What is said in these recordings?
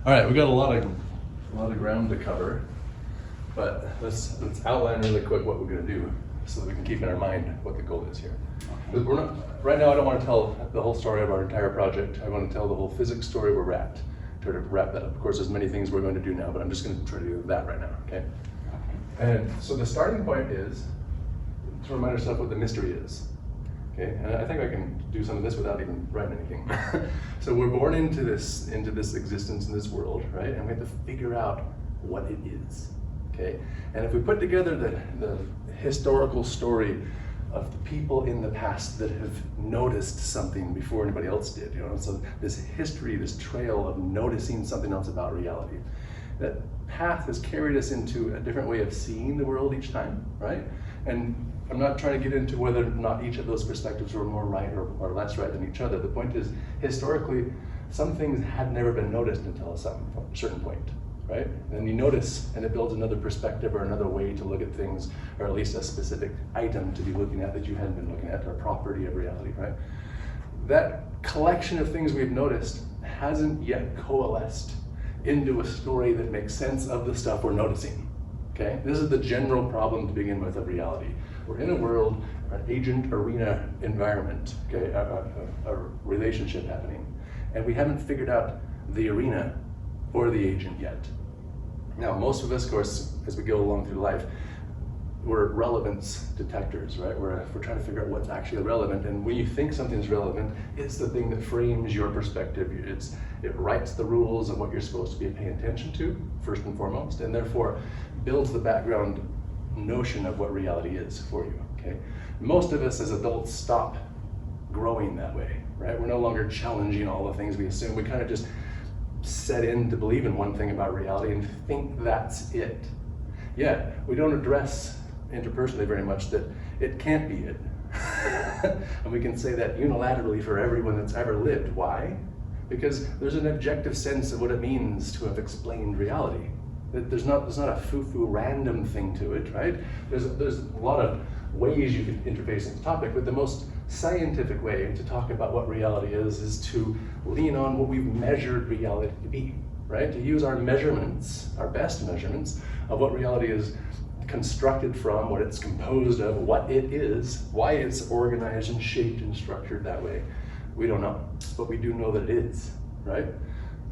All right, we got a lot of ground to cover, but let's outline really quick what we're going to do so that we can keep in our mind what the goal is here. Right now, I don't want to tell the whole story of our entire project. I want to tell the whole physics story where we're at. Try to wrap that up. Of course, there's many things we're going to do now, but I'm just going to try to do that right now, okay? And so the starting point is to remind ourselves what the mystery is. Okay, and I think I can do some of this without even writing anything. So we're born into this existence in this world, right? And we have to figure out what it is. Okay, and if we put together the historical story of the people in the past that have noticed something before anybody else did, you know, so this history, this trail of noticing something else about reality, that path has carried us into a different way of seeing the world each time, right? And I'm not trying to get into whether or not each of those perspectives were more right or less right than each other. The point is, historically, some things had never been noticed until a certain point, right? And you notice, and it builds another perspective or another way to look at things, or at least a specific item to be looking at that you hadn't been looking at, or property of reality, right? That collection of things we've noticed hasn't yet coalesced into a story that makes sense of the stuff we're noticing. Okay? This is the general problem to begin with of reality. We're in a world, an agent arena environment, okay, a relationship happening, and we haven't figured out the arena or the agent yet. Now, most of us, of course, as we go along through life, we're relevance detectors, right? We're trying to figure out what's actually relevant, and when you think something's relevant, it's the thing that frames your perspective. It writes the rules of what you're supposed to be paying attention to, first and foremost, and therefore builds the background notion of what reality is for you, okay? Most of us as adults stop growing that way, right? We're no longer challenging all the things we assume. We kind of just set in to believe in one thing about reality and think that's it. Yet, we don't address interpersonally very much that it can't be it. And we can say that unilaterally for everyone that's ever lived. Why? Because there's an objective sense of what it means to have explained reality. There's not a foo-foo random thing to it, right? There's a lot of ways you can interface in the topic, but the most scientific way to talk about what reality is to lean on what we've measured reality to be, right? To use our measurements, our best measurements of what reality is constructed from, what it's composed of, what it is, why it's organized and shaped and structured that way. We don't know, but we do know that it is, right?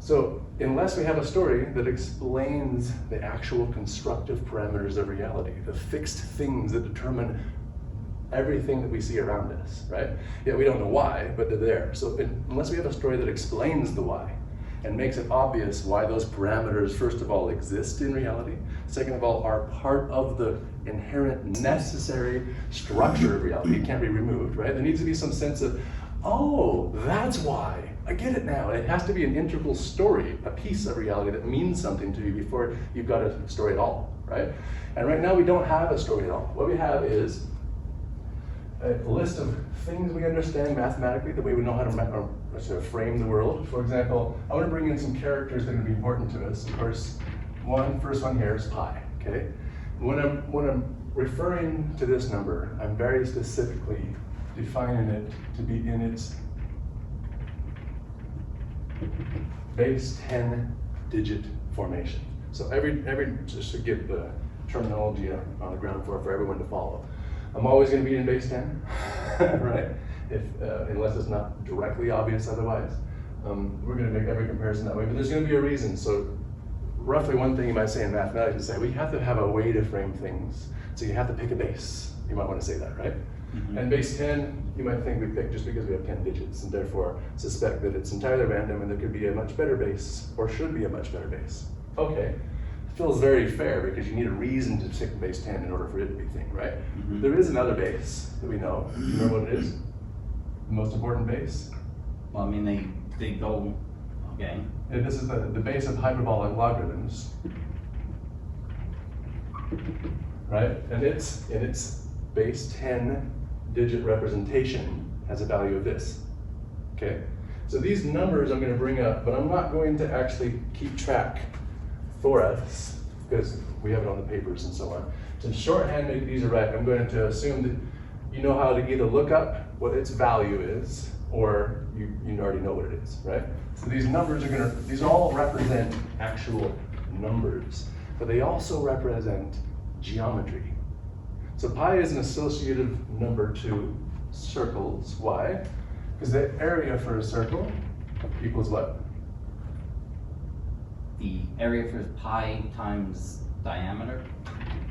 So unless we have a story that explains the actual constructive parameters of reality, the fixed things that determine everything that we see around us, right? Yeah, we don't know why, but they're there. So unless we have a story that explains the why and makes it obvious why those parameters, first of all, exist in reality, second of all, are part of the inherent necessary structure of reality, it can't be removed, right? There needs to be some sense of, oh, that's why. I get it now. It has to be an integral story, a piece of reality that means something to you before you've got a story at all, right? And right now we don't have a story at all. What we have is a list of things we understand mathematically, the way we know how to frame the world. For example, I want to bring in some characters that are going to be important to us. Of course, first one here is pi, okay? When I'm referring to this number, I'm very specifically defining it to be in its base 10 digit formation. So just to give the terminology on the ground floor for everyone to follow. I'm always going to be in base 10, right? Unless it's not directly obvious otherwise. We're going to make every comparison that way, but there's going to be a reason. So roughly one thing you might say in mathematics is that we have to have a way to frame things. So you have to pick a base. You might want to say that, right? Mm-hmm. And base 10, you might think we picked just because we have 10 digits and therefore suspect that it's entirely random and there could be a much better base or should be a much better base. Okay, it feels very fair because you need a reason to pick base 10 in order for it to be a thing, right? Mm-hmm. There is another base that we know. Do you remember what it is? The most important base? Well, I mean, they go, okay. And this is the base of hyperbolic logarithms, right? And it's base 10 digit representation has a value of this, okay? So these numbers I'm going to bring up, but I'm not going to actually keep track for us because we have it on the papers and so on. To shorthand these are right, I'm going to assume that you know how to either look up what its value is or you already know what it is, right? So these numbers are these all represent actual numbers, but they also represent geometry. So pi is an associative number to circles. Why? Because the area for a circle equals what? The area for pi times diameter,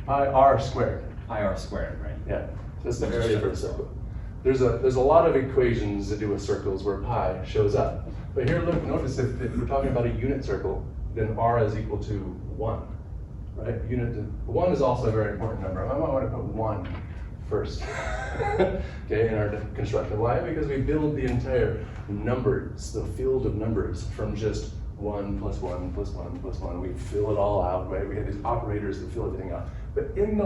Pi r squared. pi r squared, right? Yeah, that's the area for a circle. There's a lot of equations that do with circles where pi shows up. But here, look, notice if we're talking about a unit circle, then r is equal to 1, right? 1 is also a very important number. I might want to put 1 first, okay, in our constructive. Why? Because we build the entire numbers, the field of numbers, from just 1 plus 1 plus 1 plus 1. We fill it all out, right? We have these operators that fill everything out. But in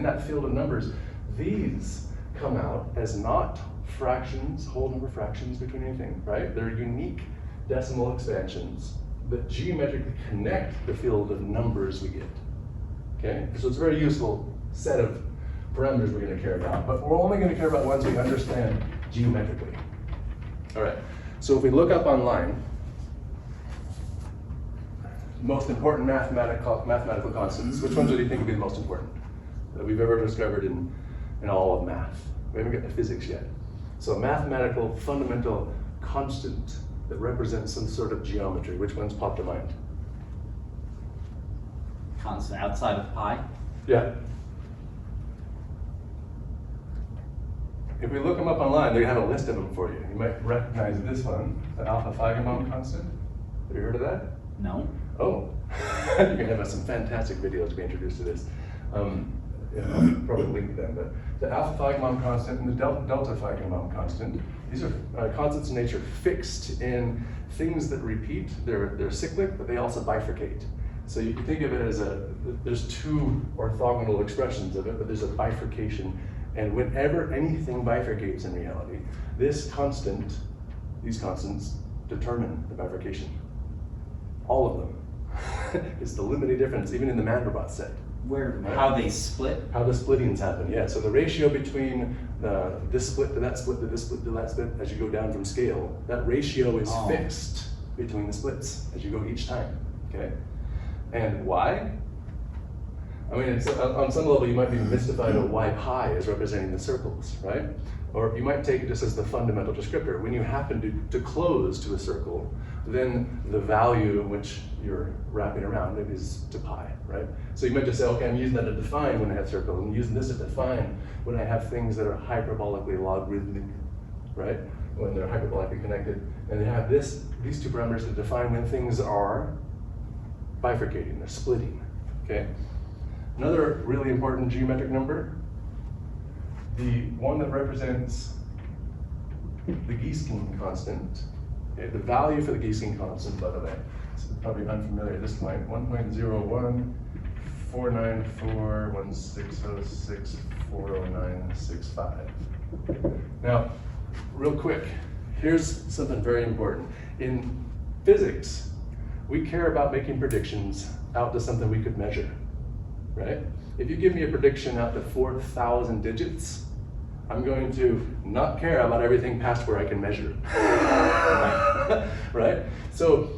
that field of numbers, these come out as not fractions, whole number fractions between anything, right? They're unique decimal expansions that geometrically connect the field of numbers we get, okay? So it's a very useful set of parameters we're going to care about, but we're only going to care about ones we understand geometrically. All right, so if we look up online, most important mathematical constants, which ones do you think would be the most important that we've ever discovered in all of math? We haven't got to physics yet. So a mathematical fundamental constant that represents some sort of geometry, which ones pop to mind? Constant outside of pi? Yeah. If we look them up online, they have a list of them for you. You might recognize this one, the alpha Phagon constant. Have you heard of that? No. Oh, you're gonna have some fantastic videos to be introduced to this. Yeah, I'll probably link to them, but the alpha Phagon constant and the delta Phagon constant, these are constants in nature fixed in things that repeat. They're cyclic, but they also bifurcate. So you can think of it as there's two orthogonal expressions of it, but there's a bifurcation. And whenever anything bifurcates in reality, these constants determine the bifurcation. All of them. It's the limiting difference, even in the Mandelbrot set. How they split? How the splittings happen, yeah. So the ratio between this split to that split to this split to that split, as you go down from scale, that ratio is fixed between the splits as you go each time, okay? And why? I mean, on some level, you might be mystified about why pi is representing the circles, right? Or you might take it just as the fundamental descriptor. When you happen to close to a circle, then the value which you're wrapping around it is to pi, right? So you might just say, okay, I'm using that to define when I have circles. I'm using this to define when I have things that are hyperbolically logarithmic, right? When they're hyperbolically connected. And they have these two parameters to define when things are bifurcating, they're splitting, okay? Another really important geometric number, the one that represents the Giesecke constant. Okay, the value for the Giesecke constant, by the way, it's probably unfamiliar at this point, 1.01494160640965. Now, real quick, here's something very important. In physics, we care about making predictions out to something we could measure, right? If you give me a prediction out to 4,000 digits, I'm going to not care about everything past where I can measure, right? So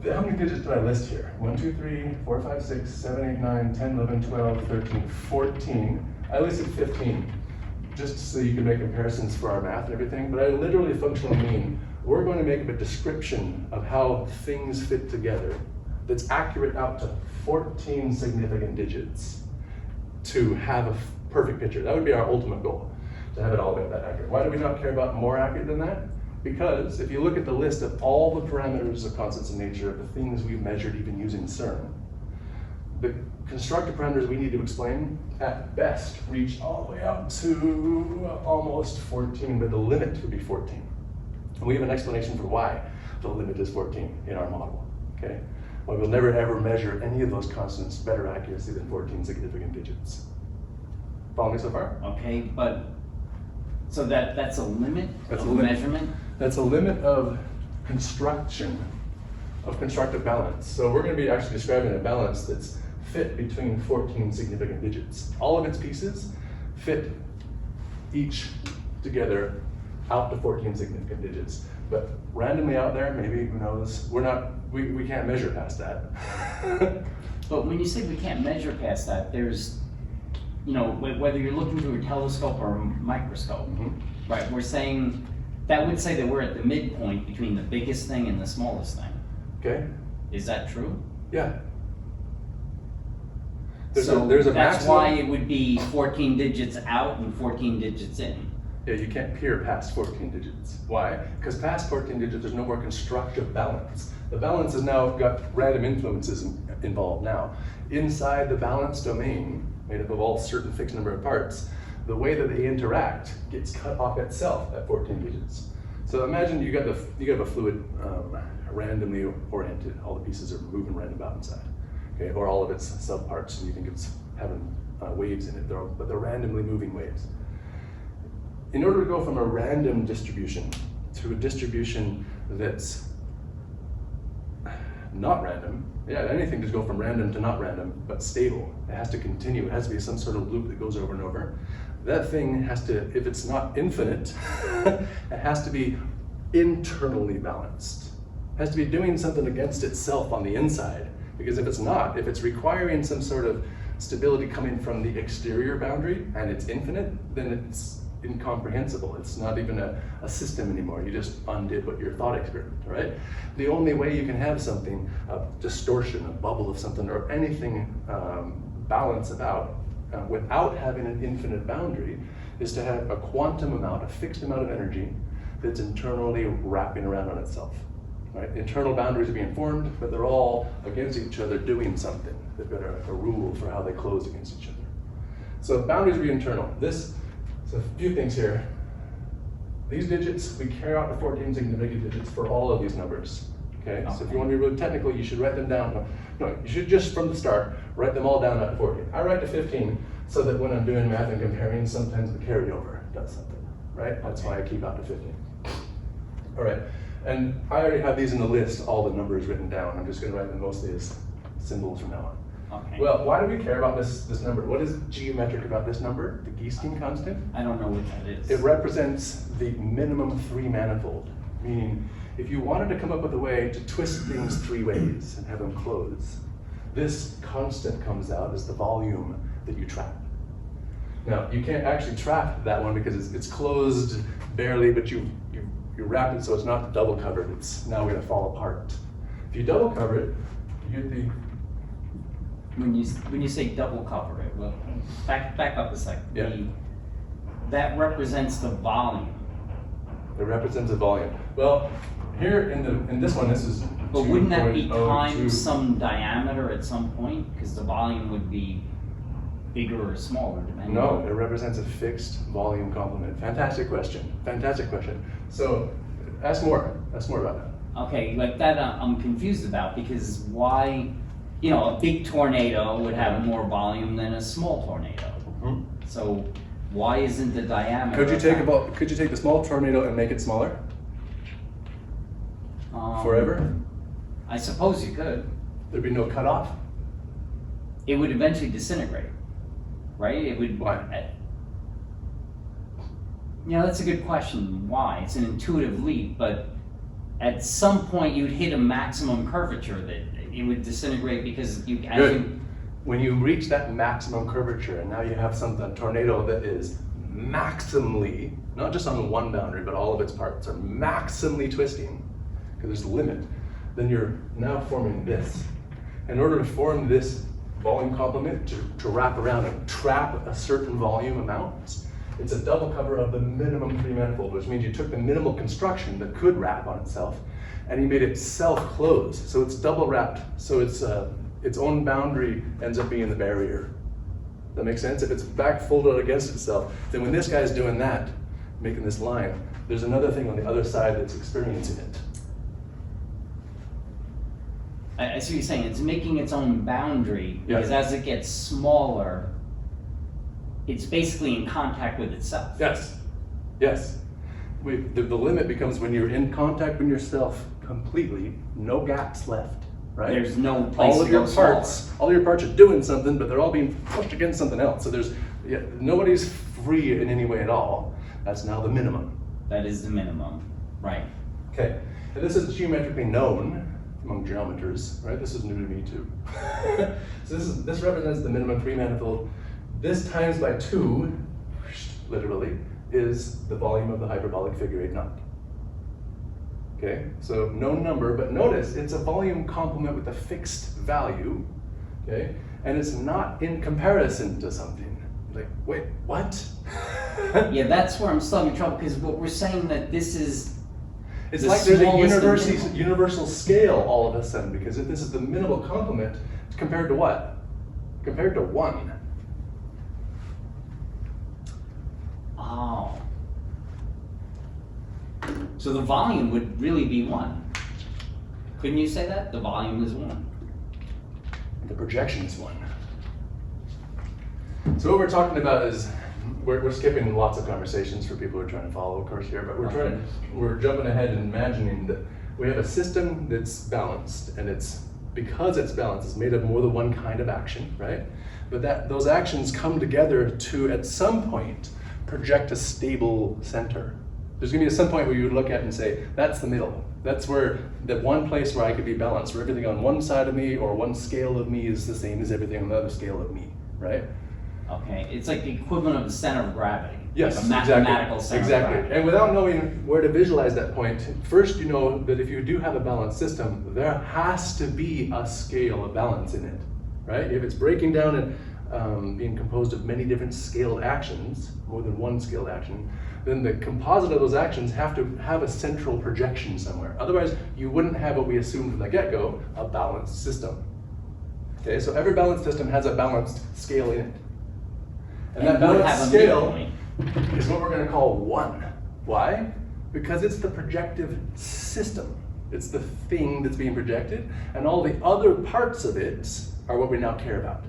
how many digits do I list here? 1, 2, 3, 4, 5, 6, 7, 8, 9, 10, 11, 12, 13, 14. I listed 15, just so you can make comparisons for our math and everything, but I literally functionally mean we're going to make a description of how things fit together that's accurate out to 14 significant digits to have a perfect picture. That would be our ultimate goal, to have it all that accurate. Why do we not care about more accurate than that? Because if you look at the list of all the parameters of constants in nature, of the things we've measured even using CERN, the constructive parameters we need to explain, at best, reach all the way up to almost 14, but the limit would be 14. And we have an explanation for why the limit is 14 in our model, okay? Well, we'll never ever measure any of those constants better accuracy than 14 significant digits. Follow me so far? Okay, but, so that's a limit of measurement? That's a limit of construction, of constructive balance. So we're going to be actually describing a balance that's fit between 14 significant digits. All of its pieces fit each together out to 14 significant digits. But randomly out there, maybe, who knows? We can't measure past that. But when you say we can't measure past that, there's, whether you're looking through a telescope or a microscope, right? We're saying, that would say that we're at the midpoint between the biggest thing and the smallest thing. Okay? Is that true? Yeah. There's a that's maximum. why it would be 14 digits out and 14 digits in. Yeah, you can't peer past 14 digits. Why? Because past 14 digits, there's no more constructive balance. The balance has now got random influences involved now. Inside the balance domain, made up of all certain fixed number of parts, the way that they interact gets cut off itself at 14 digits. So imagine you got a fluid randomly oriented. All the pieces are moving random about inside. Okay, or all of its subparts, and you think it's having waves in it, but they're randomly moving waves. In order to go from a random distribution to a distribution that's not random, anything just go from random to not random, but stable. It has to continue. It has to be some sort of loop that goes over and over. That thing has to, if it's not infinite, it has to be internally balanced. It has to be doing something against itself on the inside. Because if it's not, if it's requiring some sort of stability coming from the exterior boundary and it's infinite, then it's incomprehensible. It's not even a system anymore. You just undid what your thought experiment, right? The only way you can have something, a distortion, a bubble of something, or anything balance about without having an infinite boundary is to have a quantum amount, a fixed amount of energy that's internally wrapping around on itself. Right? Internal boundaries are being formed, but they're all against each other doing something. They've got a rule for how they close against each other. So boundaries are internal. So a few things here. These digits, we carry out to 14 significant digits for all of these numbers. Okay? So if you want to be really technical, you should write them down. No, you should just from the start, write them all down at 14. I write to 15 so that when I'm doing math and comparing, sometimes the carryover does something, right? That's why I keep out to 15. All right. And I already have these in the list, all the numbers written down. I'm just going to write them mostly as symbols from now on. Okay. Well, why do we care about this number? What is geometric about this number, the Giesting constant? I don't know what that is. It represents the minimum 3 manifold, meaning if you wanted to come up with a way to twist things 3 ways and have them close, this constant comes out as the volume that you trap. Now, you can't actually trap that one because it's closed barely, but you wrap it so it's not double covered. It's now going to fall apart. If you double cover it, you get the... When you say double cover it, well, back up a second. Yeah. That represents the volume. It represents a volume. Well, here in this one, this is. But wouldn't that be 2.02. times some diameter at some point? Because the volume would be bigger or smaller depending. No, it represents a fixed volume complement. Fantastic question. Fantastic question. So, ask more. Ask more about that. Okay, like that I'm confused about, because why, a big tornado would have more volume than a small tornado. Mm-hmm. So why isn't the diameter? Could you take the small tornado and make it smaller? Forever? I suppose you could. There'd be no cutoff. It would eventually disintegrate, right? It would. Why? That's a good question. Why? It's an intuitive leap, but at some point you'd hit a maximum curvature that it would disintegrate because you. Good. When you reach that maximum curvature, and now you have a tornado that is maximally, not just on one boundary, but all of its parts are maximally twisting, because there's a limit, then you're now forming this. In order to form this volume complement, to wrap around and trap a certain volume amount, it's a double cover of the minimum 3 manifold, which means you took the minimal construction that could wrap on itself, and you made it self-close. So it's double wrapped, so its own boundary ends up being the barrier. That makes sense? If it's back folded against itself, then when this guy's doing that, making this line, there's another thing on the other side that's experiencing it. I see what you're saying. It's making its own boundary, because as it gets smaller, it's basically in contact with itself. Yes, yes. The limit becomes when you're in contact with yourself completely, no gaps left, right? There's no place all of to your go parts, all your parts are doing something, but they're all being pushed against something else. So nobody's free in any way at all. That's now the minimum. That is the minimum, right? Okay, and this is geometrically known among geometers, right? This is new to me too. So this represents the minimum three-manifold. This times by 2, literally, is the volume of the hyperbolic figure 8 knot. Okay, so known number, but notice it's a volume complement with a fixed value, okay? And it's not in comparison to something. Like, wait, what? Yeah, that's where I'm still having trouble, because what we're saying that this is It's the like there's a smallest of universal scale all of a sudden, because if this is the minimal complement, compared to what? Compared to 1. Oh. So the volume would really be 1. Couldn't you say that? The volume is 1. The projection is 1. So what we're talking about is, we're skipping lots of conversations for people who are trying to follow a course here, but we're jumping ahead and imagining that we have a system that's balanced, and because it's balanced, it's made of more than one kind of action, right? But those actions come together to, at some point, project a stable center. There's going to be some point where you would look at it and say, that's the middle. That's where, the one place where I could be balanced, where everything on one side of me or one scale of me is the same as everything on the other scale of me, right? Okay, it's like the equivalent of the center of gravity. Yes, like a mathematical center of gravity. And without knowing where to visualize that point, first you know that if you do have a balanced system, there has to be a scale of balance in it, right? If it's breaking down and being composed of many different scaled actions, more than one scaled action, then the composite of those actions have to have a central projection somewhere. Otherwise, you wouldn't have what we assumed from the get-go, a balanced system. Okay, so every balanced system has a balanced scale in it. And that balanced scale is what we're going to call 1. Why? Because it's the projective system. It's the thing that's being projected, and all the other parts of it are what we now care about.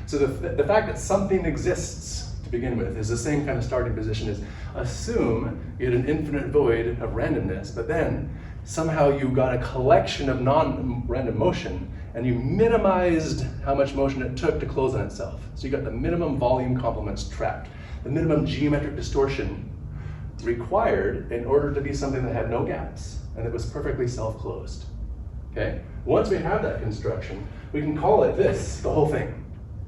So the fact that something exists to begin with is the same kind of starting position as assume you had an infinite void of randomness, but then somehow you got a collection of non-random motion, and you minimized how much motion it took to close on itself. So you got the minimum volume complements trapped, the minimum geometric distortion required in order to be something that had no gaps and that was perfectly self-closed. Okay? Once we have that construction, we can call it this, the whole thing.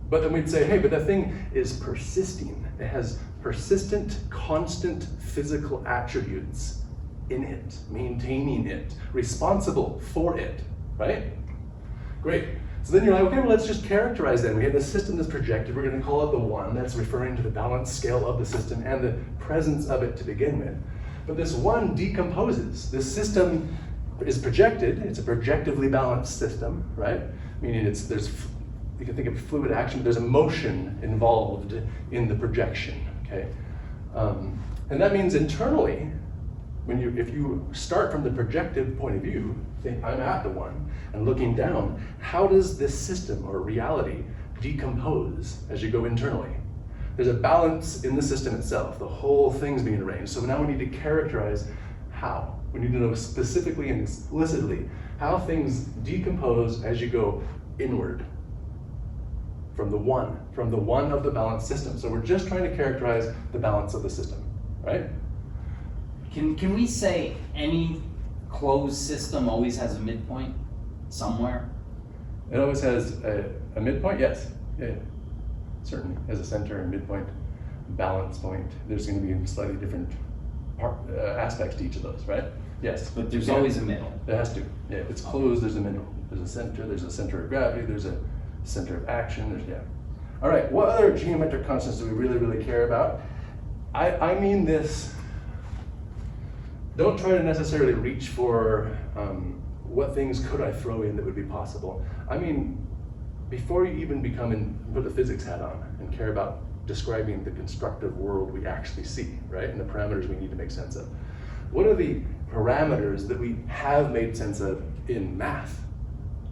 But then we'd say, hey, but the thing is persisting. It has persistent, constant physical attributes in it, maintaining it, responsible for it, right? Great. So then you're like, okay, well, let's just characterize then. We have the system that's projected. We're going to call it the 1. That's referring to the balance scale of the system and the presence of it to begin with. But this 1 decomposes. This system is projected. It's a projectively balanced system, right? Meaning you can think of fluid action, but there's a motion involved in the projection, okay? And that means internally, if you start from the projective point of view, think I'm at the 1, and looking down, how does this system or reality decompose as you go internally? There's a balance in the system itself. The whole thing's being arranged. So now we need to characterize how. We need to know specifically and explicitly how things decompose as you go inward from the 1 of the balanced system. So we're just trying to characterize the balance of the system, right? Can we say any closed system always has a midpoint somewhere? It always has a midpoint, yes. Yeah, certainly. Has a center and midpoint, balance point. There's going to be slightly different aspects to each of those, right? Yes. But there's always a middle. There has to. Yeah, if it's closed, there's a middle. There's a center of gravity, there's a center of action, All right, what other geometric constants do we really, really care about? I mean this, don't try to necessarily reach for what things could I throw in that would be possible. I mean, before you even put the physics hat on and care about describing the constructive world we actually see, right? And the parameters we need to make sense of. What are the parameters that we have made sense of in math,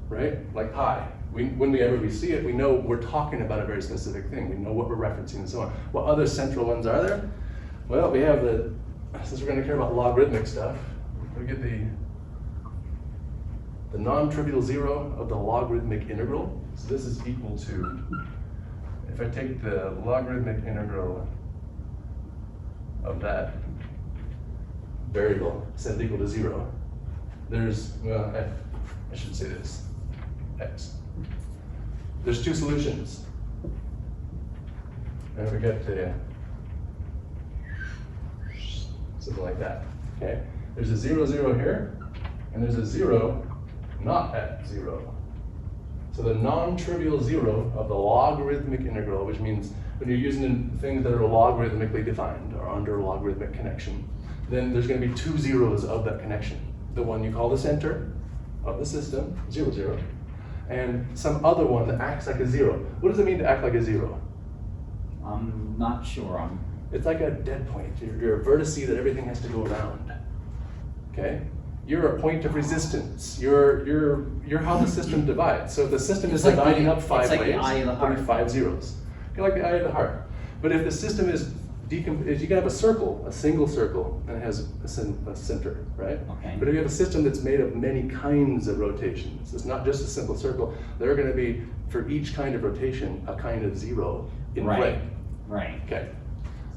right? Like pi. Whenever we see it, we know we're talking about a very specific thing. We know what we're referencing and so on. What other central ones are there? Well, we have since we're going to care about logarithmic stuff, we get the non-trivial 0 of the logarithmic integral. So this is equal to, if I take the logarithmic integral of that variable set it equal to 0, there's, well, I should say this, x. There's two solutions. And we get to something like that, okay? There's a 0, 0 here, and there's a 0 not at 0. So the non-trivial 0 of the logarithmic integral, which means when you're using things that are logarithmically defined or under logarithmic connection, then there's going to be two zeros of that connection. The one you call the center of the system, 0, 0, and some other one that acts like a 0. What does it mean to act like a 0? I'm not sure. It's like a dead point. You're a vertice that everything has to go around. Okay? You're a point of resistance. You're how the system divides. So if the system is dividing up 5 ways, there'll be 5 zeros. You're like the eye of the heart. But if the system is you can have a circle, a single circle, and it has a center, right? Okay. But if you have a system that's made of many kinds of rotations, it's not just a simple circle. There are going to be, for each kind of rotation, a kind of 0 in play. Right. Okay.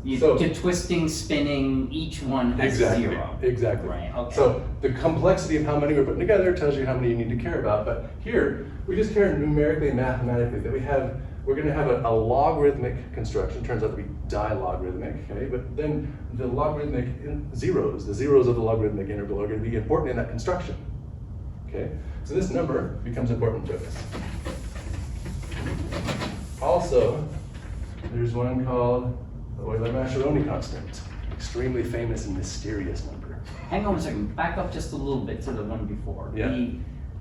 To twisting, spinning, each one has exactly, 0. Exactly. Right. Okay. So the complexity of how many we're putting together tells you how many you need to care about. But here, we just care numerically and mathematically that we're going to have a logarithmic construction. Turns out to be dilogarithmic, okay? But then the logarithmic zeros, the zeros of the logarithmic integral, are going to be important in that construction, okay? So this number becomes important to us. Also, there's one called the Euler-Machiaroni constant, extremely famous and mysterious number. Hang on a second, back up just a little bit to the one before. Yeah.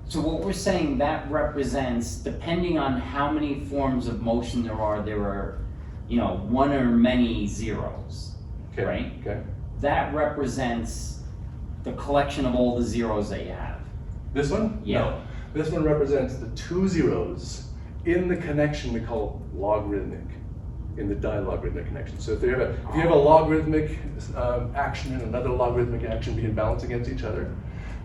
So what we're saying, that represents, depending on how many forms of motion there are, one or many zeros, Okay. right? Okay. That represents the collection of all the zeros that you have. This one? Yeah. No. This one represents the two zeros in the connection we call logarithmic, in the dilogarithmic connection. So if you have a logarithmic action and another logarithmic action being balanced against each other,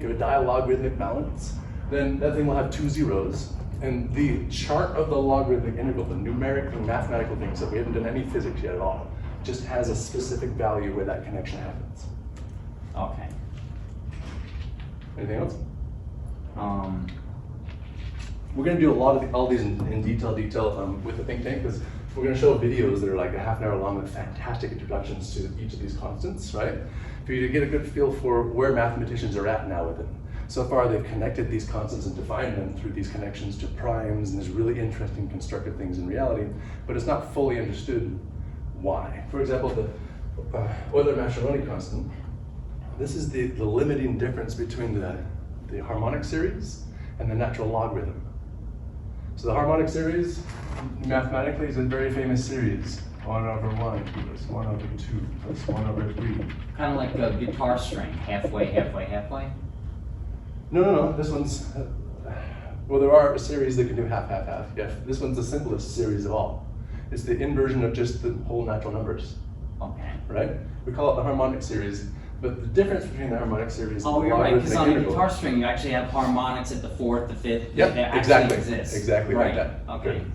you have a dilogarithmic balance, then that thing will have two zeros. And the chart of the logarithmic integral, the numeric and mathematical things that we haven't done any physics yet at all, just has a specific value where that connection happens. Okay. Anything else? We're going to do a lot of all these in detail with the think tank, because we're going to show videos that are like a half an hour long with fantastic introductions to each of these constants, right? For you to get a good feel for where mathematicians are at now with it. So far, they've connected these constants and defined them through these connections to primes, and there's really interesting constructive things in reality, but it's not fully understood why. For example, the Euler-Machiaroni constant, this is the limiting difference between the harmonic series and the natural logarithm. So the harmonic series, mathematically, is a very famous series. 1 over 1 plus 1 over 2 plus 1 over 3. Kind of like a guitar string, halfway, halfway, halfway? No, this one's, well, there are a series that can do half, half, half. Yeah, this one's the simplest series of all. It's the inversion of just the whole natural numbers. Okay. Right? We call it the harmonic series, but the difference between the harmonic series and the you're right, because logarithmic on the integral. guitar string, you actually have harmonics at the 4th, the 5th, Yep, that exactly, actually exist. exactly right. like that. Okay. Good.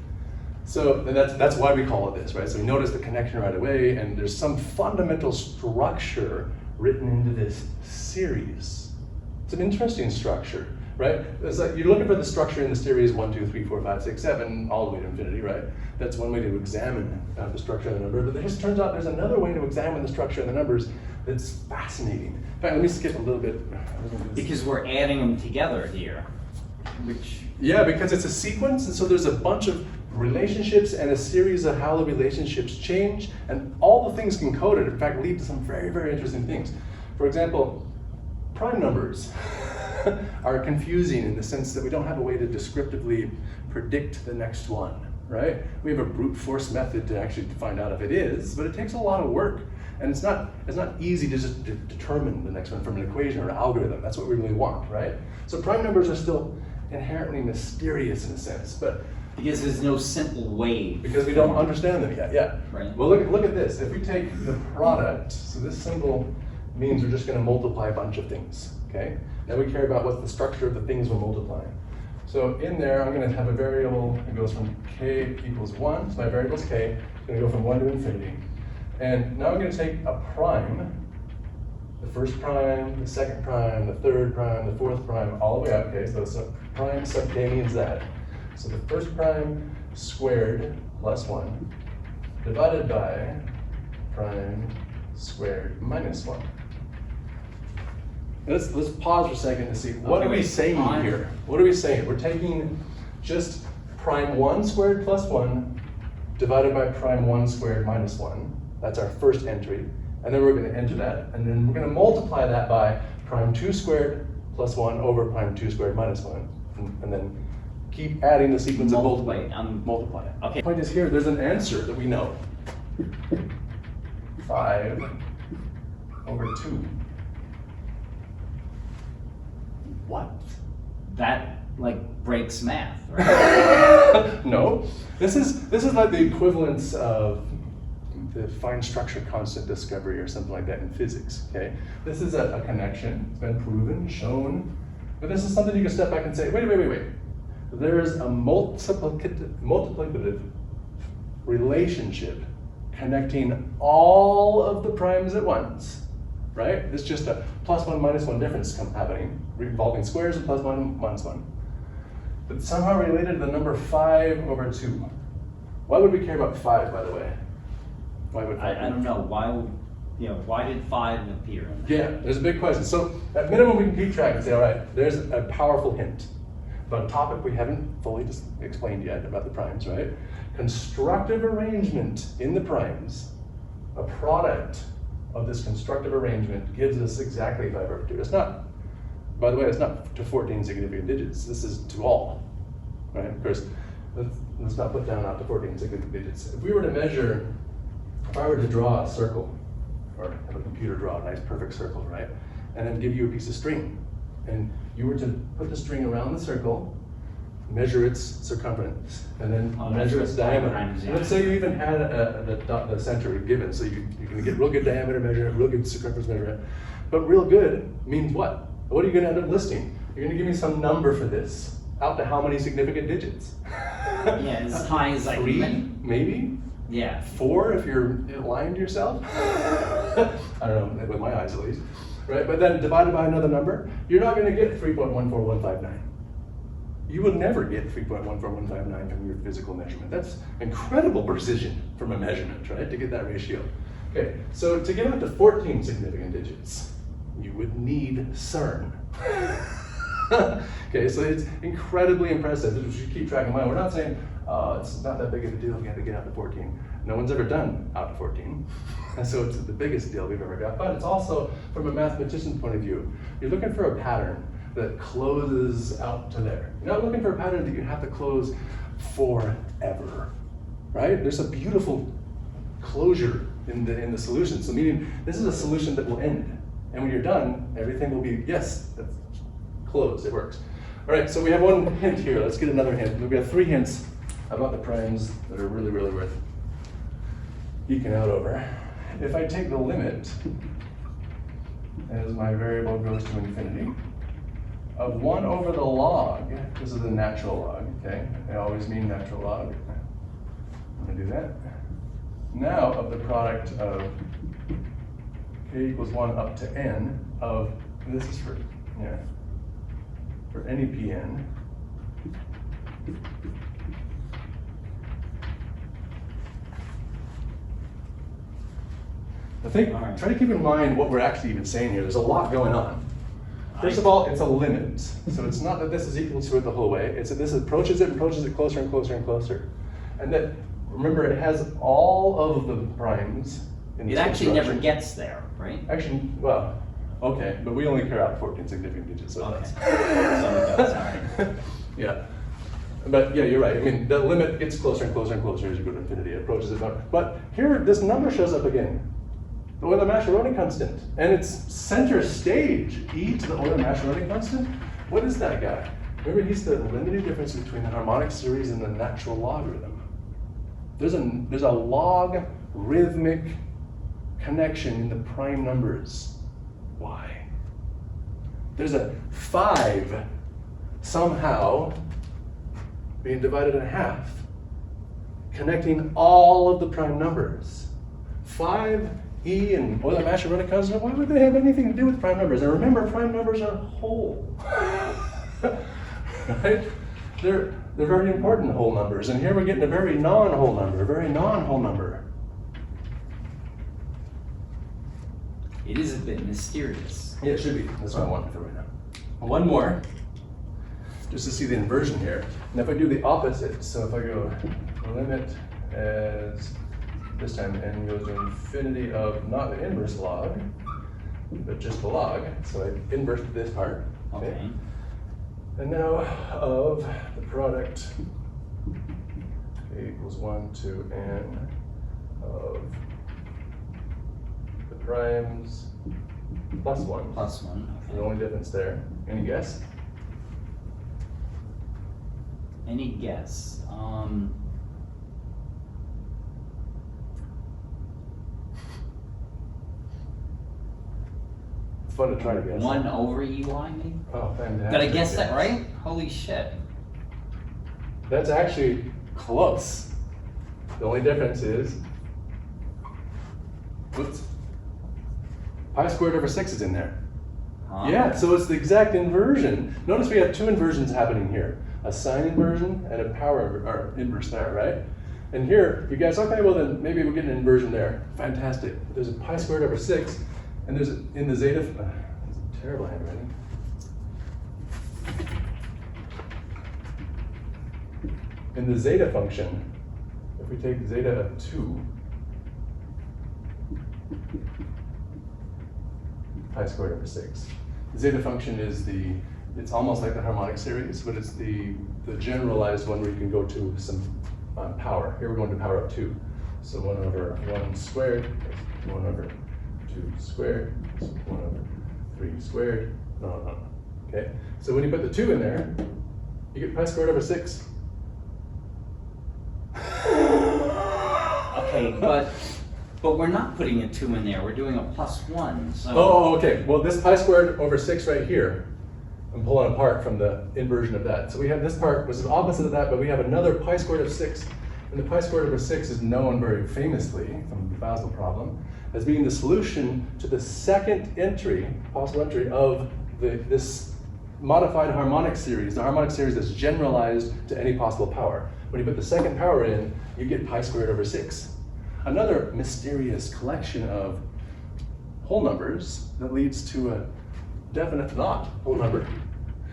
So and that's why we call it this, right? So we notice the connection right away, and there's some fundamental structure written into this series. It's an interesting structure, right? It's like you're looking for the structure in the series 1, 2, 3, 4, 5, 6, 7, all the way to infinity, right? That's one way to examine the structure of the number, but it just turns out there's another way to examine the structure of the numbers that's fascinating. In fact, let me skip a little bit. Because we're adding them together here, which... Yeah, because it's a sequence, and so there's a bunch of relationships and a series of how the relationships change, and all the things can code it, in fact, lead to some very, very interesting things. For example, prime numbers are confusing in the sense that we don't have a way to descriptively predict the next one, right? We have a brute force method to actually find out if it is, but it takes a lot of work. And it's not easy to just determine the next one from an equation or an algorithm. That's what we really want, right? So prime numbers are still inherently mysterious in a sense, but because there's no simple way. Because we don't understand them yet, yeah. Right. Well, look at this. If we take the product, so this symbol means we're just going to multiply a bunch of things, okay? Now we care about what's the structure of the things we're multiplying. So in there, I'm going to have a variable that goes from k equals 1. So my variable is k. It's going to go from 1 to infinity. And now I'm going to take a prime the first prime, the second prime, the third prime, the fourth prime, all the way up, okay, so prime sub k means that. So the first prime squared plus 1 divided by prime squared minus 1. Let's pause for a second to see, what are we saying here? What are we saying? We're taking just prime 1 squared plus 1 divided by prime 1 squared minus 1. That's our first entry. And then we're going to enter that. And then we're going to multiply that by prime 2 squared plus 1 over prime 2 squared minus 1. And then keep adding the sequence of multiply it. Okay. The point is here, there's an answer that we know. 5 over 2. What? That like breaks math, right? No. This is like the equivalence of the fine structure constant discovery or something like that in physics, okay? This is a connection, it's been proven, shown, but this is something you can step back and say, wait. There's a multiplicative relationship connecting all of the primes at once, right? It's just a plus 1 minus 1 difference happening, involving squares of plus 1 minus 1. But somehow related to the number 5 over 2. Why would we care about 5, by the way? Why would 5? I don't know. Why did 5 appear? Yeah, there's a big question. So at minimum, we can keep track and say, all right, there's a powerful hint about a topic we haven't fully explained yet about the primes, right? Constructive arrangement in the primes, a product of this constructive arrangement gives us exactly 5 over 2. It's not, by the way, it's not to 14 significant digits. This is to all, right? Of course, let's not put down out to 14 significant digits. If we were to measure, if I were to draw a circle, or have a computer draw a nice perfect circle, right? And then give you a piece of string, and you were to put the string around the circle, measure its circumference, and then measure its diameter. Yeah. Let's say you even had the center given, so you can get real good diameter measure, real good circumference measure. But real good means what? What are you going to end up listing? You're going to give me some number for this. Out to how many significant digits? Yeah, as high as like 3, maybe? Yeah. 4 if you're lying to yourself? I don't know, with my eyes at least. Right? But then divided by another number, you're not going to get 3.14159. You will never get 3.14159 from your physical measurement. That's incredible precision from a measurement, right? To get that ratio. Okay, so to get up to 14 significant digits, you would need CERN. Okay, so it's incredibly impressive. You should keep track in mind. We're not saying, it's not that big of a deal if you have to get out to 14. No one's ever done out to 14. So it's the biggest deal we've ever got. But it's also, from a mathematician's point of view, you're looking for a pattern that closes out to there. You're not looking for a pattern that you have to close forever, right? There's a beautiful closure in the solution. So meaning, this is a solution that will end. And when you're done, everything will be, yes, that's closed, it works. All right, so we have one hint here. Let's get another hint. We have 3 hints about the primes that are really, really worth geeking out over. If I take the limit as my variable goes to infinity of 1 over the log, this is the natural log, okay? I always mean natural log. I'm gonna do that. Now of the product of k equals 1 up to n of, and this is for any Pn. I think, try to keep in mind what we're actually even saying here. There's a lot going on. First of all, it's a limit. So it's not that this is equal to it the whole way. It's that this approaches it closer and closer and closer. And that, remember, it has all of the primes in this It actually never construction. gets there, right? Actually, well, okay, but we only care out 14 significant digits, so Okay. that's. So it does, all right. Yeah. But yeah, you're right. I mean, the limit gets closer and closer and closer as you go to infinity. It approaches it. But here, this number shows up again. The Euler-Machiaroni constant. And it's center stage, e to the Euler-Machiaroni constant. What is that guy? Remember, he's the limited difference between the harmonic series and the natural logarithm. There's a logarithmic connection in the prime numbers. Why? There's a 5 somehow being divided in half, connecting all of the prime numbers. 5 E and Euler Machiaroni constant, why would they have anything to do with prime numbers? And remember, prime numbers are whole. Right? They're very important whole numbers. And here we're getting a very non-whole number, a very non-whole number. It is a bit mysterious. Yeah, it should be. That's what I want for right now. One more, just to see the inversion here. And if I do the opposite, so if I go limit as this time n goes to infinity of not the inverse log, but just the log. So I invert this part. Okay. And now of the product k equals 1 to n of the primes plus 1. Plus 1. The Okay. only difference there. Any guess? Any guess? It's fun to try to guess. 1 over EY, maybe? Oh, fantastic. Did I guess that yes. right? Holy shit. That's actually close. The only difference is, whoops, pi squared over 6 is in there. Huh? Yeah, so it's the exact inversion. Notice we have two inversions happening here. A sine inversion and a power or inverse there, right? And here, you guys, okay, well then maybe we'll get an inversion there. Fantastic. There's a pi squared over 6, and there's in the zeta, terrible handwriting. In the zeta function, if we take zeta of 2, pi squared over 6. The zeta function is it's almost like the harmonic series, but it's the generalized one where you can go to some power. Here we're going to power of 2. So 1 over 1 squared, 1 over 2 squared, 1 over 3 squared, no. Okay, so when you put the 2 in there, you get pi squared over 6. Okay, but we're not putting a 2 in there. We're doing a plus 1. So. Oh, okay. Well, this pi squared over 6 right here, I'm pulling apart from the inversion of that. So we have this part, which is the opposite of that, but we have another pi squared of 6. And the pi squared over 6 is known very famously from the Basel problem as being the solution to the second entry, possible entry, of this modified harmonic series, the harmonic series that's generalized to any possible power. When you put the second power in, you get pi squared over 6. Another mysterious collection of whole numbers that leads to a definite not whole number.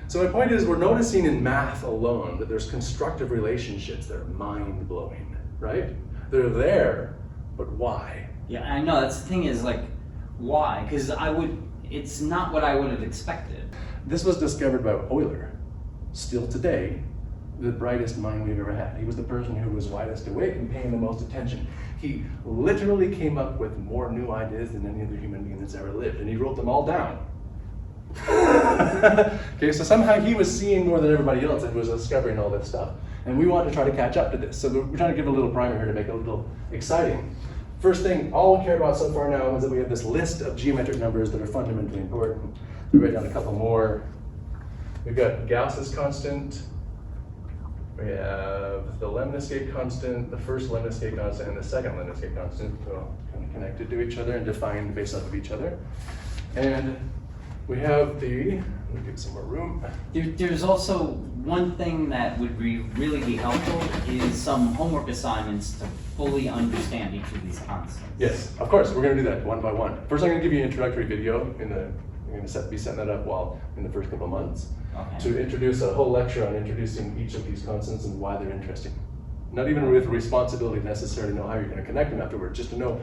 So my point is, we're noticing in math alone that there's constructive relationships that are mind-blowing, right? They're there, but why? Yeah, I know. That's the thing is like, why? Because it's not what I would have expected. This was discovered by Euler. Still today, the brightest mind we've ever had. He was the person who was widest awake and paying the most attention. He literally came up with more new ideas than any other human being that's ever lived, and he wrote them all down. Okay, so somehow he was seeing more than everybody else and was discovering all this stuff. And we want to try to catch up to this. So we're trying to give a little primer here to make it a little exciting. First thing, all we care about so far now is that we have this list of geometric numbers that are fundamentally important. We write down a couple more. We've got Gauss's constant. We have the lemniscate constant, the first lemniscate constant, and the second lemniscate constant. They're all kind of connected to each other and defined based off of each other. And we have let me give some more room. There's also one thing that would really be helpful is some homework assignments to fully understand each of these constants. Yes, of course, we're going to do that one by one. First, I'm going to give you an introductory video. I'm going to be setting that up while in the first couple of months to introduce a whole lecture on introducing each of these constants and why they're interesting. Not even with responsibility to necessarily know how you're going to connect them afterwards, just to know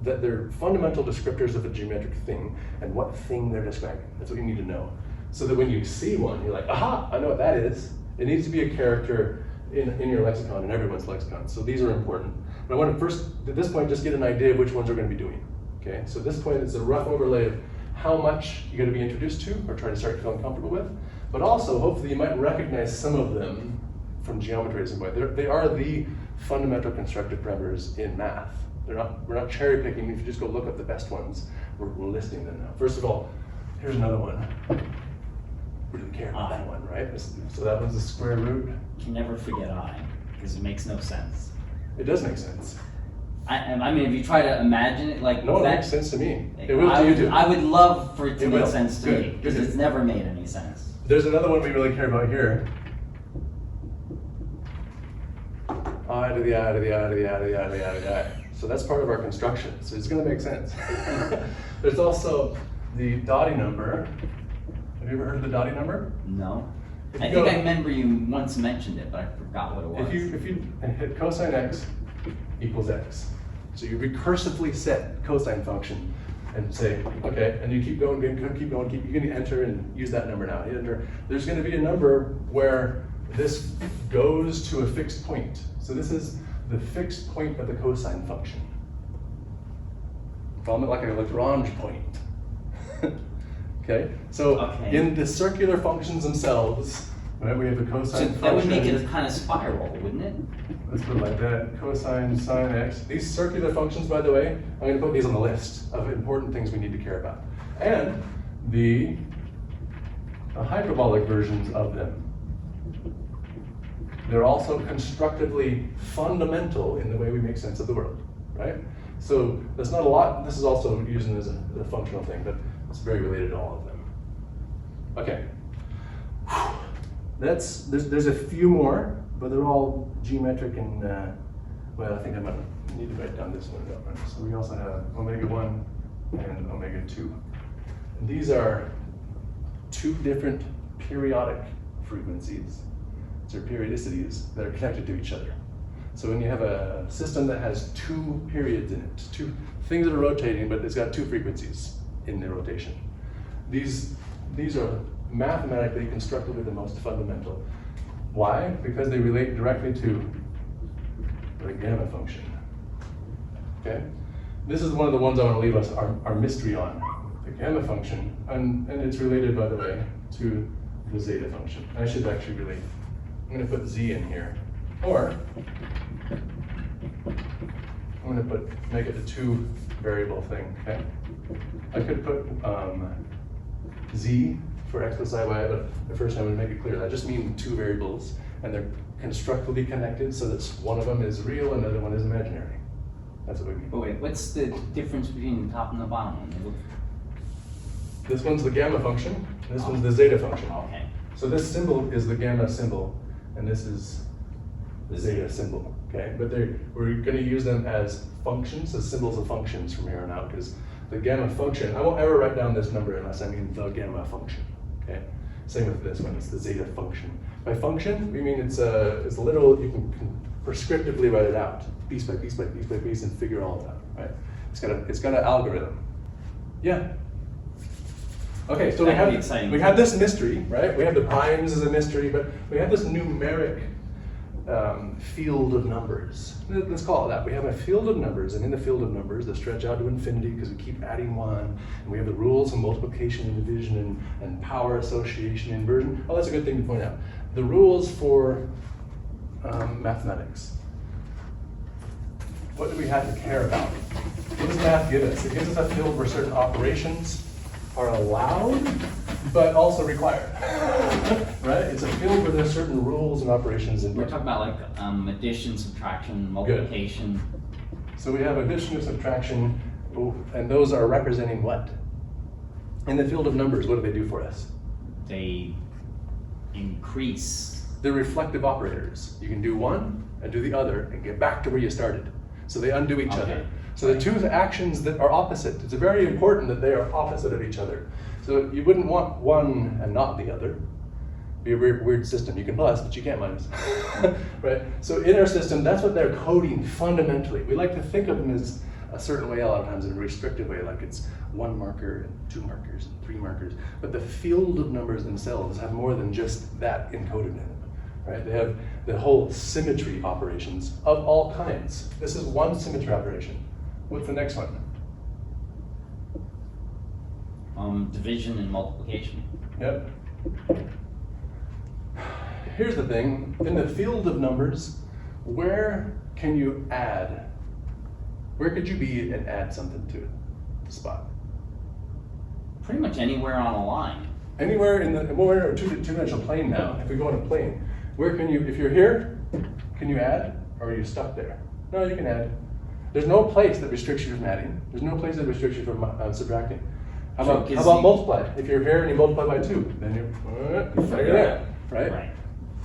that they're fundamental descriptors of a geometric thing and what thing they're describing. That's what you need to know. So that when you see one, you're like, aha, I know what that is. It needs to be a character in your lexicon, in everyone's lexicon. So these are important. But I want to first, at this point, just get an idea of which ones we're going to be doing. Okay, so at this point, it's a rough overlay of how much you're going to be introduced to or try to start feeling comfortable with. But also, hopefully, you might recognize some of them from geometry at some point. They are the fundamental constructive parameters in math. We're not cherry picking. If you just go look up the best ones, we're listing them now. First of all, here's another one. We didn't care about that one, right? So that one's the square root. You can never forget I, because it makes no sense. It does make sense. I mean, if you try to imagine it, like No, it that, makes sense to me. It will to you too. I would love for it to It make will. sense to Good. me, because it's never made any sense. There's another one we really care about here. I to the I to the I to the I to the I to the I to the I. So that's part of our construction, so it's going to make sense. There's also the Dotty number. Have you ever heard of the Dotty number? No. If I you think go- I remember you once mentioned it, but I forgot what it was. If you hit cosine x equals x, so you recursively set cosine function and say, okay, and you keep going, you're going to enter and use that number now. You enter. There's going to be a number where this goes to a fixed point. So this is the fixed point of the cosine function. Call it like a Lagrange point. Okay, so Okay. in the circular functions themselves, right, we have the cosine So function. that would make it a kind of spiral, wouldn't it? Let's put it like that, cosine, sine x. These circular functions, by the way, I'm going to put these on the list of important things we need to care about. And the hyperbolic versions of them. They're also constructively fundamental in the way we make sense of the world, right? So there's not a lot, this is also used as a functional thing, but it's very related to all of them. Okay. There's a few more, but they're all geometric and, well, I think I might need to write down this one. Right? So we also have omega 1 and omega 2. And these are two different periodic frequencies. They're periodicities that are connected to each other. So when you have a system that has two periods in it, two things that are rotating, but it's got two frequencies in the rotation. These are mathematically constructively the most fundamental. Why? Because they relate directly to the gamma function. Okay? This is one of the ones I want to leave us our mystery on. The gamma function, and it's related, by the way, to the zeta function. I should actually relate. I'm going to put z in here. Or I'm going to make it a two variable thing, okay? I could put z for x plus I, y, but first I'm going to make it clear. I just mean two variables, and they're constructively connected so that one of them is real and the other one is imaginary. That's what we mean. But wait, what's the difference between the top and the bottom one? This one's the gamma function, this one's the zeta function. Okay. So this symbol is the gamma symbol, and this is the zeta symbol, okay? But we're going to use them as functions, as symbols of functions from here on out, because the gamma function, I won't ever write down this number unless I mean the gamma function, okay? Same with this one, it's the zeta function. By function, we mean it's literal, you can prescriptively write it out, piece by piece by piece by piece, and figure all of that, right? It's got an algorithm. Yeah. Okay, so That would be exciting. we have this mystery, right? We have the primes as a mystery, but we have this numeric field of numbers. Let's call it that. We have a field of numbers, and in the field of numbers that stretch out to infinity because we keep adding one, and we have the rules of multiplication and division and power association, inversion. Oh, that's a good thing to point out. The rules for mathematics. What do we have to care about? What does math give us? It gives us a field where certain operations are allowed, but also required, right? It's a field where there's certain rules and operations in. We're talking about like addition, subtraction, multiplication. Good. So we have addition and subtraction, and those are representing what? In the field of numbers, what do they do for us? They increase. They're reflective operators. You can do one and do the other and get back to where you started. So they undo each other. So the two actions that are opposite, it's very important that they are opposite of each other. So you wouldn't want one and not the other. It'd be a weird system. You can plus, but you can't minus. Right? So in our system, that's what they're coding fundamentally. We like to think of them as a certain way a lot of times in a restrictive way, like it's one marker and two markers and three markers. But the field of numbers themselves have more than just that encoded in them. Right? They have the whole symmetry operations of all kinds. This is one symmetry operation. What's the next one? Division and multiplication. Yep. Here's the thing. In the field of numbers, where can you add? Where could you be and add something to it? Spot. Pretty much anywhere on a line. Anywhere in the, we're in a two-dimensional plane now. If we go on a plane, where can you, if you're here, can you add? Or are you stuck there? No, you can add. There's no place that restricts you from adding. There's no place that restricts you from subtracting. How So about, it how gives about you- multiply? If you're here and you multiply by 2, then you figure it out, right? Right.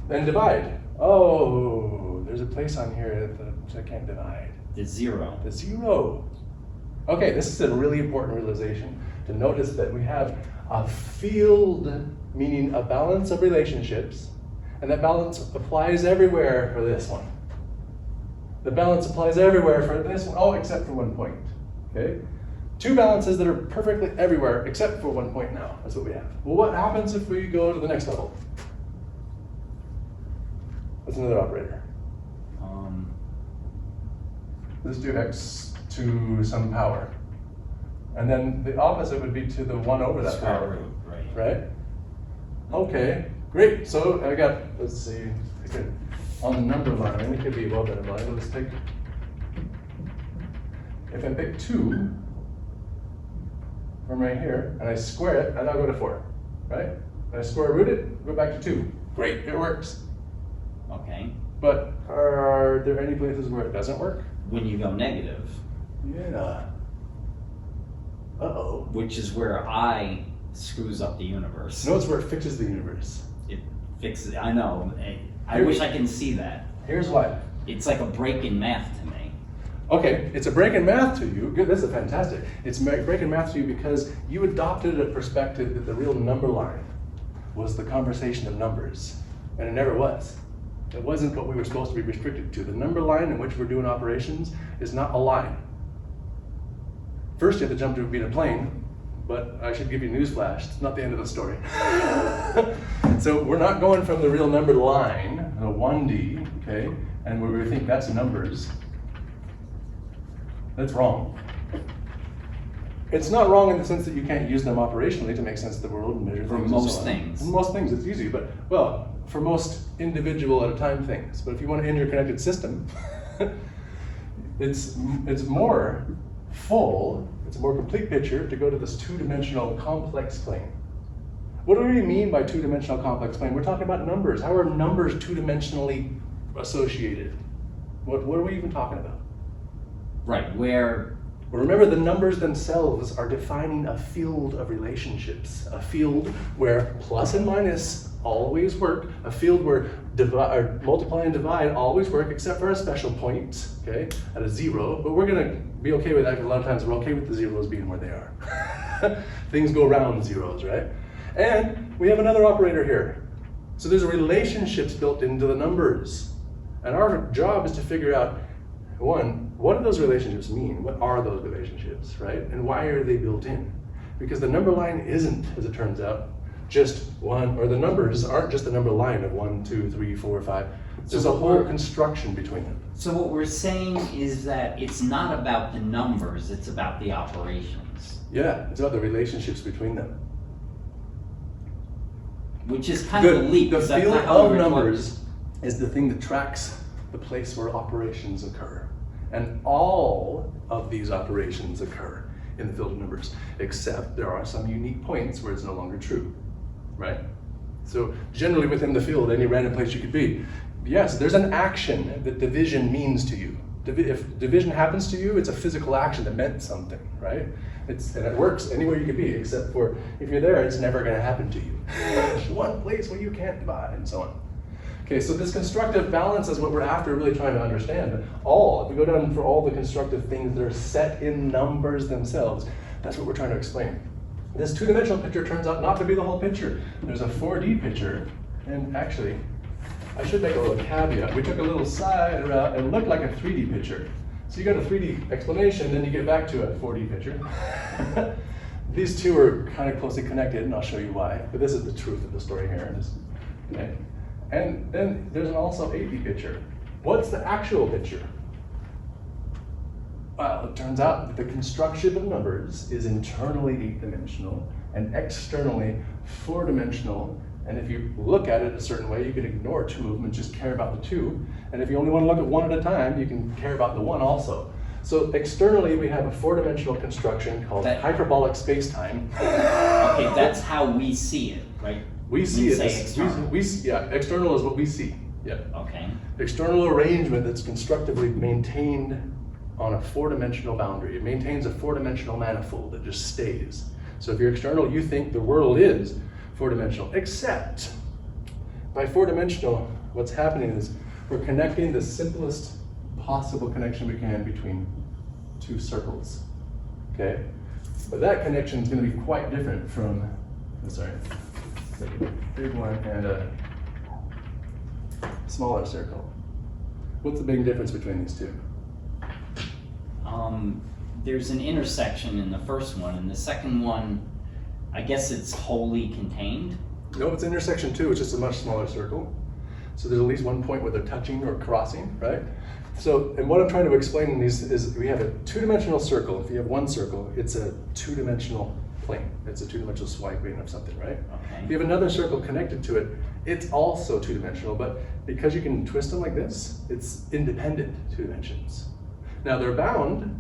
Then divide. Oh, there's a place on here that I can't divide. The 0. The 0. Okay, this is a really important realization, to notice that we have a field, meaning a balance of relationships, and that balance applies everywhere for this one. The balance applies everywhere for this one, oh, except for one point, okay? 2 balances that are perfectly everywhere except for one point now. That's what we have. Well, what happens if we go to the next level? That's another operator. Let's do x to some power. And then the opposite would be to the 1 over that Square power. root, right. Right? Okay, great. So I got, let's see, on the number line, it could be above that line, but let's take, if I pick 2 from right here, and I square it, and I'll go to 4, right? And I square root it, go back to 2. Great, it works. Okay. But are there any places where it doesn't work? When you go negative, Yeah. Uh-oh. which is where I screws up the universe. Notice where it fixes the universe. It fixes, I know. I Here- wish I can see that. Here's why. It's like a break in math to me. Okay, it's a break in math to you. Good, this is fantastic. It's a break in math to you because you adopted a perspective that the real number line was the conversation of numbers, and it never was. It wasn't what we were supposed to be restricted to. The number line in which we're doing operations is not a line. First, you have to jump to beat a plane, but I should give you a newsflash, it's not the end of the story. So we're not going from the real number line, the 1D, okay, and where we think that's numbers. That's wrong. It's not wrong in the sense that you can't use them operationally to make sense of the world and measure For things. most and so on. things. For most things, it's easy, but, well, for most individual at a time things. But if you want an interconnected system, it's more full, it's a more complete picture to go to this 2-dimensional complex plane. What do we mean by 2-dimensional complex plane? We're talking about numbers. How are numbers 2-dimensionally associated? What are we even talking about? Right, where Well, remember, the numbers themselves are defining a field of relationships, a field where plus and minus always work, a field where multiply and divide always work, except for a special point, okay, at a 0. But we're gonna be okay with that because a lot of times we're okay with the zeros being where they are. Things go around zeros, right? And we have another operator here. So there's relationships built into the numbers. And our job is to figure out, one, what do those relationships mean? What are those relationships, right? And why are they built in? Because the number line isn't, as it turns out, just one, or the numbers aren't just the number line of 1, 2, 3, 4, 5. There's a whole construction between them. So what we're saying is that it's not about the numbers, it's about the operations. Yeah, it's about the relationships between them. Which is kind of a leap. The 'cause that's field not how of we were taught. numbers is the thing that tracks the place where operations occur. And all of these operations occur in the field of numbers, except there are some unique points where it's no longer true, right? So generally within the field, any random place you could be, yes, there's an action that division means to you. If division happens to you, it's a physical action that meant something, right? And it works anywhere you could be, except for if you're there, it's never gonna happen to you. There's one place where you can't divide, and so on. Okay, so this constructive balance is what we're after, really trying to understand. If we go down for all the constructive things that are set in numbers themselves, that's what we're trying to explain. This 2-dimensional picture turns out not to be the whole picture. There's a 4D picture, and actually, I should make a little caveat. We took a little side route and it looked like a 3D picture. So you got a 3D explanation, then you get back to a 4D picture. These two are kind of closely connected, and I'll show you why. But this is the truth of the story here. Okay. And then there's also 8D picture. What's the actual picture? Well, it turns out that the construction of numbers is internally 8-dimensional and externally 4-dimensional. And if you look at it a certain way, you can ignore 2 of them and just care about the 2. And if you only want to look at 1 at a time, you can care about the 1 also. So externally, we have a 4-dimensional construction called hyperbolic spacetime. Okay, that's how we see it, right? We see You it. say as- external. Yeah, external is what we see. Yeah. Okay. External arrangement that's constructively maintained on a four-dimensional boundary. It maintains a four-dimensional manifold that just stays. So if you're external, you think the world is four-dimensional, except by four-dimensional, what's happening is we're connecting the simplest possible connection we can between two circles, okay? But that connection is going to be quite different from, sorry, a big one and a smaller circle. What's the big difference between these two? There's an intersection in the first one, and the second one, I guess it's wholly contained. No, it's intersection too, it's just a much smaller circle. So there's at least one point where they're touching or crossing, right? So, and what I'm trying to explain in these is we have a two-dimensional circle. If you have one circle, it's a two-dimensional plane. It's a two-dimensional swiping of something, right? Okay. If you have another circle connected to it, it's also two-dimensional, but because you can twist them like this, it's independent two dimensions. Now they're bound,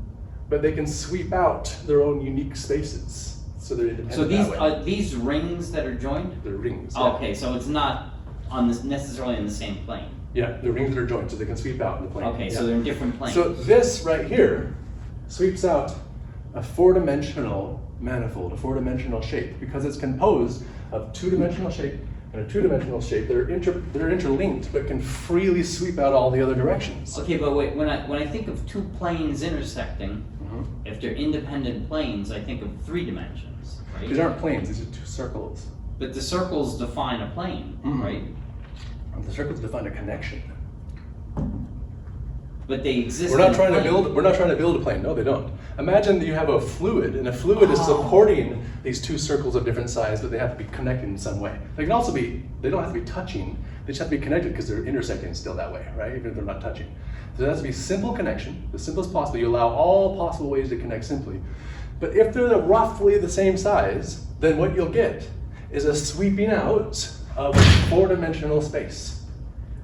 but they can sweep out their own unique spaces. So they're independent. So these that way. are these rings that are joined? They're rings. Oh, Yeah. okay, so it's not on this necessarily in the same plane. Yeah, the rings that are joined, so they can sweep out in the plane. Okay, Yeah. so they're in different planes. So this right here sweeps out a four-dimensional manifold, a four-dimensional shape, because it's composed of two-dimensional shape and a two-dimensional shape that are interlinked, but can freely sweep out all the other directions. Okay, but wait, when I think of two planes intersecting, Mhm. if they're independent planes, I think of three dimensions, right? These aren't planes; these are two circles. But the circles define a plane, Mhm. right? The circles define a connection. But they exist. We're not in a trying to plane. build. We're not trying to build a plane. No, they don't. Imagine that you have a fluid, and a fluid is supporting these two circles of different size, but they have to be connected in some way. They can also be. They don't have to be touching. They just have to be connected because they're intersecting still that way, right? Even if they're not touching. So it has to be simple connection, the simplest possible. You allow all possible ways to connect simply. But if they're roughly the same size, then what you'll get is a sweeping out of four-dimensional space.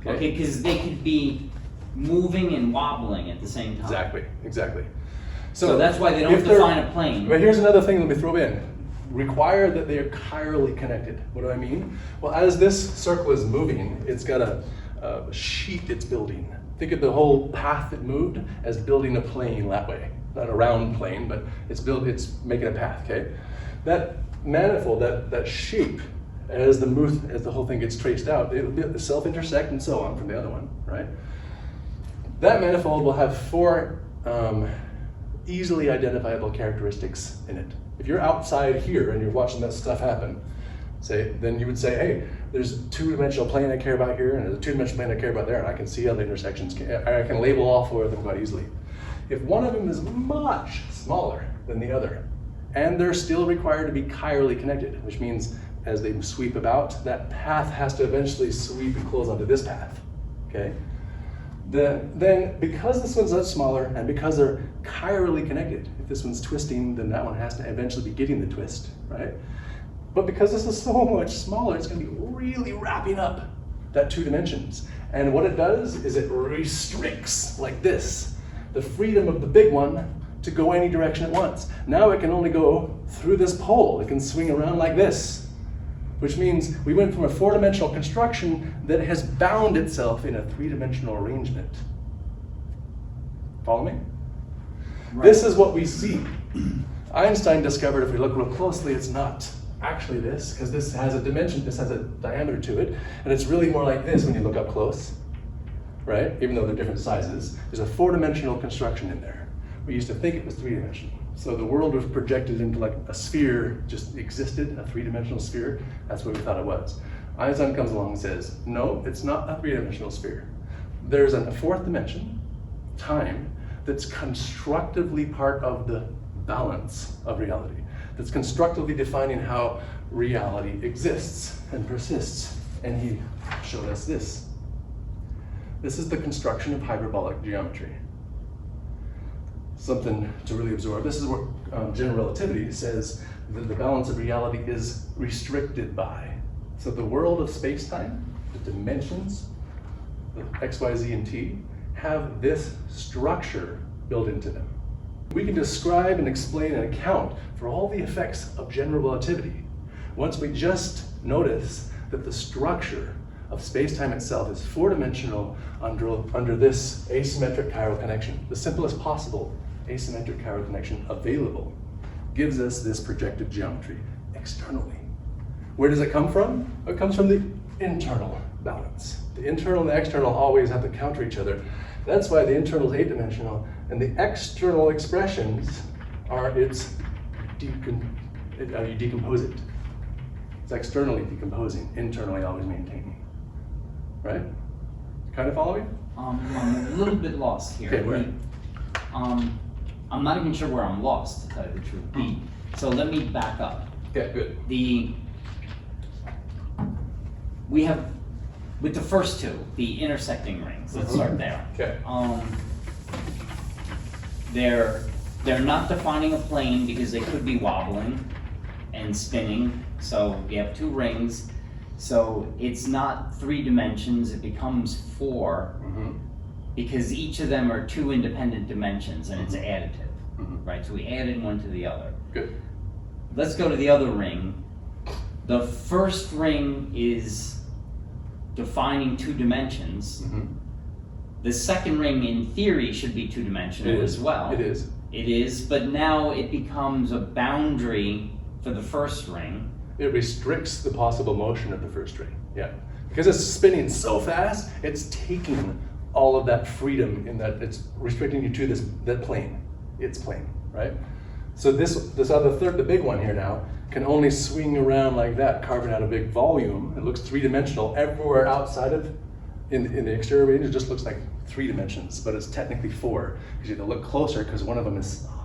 Okay, because they could be moving and wobbling at the same time. Exactly, exactly. So that's why they don't if they're- define a plane. But here's another thing let me throw in. Require that they are chirally connected. What do I mean? Well, as this circle is moving, it's got a sheet it's building. Think of the whole path it moved as building a plane that way. Not a round plane, but it's making a path, okay? That manifold, that shape, as the whole thing gets traced out, it'll be self-intersect and so on from the other one, right? That manifold will have four easily identifiable characteristics in it. If you're outside here and you're watching that stuff happen, then you would say, hey, there's a two-dimensional plane I care about here, and there's a two-dimensional plane I care about there, and I can see how the intersections, I can label all four of them quite easily. If one of them is much smaller than the other, and they're still required to be chirally connected, which means as they sweep about, that path has to eventually sweep and close onto this path, okay? Then because this one's much smaller and because they're chirally connected, if this one's twisting, then that one has to eventually be getting the twist, right? But because this is so much smaller, it's going to be really wrapping up that two dimensions. And what it does is it restricts, like this, the freedom of the big one to go any direction it wants. Now it can only go through this pole. It can swing around like this, which means we went from a four-dimensional construction that has bound itself in a three-dimensional arrangement. Follow me? Right. This is what we see. Einstein discovered if we look real closely, it's not actually this, because this has a dimension, this has a diameter to it, and it's really more like this when you look up close, right? Even though they're different sizes. There's a four-dimensional construction in there. We used to think it was three-dimensional. So the world was projected into like a sphere, just existed, a three-dimensional sphere. That's what we thought it was. Einstein comes along and says, no, it's not a three-dimensional sphere. There's a fourth dimension, time, that's constructively part of the balance of reality, that's constructively defining how reality exists and persists. And he showed us this. This is the construction of hyperbolic geometry. Something to really absorb. This is what general relativity says that the balance of reality is restricted by. So the world of space-time, the dimensions, the x, y, z, and t, have this structure built into them. We can describe and explain and account for all the effects of general relativity once we just notice that the structure of space-time itself is four-dimensional under this asymmetric chiral connection. The simplest possible asymmetric chiral connection available gives us this projective geometry externally. Where does it come from? It comes from the internal balance. The internal and the external always have to counter each other. That's why the internal is 8-dimensional, and the external expressions are you decompose it. It's externally decomposing, internally always maintaining. Right? Kind of following? I'm a little bit lost here. Okay, where? I'm not even sure where I'm lost, to tell you the truth. So let me back up. Okay, good. We have, with the first two, the intersecting rings. Let's start there. Okay. They're not defining a plane because they could be wobbling and spinning. So we have two rings. So it's not 3 dimensions, it becomes 4 because each of them are 2 independent dimensions and it's additive, right? So we added one to the other. Good. Let's go to the other ring. The first ring is defining 2 dimensions. The second ring, in theory, should be 2-dimensional as well. It is. It is, but now it becomes a boundary for the first ring. It restricts the possible motion of the first ring. Yeah. Because it's spinning so fast, it's taking all of that freedom in that it's restricting you to that plane. Its plane, right? So this other the big one here now, can only swing around like that, carving out a big volume. It looks 3-dimensional everywhere outside of, in the exterior range, it just looks like 3 dimensions, but it's technically 4, because you have to look closer because one of them is small.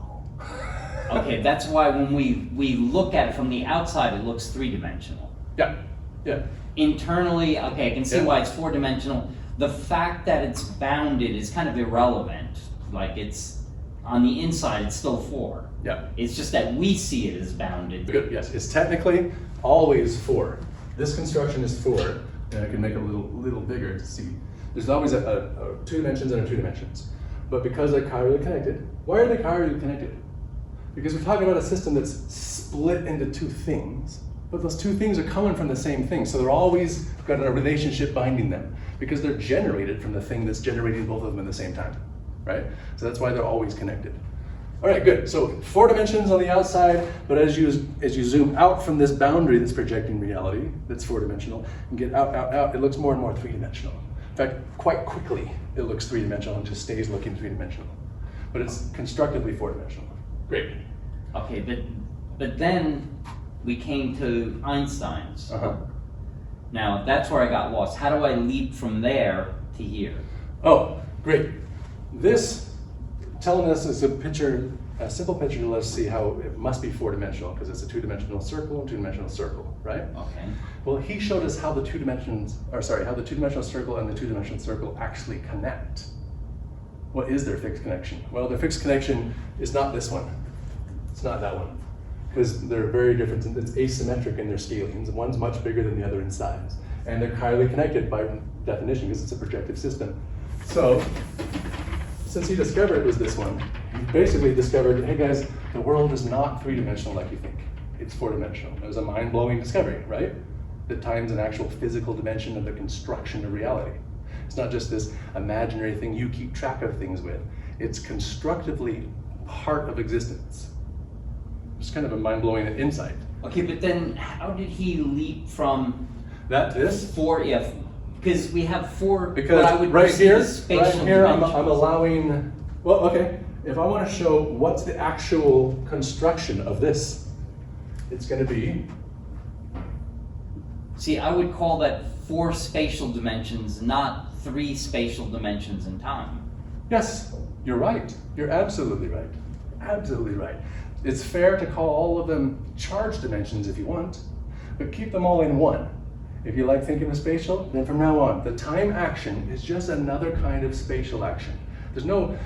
Okay, that's why when we look at it from the outside, it looks 3-dimensional. Yeah, yeah. Internally, okay, I can see why it's 4-dimensional. The fact that it's bounded is kind of irrelevant. Like it's, on the inside, it's still 4. Yeah. It's just that we see it as bounded. Good, yes, it's technically always 4. This construction is 4, and I can make it a little bigger to see. There's always a 2 dimensions and a 2 dimensions. But because they're chirally connected, why are they chirally connected? Because we're talking about a system that's split into 2 things, but those 2 things are coming from the same thing, so they're always got a relationship binding them, because they're generated from the thing that's generating both of them at the same time, right? So that's why they're always connected. All right, good. So 4 dimensions on the outside, but as you zoom out from this boundary that's projecting reality, that's 4-dimensional, and get out, it looks more and more 3-dimensional. In fact, quite quickly, it looks 3-dimensional and just stays looking 3-dimensional. But it's constructively 4-dimensional. Great. Okay, but then we came to Einstein's. Now, that's where I got lost. How do I leap from there to here? Oh, great. This telling us is a simple picture to let us see how it must be 4-dimensional, because it's a 2-dimensional circle and 2-dimensional circle, right? Okay. Well, he showed us how the 2-dimensional circle and the 2-dimensional circle actually connect. What is their fixed connection? Well, their fixed connection is not this one. It's not that one, because they're very different. It's asymmetric in their scalings. One's much bigger than the other in size. And they're chirally connected by definition, because it's a projective system. So, since he discovered it was this one, he basically discovered, hey guys, the world is not 3-dimensional like you think. It's 4-dimensional. It was a mind-blowing discovery, right? That times an actual physical dimension of the construction of reality. It's not just this imaginary thing you keep track of things with. It's constructively part of existence. It's kind of a mind-blowing insight. Okay, but then how did he leap from That this? 4, because we have 4, Because what I would right perceive here, as spatial I'm dimensions. allowing, well, okay, if I want to show what's the actual construction of this, it's going to be, See, I would call that 4 spatial dimensions, not 3 spatial dimensions in time. yes, you're right. You're absolutely right. Absolutely right. It's fair to call all of them charge dimensions if you want, but keep them all in one. If you like thinking of spatial, then from now on, the time action is just another kind of spatial action. There's no,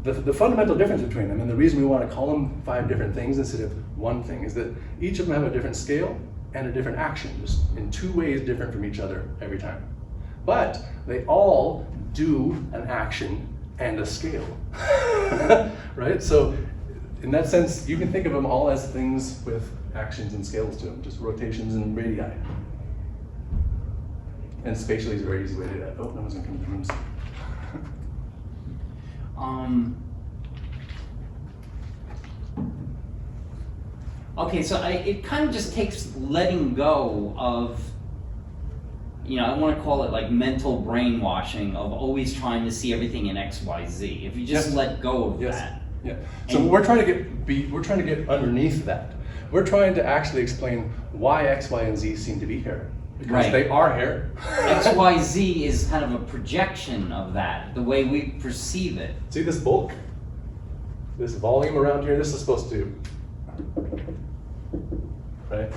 the fundamental difference between them, and the reason we want to call them 5 different things instead of one thing, is that each of them have a different scale and a different action, just in 2 ways different from each other every time. But they all do an action and a scale, right? So in that sense, you can think of them all as things with actions and scales to them, just rotations and radii. And spatially is a very easy way to do that. Oh, no one's gonna come to the rooms. Okay, so it kind of just takes letting go of, I want to call it like mental brainwashing of always trying to see everything in X, Y, Z. If you just let go of that. Yeah. So we're trying to get underneath that. We're trying to actually explain why X, Y, and Z seem to be here. Because they are here. X, Y, Z is kind of a projection of that, the way we perceive it. See this bulk? This volume around here, this is supposed to, right?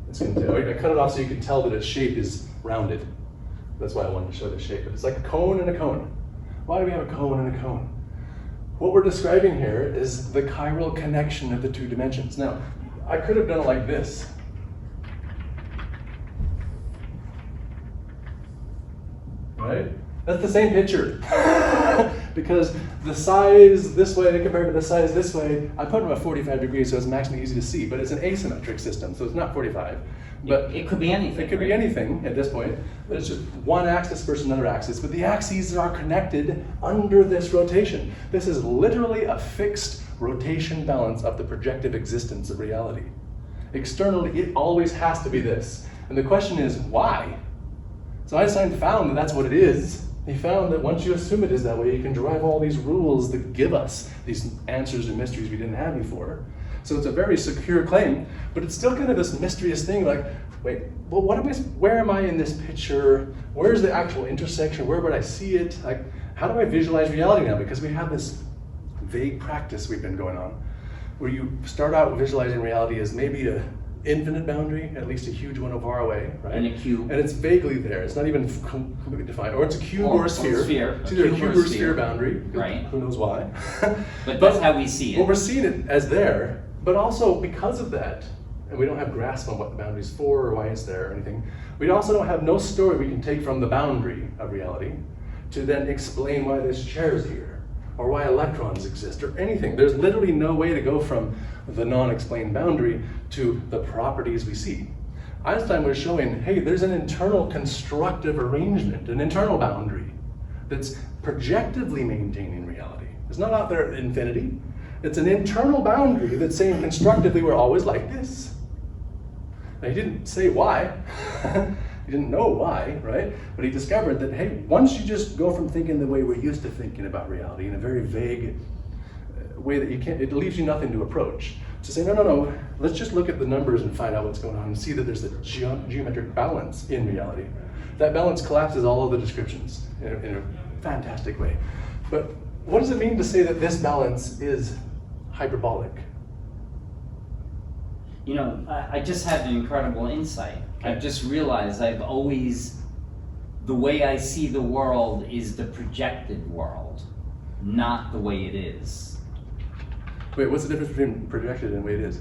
I cut it off so you can tell that its shape is rounded. That's why I wanted to show the shape. It's like a cone and a cone. Why do we have a cone and a cone? What we're describing here is the chiral connection of the two dimensions. Now, I could have done it like this. Right? That's the same picture. Because the size this way compared to the size this way, I put them at 45 degrees so it's maximally easy to see, but it's an asymmetric system, so it's not 45. But it could be anything. It could be anything at this point, but it's just one axis versus another axis, but the axes are connected under this rotation. This is literally a fixed rotation balance of the projective existence of reality. Externally, it always has to be this. And the question is, why? So Einstein found that that's what it is. He found that once you assume it is that way, you can derive all these rules that give us these answers and mysteries we didn't have before. So it's a very secure claim, but it's still kind of this mysterious thing like, wait, well, where am I in this picture? Where's the actual intersection? Where would I see it? Like, how do I visualize reality now? Because we have this vague practice we've been going on, where you start out visualizing reality as maybe a infinite boundary, at least a huge one far away, right? And a cube. And it's vaguely there. It's not even completely defined. Or it's a cube or a sphere. It's either a cube or a sphere boundary. Right. Who knows why? But that's how we see it. Well, we're seeing it as there, but also because of that, and we don't have grasp on what the boundary is for or why it's there or anything, we also don't have no story we can take from the boundary of reality to then explain why this chair is here or why electrons exist or anything. There's literally no way to go from the non-explained boundary to the properties we see. Einstein was showing, hey, there's an internal constructive arrangement, an internal boundary that's projectively maintaining reality. It's not out there at infinity. It's an internal boundary that's saying constructively we're always like this. Now, he didn't say why. He didn't know why, right? But he discovered that, hey, once you just go from thinking the way we're used to thinking about reality in a very vague way that it leaves you nothing to approach. To say, no, let's just look at the numbers and find out what's going on and see that there's a geometric balance in reality. That balance collapses all of the descriptions in a fantastic way. But what does it mean to say that this balance is hyperbolic? I just had an incredible insight. Okay. I've just realized the way I see the world is the projected world, not the way it is. Wait, what's the difference between projected and the way it is?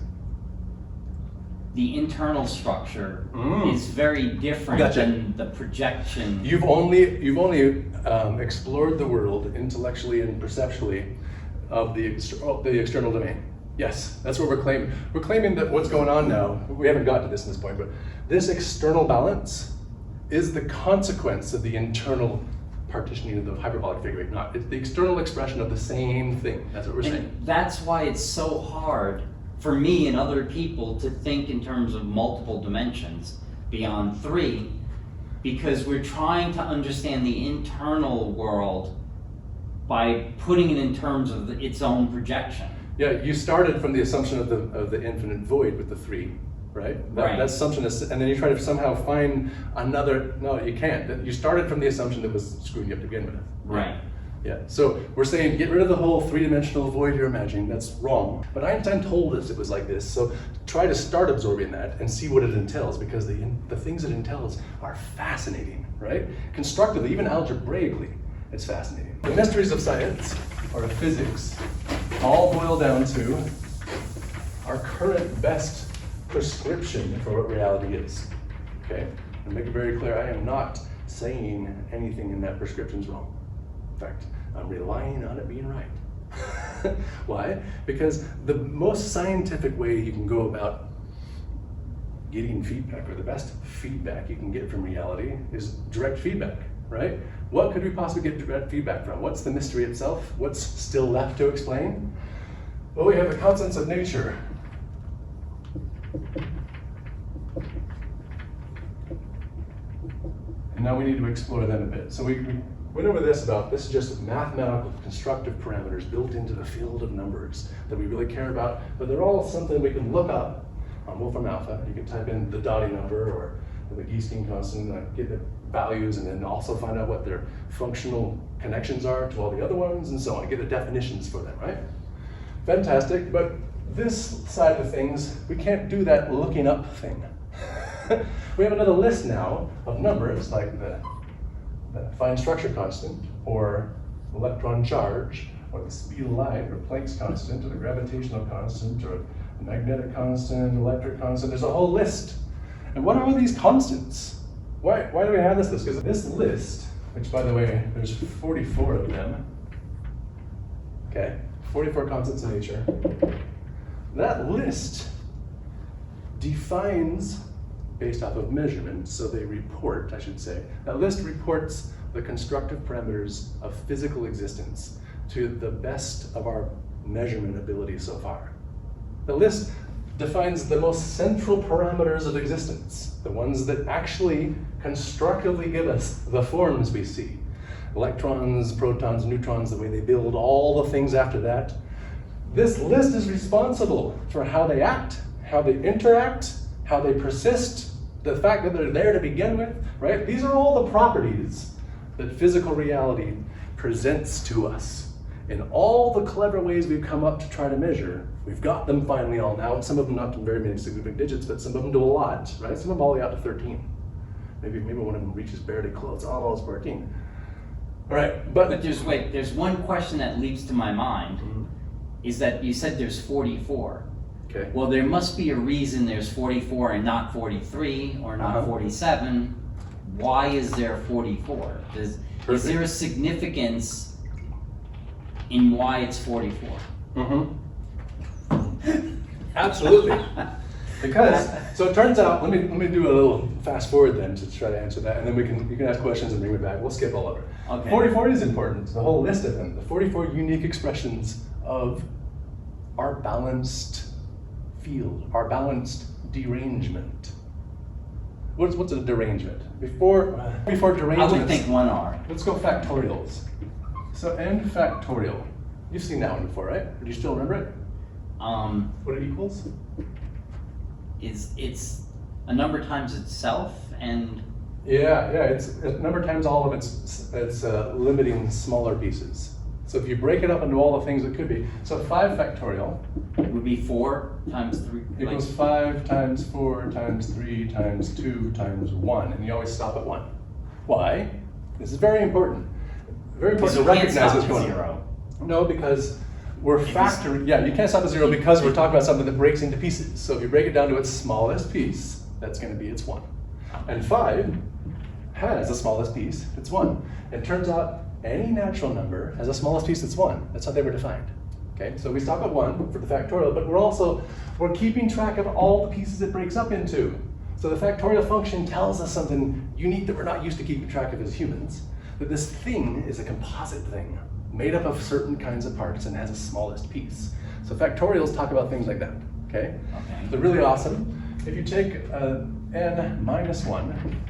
The internal structure is very different than the projection. You've only explored the world intellectually and perceptually of the external domain. Yes, that's what we're claiming. We're claiming that what's going on now, we haven't got to this in this point, but this external balance is the consequence of the internal partitioning of the hyperbolic figure eight. It's the external expression of the same thing. That's what we're saying. That's why it's so hard for me and other people to think in terms of multiple dimensions beyond three, because we're trying to understand the internal world by putting it in terms of its own projection. Yeah, you started from the assumption of the infinite void with the three, right? That assumption is, and then you try to somehow find another. No, you can't. You started from the assumption that was screwing you up to begin with. Right. Yeah. So we're saying get rid of the whole three-dimensional void you're imagining. That's wrong. But Einstein told us it was like this. So try to start absorbing that and see what it entails, because the things it entails are fascinating, right? Constructively, even algebraically, it's fascinating. The mysteries of science or of physics all boil down to our current best prescription for what reality is. Okay? And make it very clear, I am not saying anything in that prescription is wrong. In fact, I'm relying on it being right. Why? Because the most scientific way you can go about getting feedback, or the best feedback you can get from reality is direct feedback, right? What could we possibly get direct feedback from? What's the mystery itself? What's still left to explain? Well, we have the constants of nature. And now we need to explore them a bit. So we went over this is just mathematical constructive parameters built into the field of numbers that we really care about, but they're all something we can look up on Wolfram Alpha. You can type in the Dottie number or the Giesking constant, get the values, and then also find out what their functional connections are to all the other ones, and so on. Get the definitions for them, right? Fantastic, but this side of things, we can't do that looking up thing. We have another list now of numbers, like the fine structure constant, or electron charge, or the speed of light, or Planck's constant, or the gravitational constant, or the magnetic constant, electric constant. There's a whole list. And what are all these constants? Why do we have this list? Because this list, which by the way, there's 44 of them, okay? 44 constants in nature. That list defines based off of measurements, so they report, I should say. That list reports the constructive parameters of physical existence to the best of our measurement ability so far. The list defines the most central parameters of existence, the ones that actually constructively give us the forms we see. Electrons, protons, neutrons, the way they build, all the things after that. This list is responsible for how they act, how they interact, how they persist, the fact that they're there to begin with, right? These are all the properties that physical reality presents to us. In all the clever ways we've come up to try to measure, we've got them finally all now. Some of them not to very many significant digits, but some of them do a lot, right? Some of them all the way out to 13. Maybe one of them reaches barely close, almost 14. All right, but there's one question that leaps to my mind, is that you said there's 44. Okay. Well, there must be a reason there's 44 and not 43 or not 47. Why is there 44? Is there a significance in why it's 44? Absolutely. Because, so it turns out, let me do a little fast forward then to try to answer that, and then you can ask questions and bring me back. We'll skip all over. Okay. 44 is important, the whole list of them, the 44 unique expressions of our balanced field, our balanced derangement. What's a derangement? Before derangement, I would think 1R. Let's go factorials. So n factorial. You've seen that one before, right? Do you still remember it? What it equals? It's a number times itself, and Yeah, it's a number times all of its limiting smaller pieces. So if you break it up into all the things it could be, so 5 factorial would be 4 times 3. equals 5 times 4 times 3 times 2 times 1, and you always stop at 1. Why? This is very important. Very important to recognize what's going on. No, because we're factoring. Yeah, you can't stop at 0 because we're talking about something that breaks into pieces. So if you break it down to its smallest piece, that's going to be its 1. And 5 has the smallest piece, it's 1. It turns out any natural number has the smallest piece, that's 1. That's how they were defined. Okay, so we stop at 1 for the factorial, but we're keeping track of all the pieces it breaks up into. So the factorial function tells us something unique that we're not used to keeping track of as humans, that this thing is a composite thing made up of certain kinds of parts and has a smallest piece. So factorials talk about things like that, okay? They're really awesome. If you take n minus 1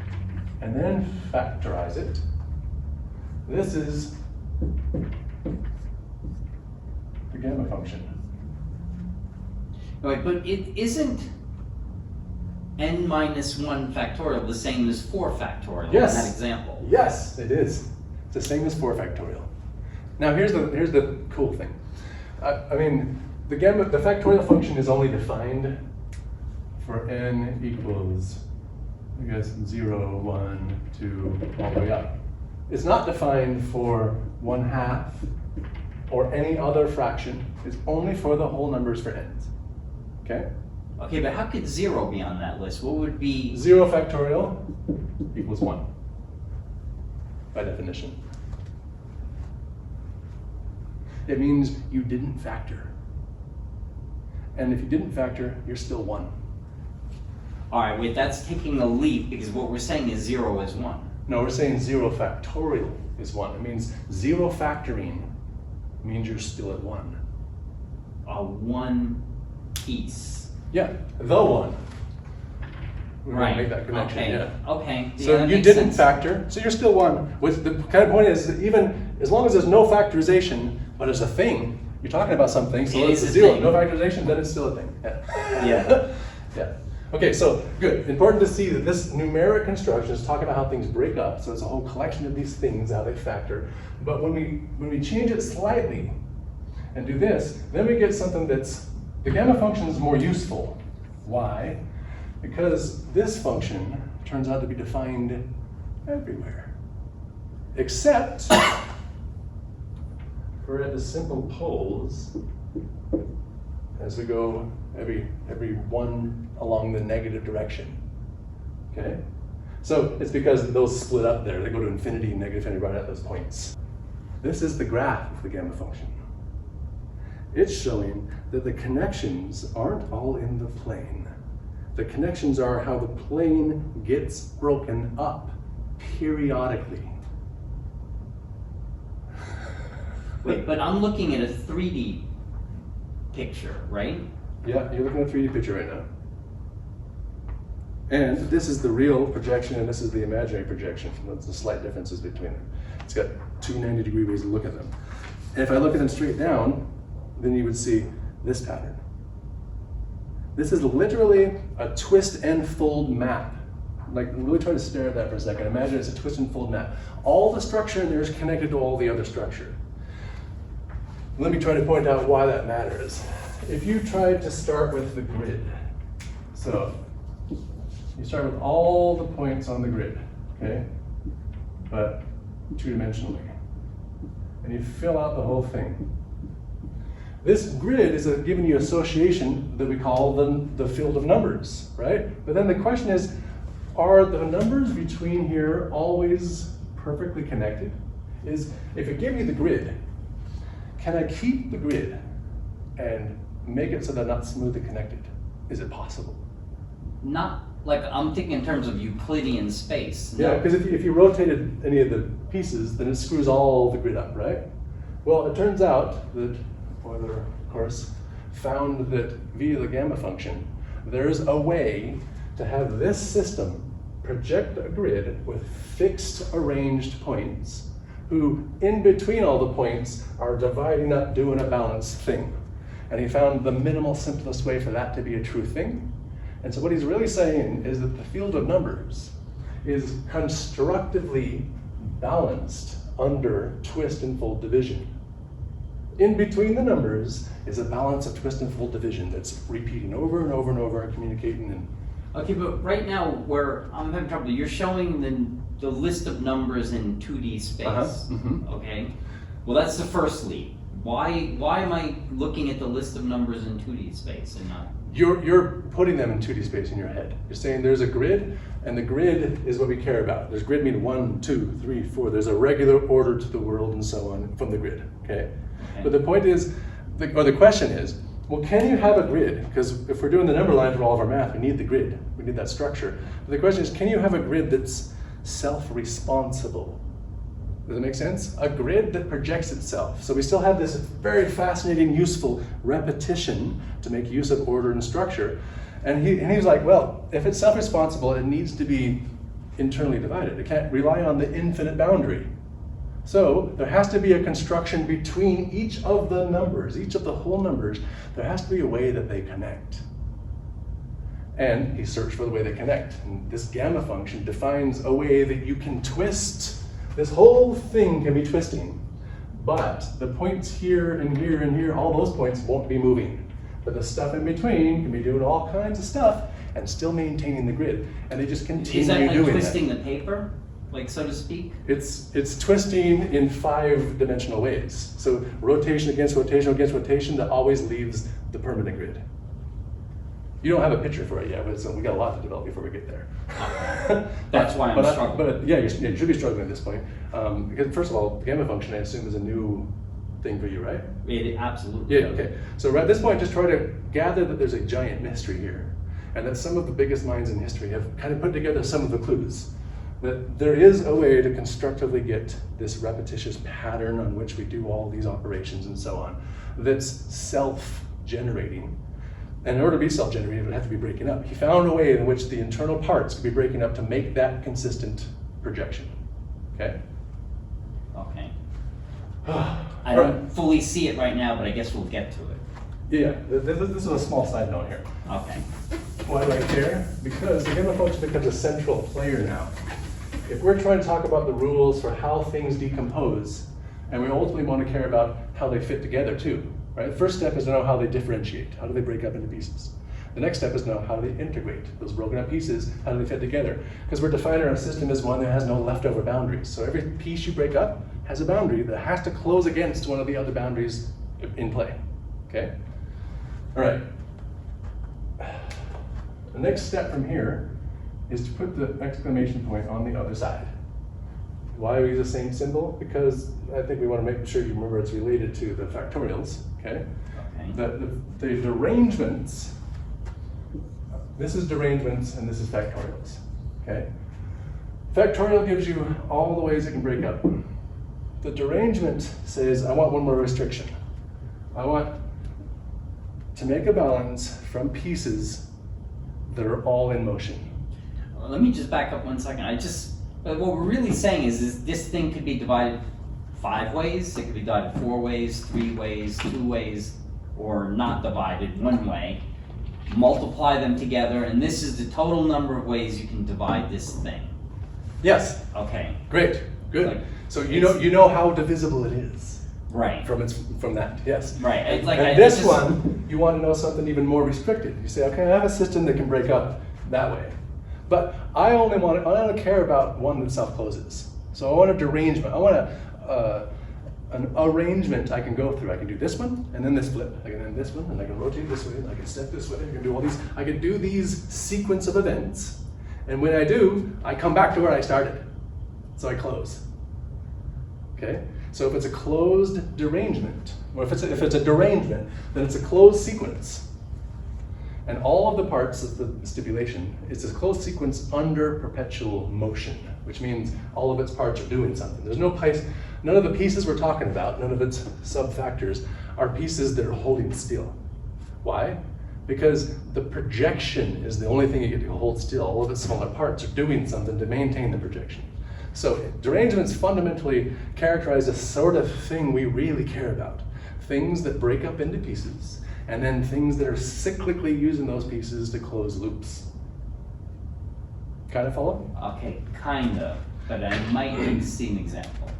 and then factorize it, this is the gamma function. Right, but it isn't n minus 1 factorial the same as 4 factorial Yes. in that example? Yes, it is. It's the same as 4 factorial. Now here's the cool thing. I mean, the factorial function is only defined for n equals, I guess, 0, 1, 2, all the way up. It's not defined for 1/2 or any other fraction. It's only for the whole numbers for n's. Okay? Okay, but how could 0 be on that list? What would be 0 factorial equals 1 by definition. It means you didn't factor. And if you didn't factor, you're still 1. All right, wait, that's taking a leap because what we're saying is 0 is 1. No, we're saying 0 factorial is 1. It means 0 factoring means you're still at 1. A 1 piece. Yeah, the 1. We're Right. going to make that connection, Okay. yeah. Okay. Yeah, So that you makes didn't sense. factor, so you're still 1. What the kind of point is that even as long as there's no factorization, but as a thing, you're talking about something, so It it's is a 0. thing. No factorization, then it's still a thing. Yeah. Yeah. Yeah. Okay, so good. Important to see that this numeric construction is talking about how things break up. So it's a whole collection of these things, how they factor. But when we change it slightly and do this, then we get something that's, the gamma function is more useful. Why? Because this function turns out to be defined everywhere. Except for at the simple poles, as we go every one along the negative direction. Okay? So it's because those split up there. They go to infinity and negative infinity right at those points. This is the graph of the gamma function. It's showing that the connections aren't all in the plane. The connections are how the plane gets broken up periodically. Wait, but I'm looking at a 3D picture, right? Yeah, you're looking at a 3D picture right now. And this is the real projection and this is the imaginary projection. That's the slight differences between them. It's got two 90-degree ways to look at them. And if I look at them straight down, then you would see this pattern. This is literally a twist and fold map. Like, really try to stare at that for a second. Imagine it's a twist and fold map. All the structure in there is connected to all the other structure. Let me try to point out why that matters. If you tried to start with the grid, so you start with all the points on the grid, okay? But two-dimensionally. And you fill out the whole thing. This grid is giving you association that we call the field of numbers, right? But then the question is, are the numbers between here always perfectly connected? If it gave you the grid, can I keep the grid and make it so they're not smoothly connected? Is it possible? Not like I'm thinking in terms of Euclidean space. Yeah, because if you rotated any of the pieces, then it screws all the grid up, right? Well, it turns out that Euler, of course, found that via the gamma function, there's a way to have this system project a grid with fixed arranged points who, in between all the points, are dividing up, doing a balanced thing. And he found the minimal, simplest way for that to be a true thing. And so what he's really saying is that the field of numbers is constructively balanced under twist and fold division. In between the numbers is a balance of twist and fold division that's repeating over and over and over and communicating. And Okay, but right now where I'm having trouble, you're showing the list of numbers in 2D space. Okay, well that's the first leap. Why am I looking at the list of numbers in 2D space and not? You're putting them in 2D space in your head. You're saying there's a grid, and the grid is what we care about. There's grid meaning 1, 2, 3, 4. There's a regular order to the world and so on from the grid, okay? But the point is, or the question is, well, can you have a grid? Because if we're doing the number line for all of our math, we need the grid. We need that structure. But the question is, can you have a grid that's self-responsible? Does it make sense? A grid that projects itself. So we still have this very fascinating, useful repetition to make use of order and structure. And he's like, well, if it's self-responsible, it needs to be internally divided. It can't rely on the infinite boundary. So there has to be a construction between each of the numbers, each of the whole numbers. There has to be a way that they connect. And he searched for the way they connect. And this gamma function defines a way that you can twist. This whole thing can be twisting, but the points here and here and here, all those points won't be moving. But the stuff in between can be doing all kinds of stuff and still maintaining the grid. And they just continue Is that like doing twisting that. the paper, like so to speak? It's twisting in 5-dimensional ways. So rotation against rotation against rotation that always leaves the permanent grid. You don't have a picture for it yet, but we got a lot to develop before we get there. That's why I'm struggling. But yeah, you should be struggling at this point. Because first of all, the gamma function, I assume, is a new thing for you, right? Absolutely. Yeah, okay. So at this point, just try to gather that there's a giant mystery here. and that some of the biggest minds in history have kind of put together some of the clues. That there is a way to constructively get this repetitious pattern on which we do all these operations and so on, that's self-generating. And in order to be self-generating, it would have to be breaking up. He found a way in which the internal parts could be breaking up to make that consistent projection. Okay? Okay. I don't fully see it right now, but I guess we'll get to it. Yeah, this is a small side note here. Okay. Why do I care? Because the gamma function becomes a central player now. If we're trying to talk about the rules for how things decompose, and we ultimately want to care about how they fit together too, right? The first step is to know how they differentiate. How do they break up into pieces? The next step is to know how do they integrate those broken up pieces, how do they fit together? Because we're defining our system as one that has no leftover boundaries. So every piece you break up has a boundary that has to close against one of the other boundaries in play, okay? All right. The next step from here is to put the exclamation point on the other side. Why do we use the same symbol? Because I think we want to make sure you remember it's related to the factorials, okay? The derangements, this is derangements and this is factorials, okay? Factorial gives you all the ways it can break up. The derangement says, I want one more restriction. I want to make a balance from pieces that are all in motion. Let me just back up 1 second. What we're really saying is this thing could be divided 5 ways, it could be divided 4 ways, 3 ways, 2 ways, or not divided 1 way. Multiply them together, and this is the total number of ways you can divide this thing. Yes. Okay. Great. Good. Like, so you know how divisible it is. Right. From that. Yes. Right. It's like and this one, you want to know something even more restricted. You say, okay, I have a system that can break up that way, but I don't care about one that self-closes. So I want a derangement. I want an arrangement I can go through. I can do this one, and then this flip. I can do this one, and I can rotate this way, and I can step this way. I can do all these. I can do these sequence of events, and when I do, I come back to where I started. So I close. Okay. So if it's a closed derangement, or if it's a derangement, then it's a closed sequence. And all of the parts of the stipulation is a closed sequence under perpetual motion, which means all of its parts are doing something. There's none of the pieces we're talking about, none of its subfactors, are pieces that are holding still. Why? Because the projection is the only thing you get to hold still. All of its smaller parts are doing something to maintain the projection. So derangements fundamentally characterize a sort of thing we really care about. Things that break up into pieces, and then things that are cyclically using those pieces to close loops. Kind of follow? Okay, kind of, but I might need to see an example.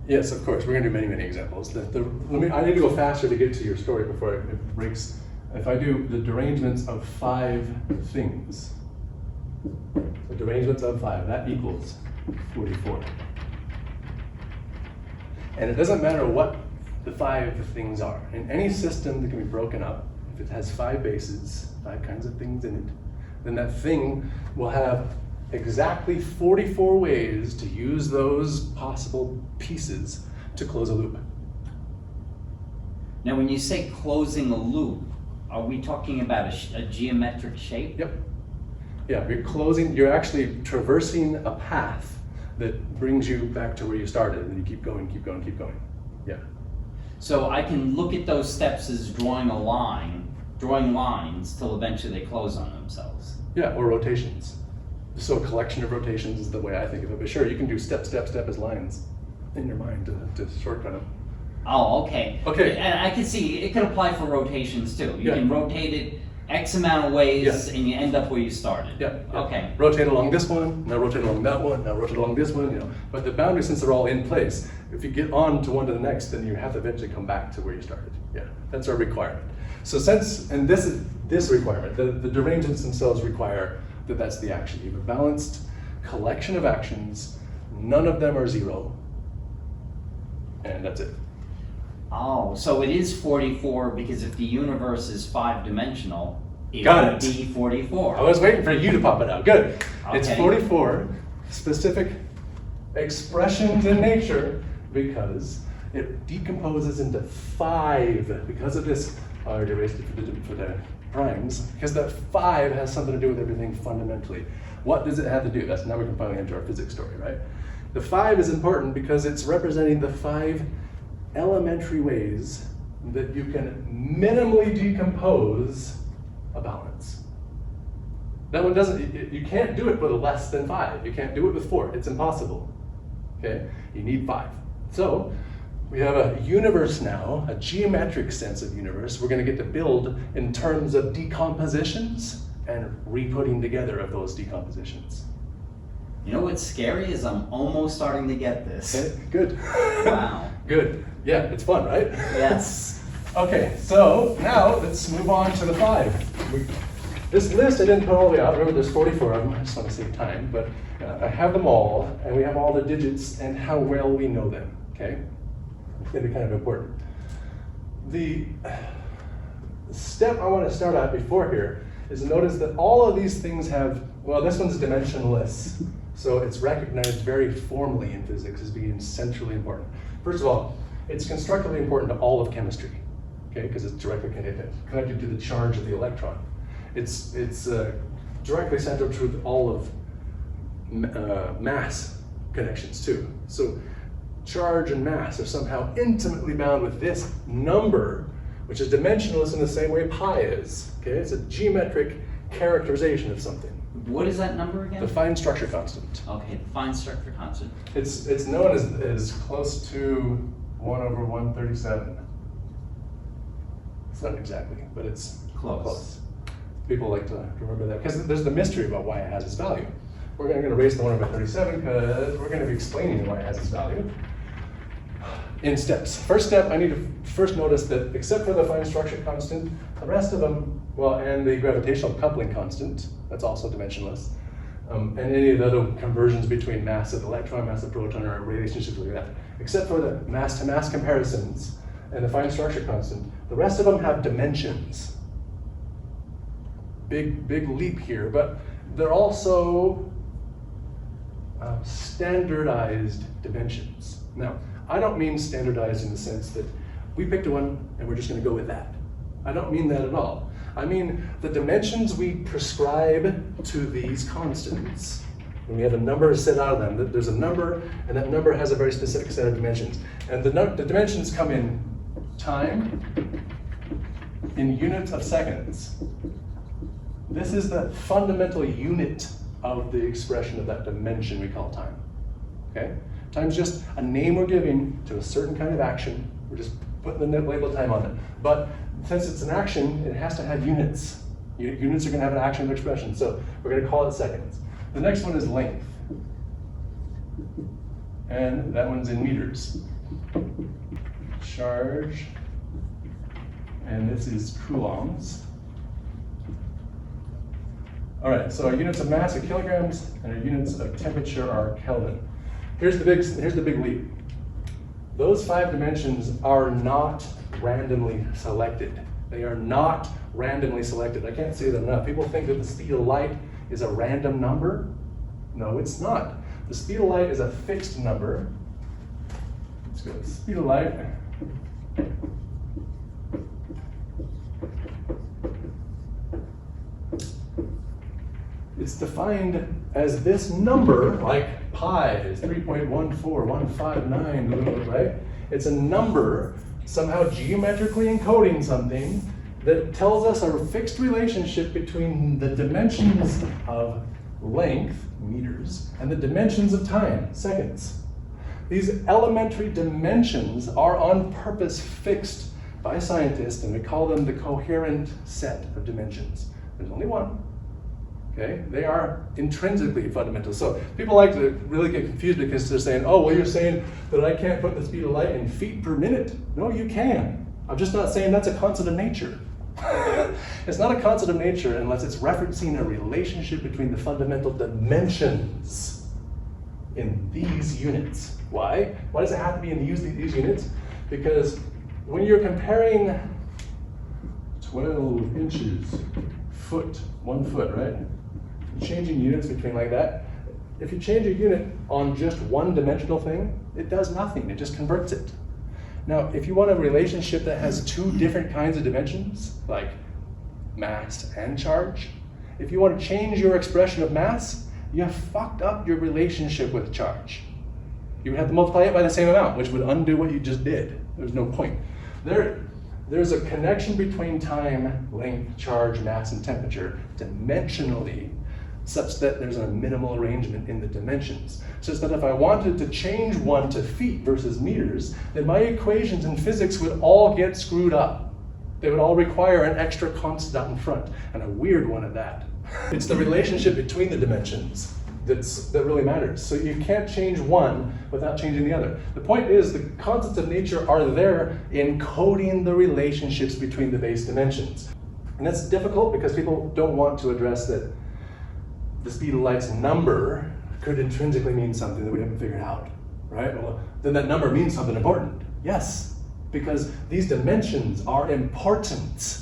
Yes, of course. We're going to do many, many examples. I need to go faster to get to your story before it breaks. If I do the derangements of 5 things, the derangements of 5, that equals 44. And it doesn't matter what the 5 things are. In any system that can be broken up, if it has 5 bases, 5 kinds of things in it, then that thing will have exactly 44 ways to use those possible pieces to close a loop. Now when you say closing a loop, are we talking about a geometric shape? Yep. Yeah, you're actually traversing a path that brings you back to where you started, and you keep going, keep going, keep going. Yeah. So I can look at those steps as drawing lines till eventually they close on themselves. Yeah, or rotations. So a collection of rotations is the way I think of it. But sure, you can do step, step, step as lines in your mind to shortcut them. Oh, okay. Okay. And I can see it could apply for rotations too. You Yeah. can rotate it X amount of ways, Yeah. and you end up where you started. Yeah. Okay. Rotate along this one, now rotate along that one, now rotate along this one, you know. But the boundaries, since they're all in place, if you get on to one to the next, then you have to eventually come back to where you started. Yeah, that's our requirement. So this is this requirement, the derangements themselves require that that's the action. You have a balanced collection of actions, none of them are 0, and that's it. Oh, so it is 44 because if the universe is 5-dimensional, it Got would it. be 44. I was waiting for you to pop it out. Good. It's Okay. 44 specific expressions in nature because it decomposes into 5. Because of this, I already erased it for the primes, because that 5 has something to do with everything fundamentally. What does it have to do? That's now we can finally enter our physics story, right? The 5 is important because it's representing the 5 elementary ways that you can minimally decompose a balance. That one doesn't, you can't do it with less than 5. You can't do it with 4. It's impossible. Okay? You need 5. So we have a universe now, a geometric sense of universe. We're going to get to build in terms of decompositions and re-putting together of those decompositions. You know what's scary is I'm almost starting to get this. Okay, good. Wow. Good. Yeah, it's fun, right? Yes. Okay, so now let's move on to the 5. This list I didn't put all the way out. Remember, there's 44 of them. I just want to save time, but I have them all, and we have all the digits and how well we know them. Okay, it's going to be kind of important. The step I want to start at before here is notice that all of these things have, well, this one's dimensionless, so it's recognized very formally in physics as being centrally important. First of all, it's constructively important to all of chemistry, okay, because it's directly connected to the charge of the electron. It's directly central to all of mass connections too. So charge and mass are somehow intimately bound with this number, which is dimensionless in the same way pi is. Okay, it's a geometric characterization of something. What is that number again? The fine structure constant. Okay, the fine structure constant. It's known as close to 1 over 137. It's not exactly, but it's close. People like to remember that because there's the mystery about why it has its value. We're going to erase the 1 over 37 because we're going to be explaining why it has its value in steps. First step, I need to first notice that except for the fine structure constant, the rest of them, well, and the gravitational coupling constant, that's also dimensionless, and any of the other conversions between mass of electron, mass of proton, or relationships like that, except for the mass-to-mass comparisons and the fine structure constant, the rest of them have dimensions. Big leap here, but they're also standardized dimensions. Now, I don't mean standardized in the sense that we picked one and we're just going to go with that. I don't mean that at all. I mean the dimensions we prescribe to these constants. When we have a number set out of them, there's a number, and that number has a very specific set of dimensions. And the dimensions come in time, in units of seconds. This is the fundamental unit of the expression of that dimension we call time. Okay? Time's just a name we're giving to a certain kind of action. We're just putting the label time on it. But since it's an action, it has to have units. Units are going to have an action of expression, so we're going to call it seconds. The next one is length. And that one's in meters. Charge. And this is coulombs. All right, so our units of mass are kilograms, and our units of temperature are Kelvin. Here's the big leap. Those 5 dimensions are not randomly selected. They are not randomly selected. I can't say that enough. People think that the speed of light is a random number. No, it's not. The speed of light is a fixed number. Let's go. Speed of light. It's defined as this number, like pi is 3.14159, right? It's a number somehow geometrically encoding something that tells us a fixed relationship between the dimensions of length, meters, and the dimensions of time, seconds. These elementary dimensions are on purpose fixed by scientists, and we call them the coherent set of dimensions. There's only one. Okay, they are intrinsically fundamental. So people like to really get confused because they're saying, oh, well, you're saying that I can't put the speed of light in feet per minute. No, you can. I'm just not saying that's a constant of nature. It's not a constant of nature unless it's referencing a relationship between the fundamental dimensions in these units. Why? Why does it have to be in these units? Because when you're comparing 12 inches, foot, 1 foot, right? Changing units between like that. If you change a unit on just one dimensional thing, it does nothing, it just converts it. Now, if you want a relationship that has 2 different kinds of dimensions, like mass, and charge. If you want to change your expression of mass, you have fucked up your relationship with charge. You would have to multiply it by the same amount, which would undo what you just did. There's no point. There's a connection between time, length, charge, mass, and temperature dimensionally, such that there's a minimal arrangement in the dimensions. Such that if I wanted to change one to feet versus meters, then my equations in physics would all get screwed up. They would all require an extra constant out in front, and a weird one at that. It's the relationship between the dimensions that really matters. So you can't change one without changing the other. The point is the constants of nature are there encoding the relationships between the base dimensions. And that's difficult because people don't want to address that the speed of light's number could intrinsically mean something that we haven't figured out, right? Well, then that number means something important. Yes, because these dimensions are important.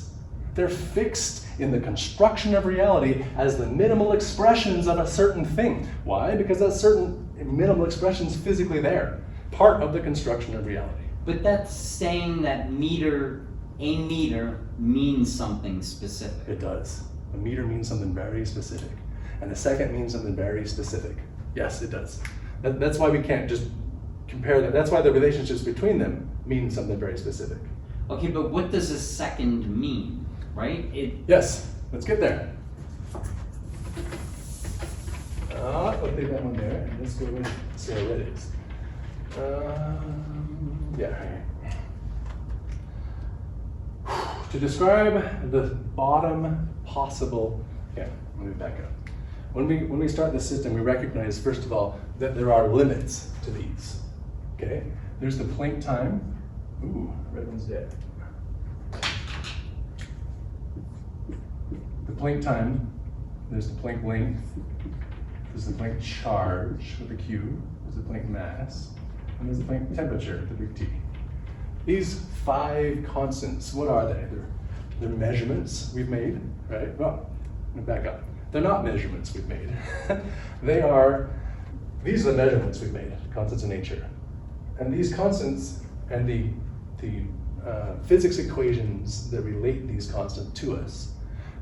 They're fixed in the construction of reality as the minimal expressions of a certain thing. Why? Because that certain minimal expression is physically there, part of the construction of reality. But that's saying that a meter means something specific. It does. A meter means something very specific. And a second means something very specific. Yes, it does. That's why we can't just compare them. That's why the relationships between them mean something very specific. Okay, but what does a second mean? Right? Yes, let's get there. I'll take that one there. Let's go with theoretics. Yeah, right here. To describe the bottom possible, let me back up. When we start the system, we recognize, first of all, that there are limits to these. Okay? There's the Planck time. Ooh, red one's dead. The Planck time, there's the Planck length, there's the Planck charge with a Q, there's the Planck mass, and there's the Planck temperature, the big T. These 5 constants, what are they? They're measurements we've made, right? Well, let me back up. They're not measurements we've made. These are the measurements we've made, constants of nature. And these constants and the physics equations that relate these constants to us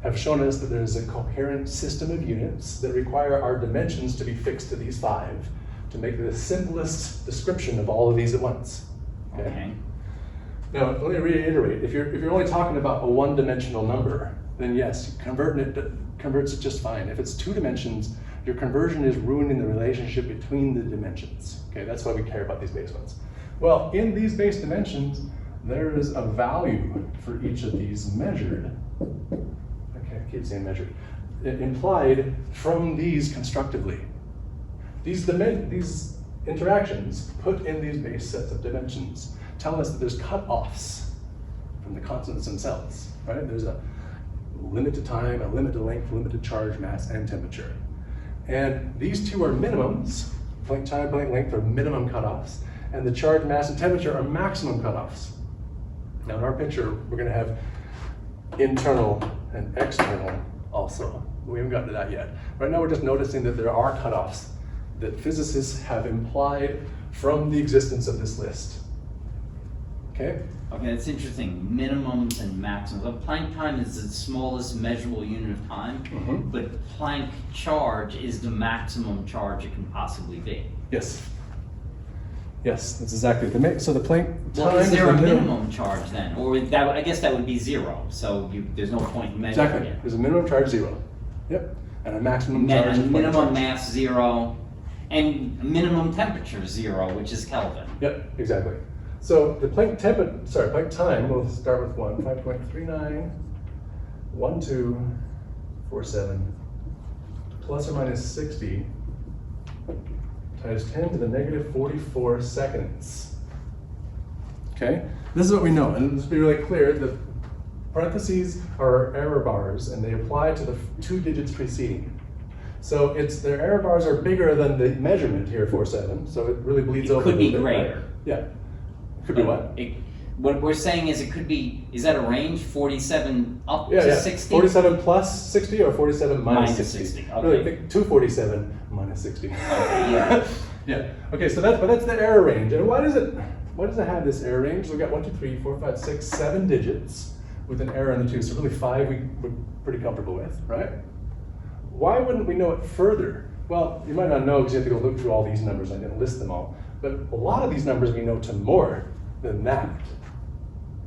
have shown us that there's a coherent system of units that require our dimensions to be fixed to these 5 to make the simplest description of all of these at once. Okay? Now, let me reiterate, if you're only talking about a one-dimensional number, then yes, converts it just fine. If it's 2 dimensions, your conversion is ruining the relationship between the dimensions. Okay, that's why we care about these base ones. Well, in these base dimensions, there is a value for each of these measured. I keep saying measured. Implied from these constructively. These interactions put in these base sets of dimensions tell us that there's cutoffs from the constants themselves, right? There's a limit to time, a limit to length, a limit to charge, mass, and temperature. And these 2 are minimums. Planck time, Planck length are minimum cutoffs, and the charge, mass, and temperature are maximum cutoffs. Now in our picture, we're going to have internal and external also. We haven't gotten to that yet. Right now we're just noticing that there are cutoffs that physicists have implied from the existence of this list. Okay? Okay, that's interesting. Minimums and maximums. Well, Planck time is the smallest measurable unit of time, but Planck charge is the maximum charge it can possibly be. Yes. Yes, that's exactly it. So the Planck time. Well, is there a minimum charge then? Or that, I guess that would be 0, so there's no point in measuring Exactly. it. There's a minimum charge 0. Yep. And a maximum charge. And minimum mass 0, and minimum temperature 0, which is Kelvin. Yep, exactly. So the Planck time, we'll start with 5.39, 1247, plus or minus 60, times 10 to the negative 44 seconds. Okay? This is what we know, and let's be really clear, the parentheses are error bars, and they apply to the 2 digits preceding. So their error bars are bigger than the measurement here, 47, so it really bleeds over. It could be greater. Yeah. Could be what? What we're saying is it could be, is that a range, 47 up to 60? 47 plus 60 or 47 minus 60? 60. Okay. Really, think 247 minus 60. Okay, yeah. Yeah. Okay, so that's the error range. And why does it have this error range? We've got 1, 2, 3, 4, 5, 6, 7 digits. with an error in the 2. So really 5 we're pretty comfortable with, right? Why wouldn't we know it further? Well, you might not know because you have to go look through all these numbers. I didn't list them all. But a lot of these numbers we know to more than that.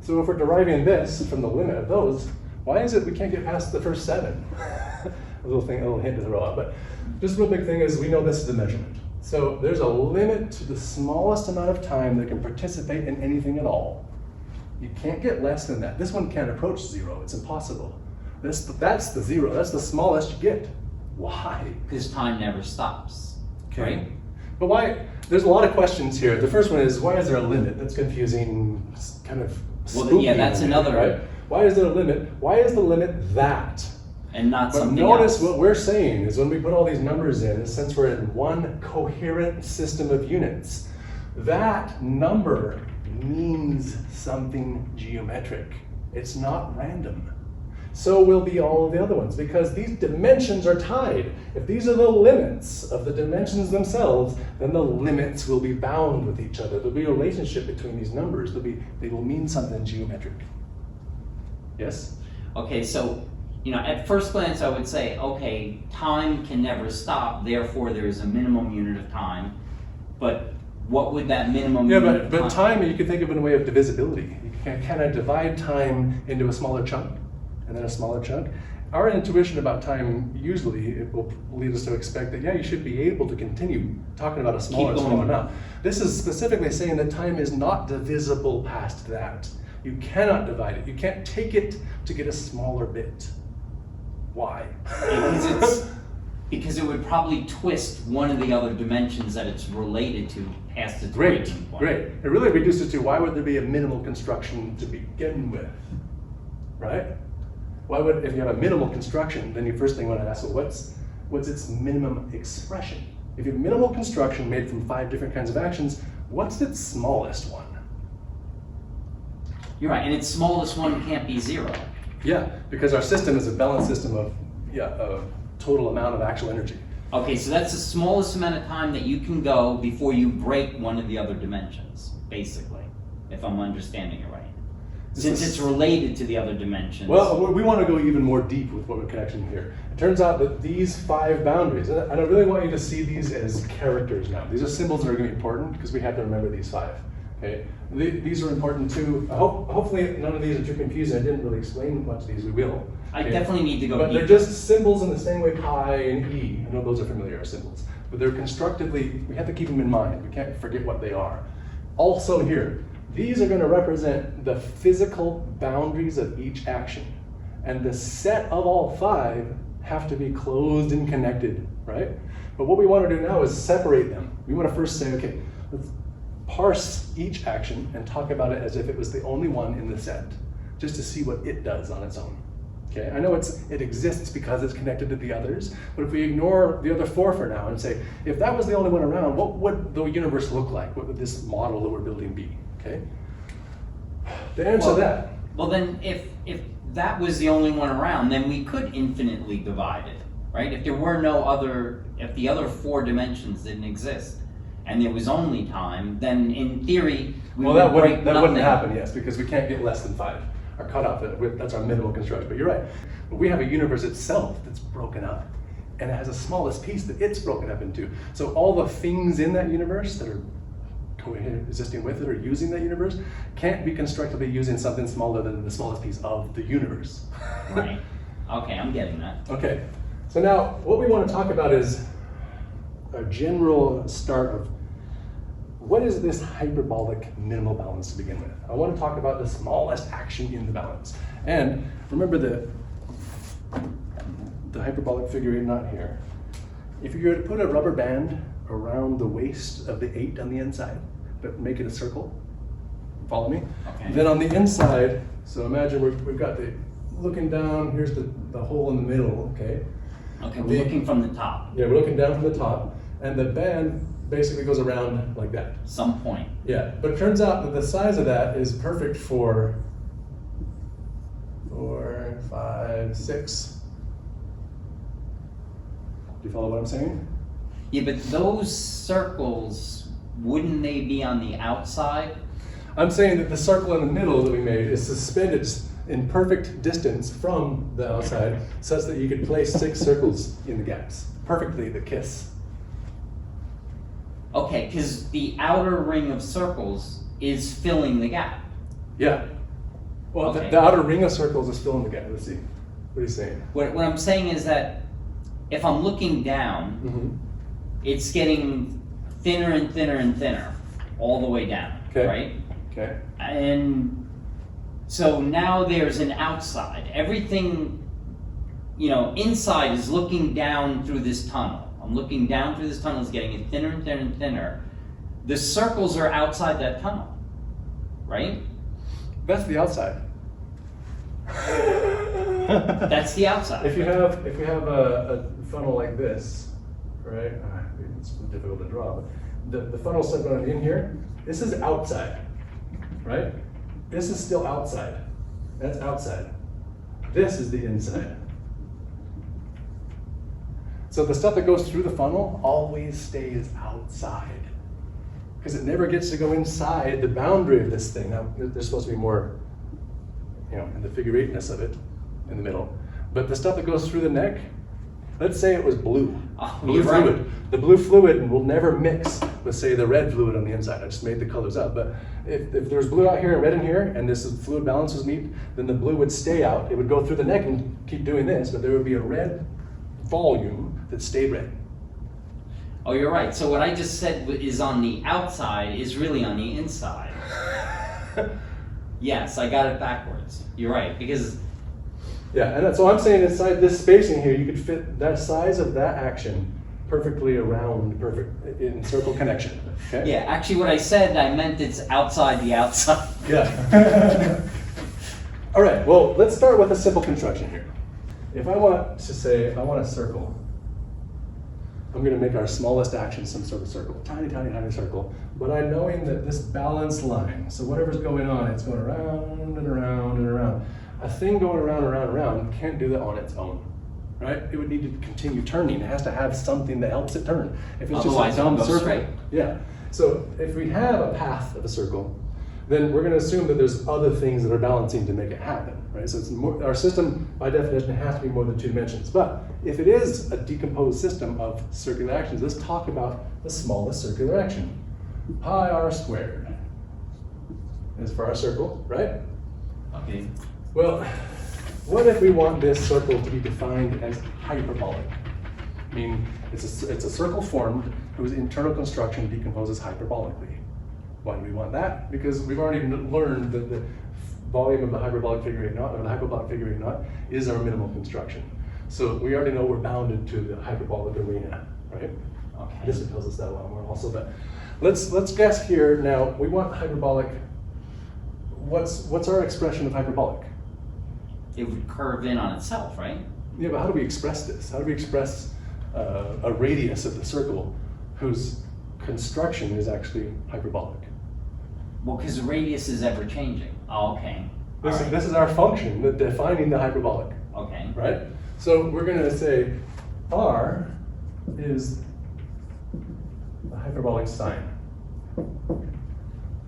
So if we're deriving this from the limit of those, why is it we can't get past the first 7? a little hint to throw out. But just a real big thing is we know this is a measurement. So there's a limit to the smallest amount of time that can participate in anything at all. You can't get less than that. This one can't approach 0. It's impossible. That's the 0. That's the smallest you get. Why? Because time never stops, right? But why? There's a lot of questions here. The first one is, why is there a limit? That's confusing, kind of spooky. Well, yeah, that's another. Right? Why is there a limit? Why is the limit that? And not But something notice else. what we're saying is when we put all these numbers in, since we're in one coherent system of units, that number means something geometric. It's not random. So will be all of the other ones, because these dimensions are tied. If these are the limits of the dimensions themselves, then the limits will be bound with each other. There'll be a relationship between these numbers. They will mean something geometric. Yes? Okay, so, at first glance I would say, okay, time can never stop, therefore there's a minimum unit of time. But what would that minimum unit of but time, you could think of it in a way of divisibility. Can I divide time into a smaller chunk and then a smaller chunk? Our intuition about time, usually, it will lead us to expect that, yeah, you should be able to continue talking about a smaller and smaller amount. This is specifically saying that time is not divisible past that. You cannot divide it. You can't take it to get a smaller bit. Why? Because it would probably twist one of the other dimensions that it's related to past its Great, breaking point. great. It really reduces to, why would there be a minimal construction to begin with, right? Why would, if you have a minimal construction, then your first thing you want to ask, well, what's its minimum expression? If you have minimal construction made from 5 different kinds of actions, what's its smallest one? You're right, and its smallest one can't be 0. Yeah, because our system is a balanced system of, a total amount of actual energy. Okay, so that's the smallest amount of time that you can go before you break one of the other dimensions, basically, if I'm understanding it right. Since it's related to the other dimensions. Well, we want to go even more deep with what we're connecting here. It turns out that these 5 boundaries, and I really want you to see these as characters now. These are symbols that are going to be important because we have to remember these 5. Okay, these are important too. Hopefully none of these are too confusing. I didn't really explain much of these. We will. I definitely need to go But deeper. they're just symbols in the same way pi and e. I know those are familiar as symbols. But they're constructively, we have to keep them in mind. We can't forget what they are. Also here, these are going to represent the physical boundaries of each action. And the set of all 5 have to be closed and connected, right? But what we want to do now is separate them. We want to first say, okay, let's parse each action and talk about it as if it was the only one in the set, just to see what it does on its own. Okay, I know it exists because it's connected to the others, but if we ignore the other 4 for now and say, if that was the only one around, what would the universe look like? What would this model that we're building be? Okay. To answer that. Well, then, if that was the only one around, then we could infinitely divide it, right? If there were no other, if the other 4 dimensions didn't exist, and there was only time, then in theory, we would break that nothing. wouldn't happen, yes, because we can't get less than 5. Our cutoff, that's our minimal construction. But you're right. But we have a universe itself that's broken up, and it has a smallest piece that it's broken up into. So all the things in that universe that are coexisting with it or using that universe can't be constructively using something smaller than the smallest piece of the universe. Right. Okay, I'm getting that. Okay. So now what we want to talk about is a general start of what is this hyperbolic minimal balance to begin with. I want to talk about the smallest action in the balance. And remember the hyperbolic figure 8 not here. If you were to put a rubber band around the waist of the 8 on the inside, but make it a circle, follow me? Okay. Then on the inside, so imagine we've got the, looking down, here's the hole in the middle, okay? Okay, we're looking from the top, Yeah, we're looking down from the top, and the band basically goes around like that. some point. Yeah, but it turns out that the size of that is perfect for 4, 5, 6. Do you follow what I'm saying? Yeah, but those circles, wouldn't they be on the outside? I'm saying that the circle in the middle that we made is suspended in perfect distance from the outside, such that you could place 6 circles in the gaps, perfectly the kiss. Okay, because the outer ring of circles is filling the gap. Yeah. Well, Okay. the outer ring of circles is filling the gap. Let's see. What are you saying? What I'm saying is that if I'm looking down, Mm-hmm. it's getting thinner and thinner and thinner all the way down, Okay. right? Okay. And so now there's an outside. Everything, inside is looking down through this tunnel. I'm looking down through this tunnel, it's getting it thinner and thinner and thinner. The circles are outside that tunnel, right? That's the outside. That's the outside. If you have a funnel like this, right? It's difficult to draw, but the funnel set going in here, this is outside, right? This is still outside. That's outside. This is the inside. So the stuff that goes through the funnel always stays outside, because it never gets to go inside the boundary of this thing. Now, there's supposed to be more, in the figure eightness of it in the middle. But the stuff that goes through the neck, let's say it was blue. Blue you're right. fluid. The blue fluid will never mix with, say, the red fluid on the inside. I just made the colors up. But if there's blue out here and red in here, and this fluid balance was meet, then the blue would stay out. It would go through the neck and keep doing this, but there would be a red volume that stayed red. Oh, you're right. So what I just said is on the outside is really on the inside. Yes, I got it backwards. You're right, because Yeah, and so I'm saying inside this spacing here, you could fit that size of that action perfectly around, perfect in circle connection. Okay? yeah, actually what I said, I meant it's outside the outside. Yeah. All right, well, let's start with a simple construction here. If I want to say, I want a circle, I'm going to make our smallest action some sort of circle, tiny, tiny, tiny circle, but I'm knowing that this balanced line, so whatever's going on, it's going around and around and around. A thing going around, around, around can't do that on its own, right? It would need to continue turning. It has to have something that helps it turn. If it's Otherwise, just a dumb it'll go circle, straight. yeah. So if we have a path of a circle, then we're going to assume that there's other things that are balancing to make it happen, right? So it's more, our system, by definition, has to be more than 2 dimensions. But if it is a decomposed system of circular actions, let's talk about the smallest circular action. Pi r squared is for our circle, right? Okay. Well, what if we want this circle to be defined as hyperbolic? I mean, it's a circle formed whose internal construction decomposes hyperbolically. Why do we want that? Because we've already learned that the volume of the hyperbolic figure eight knot, or the hyperbolic figure eight knot, is our minimal construction. So we already know we're bounded to the hyperbolic arena, right? Okay. This tells us that a lot more also, but let's guess here now. We want hyperbolic. What's our expression of hyperbolic? It would curve in on itself, right? Yeah, but how do we express this? How do we express a radius of the circle whose construction is actually hyperbolic? Well, because the radius is ever changing. Oh, okay. All right. This is our function, defining the hyperbolic, Okay. right? So we're going to say r is the hyperbolic sign.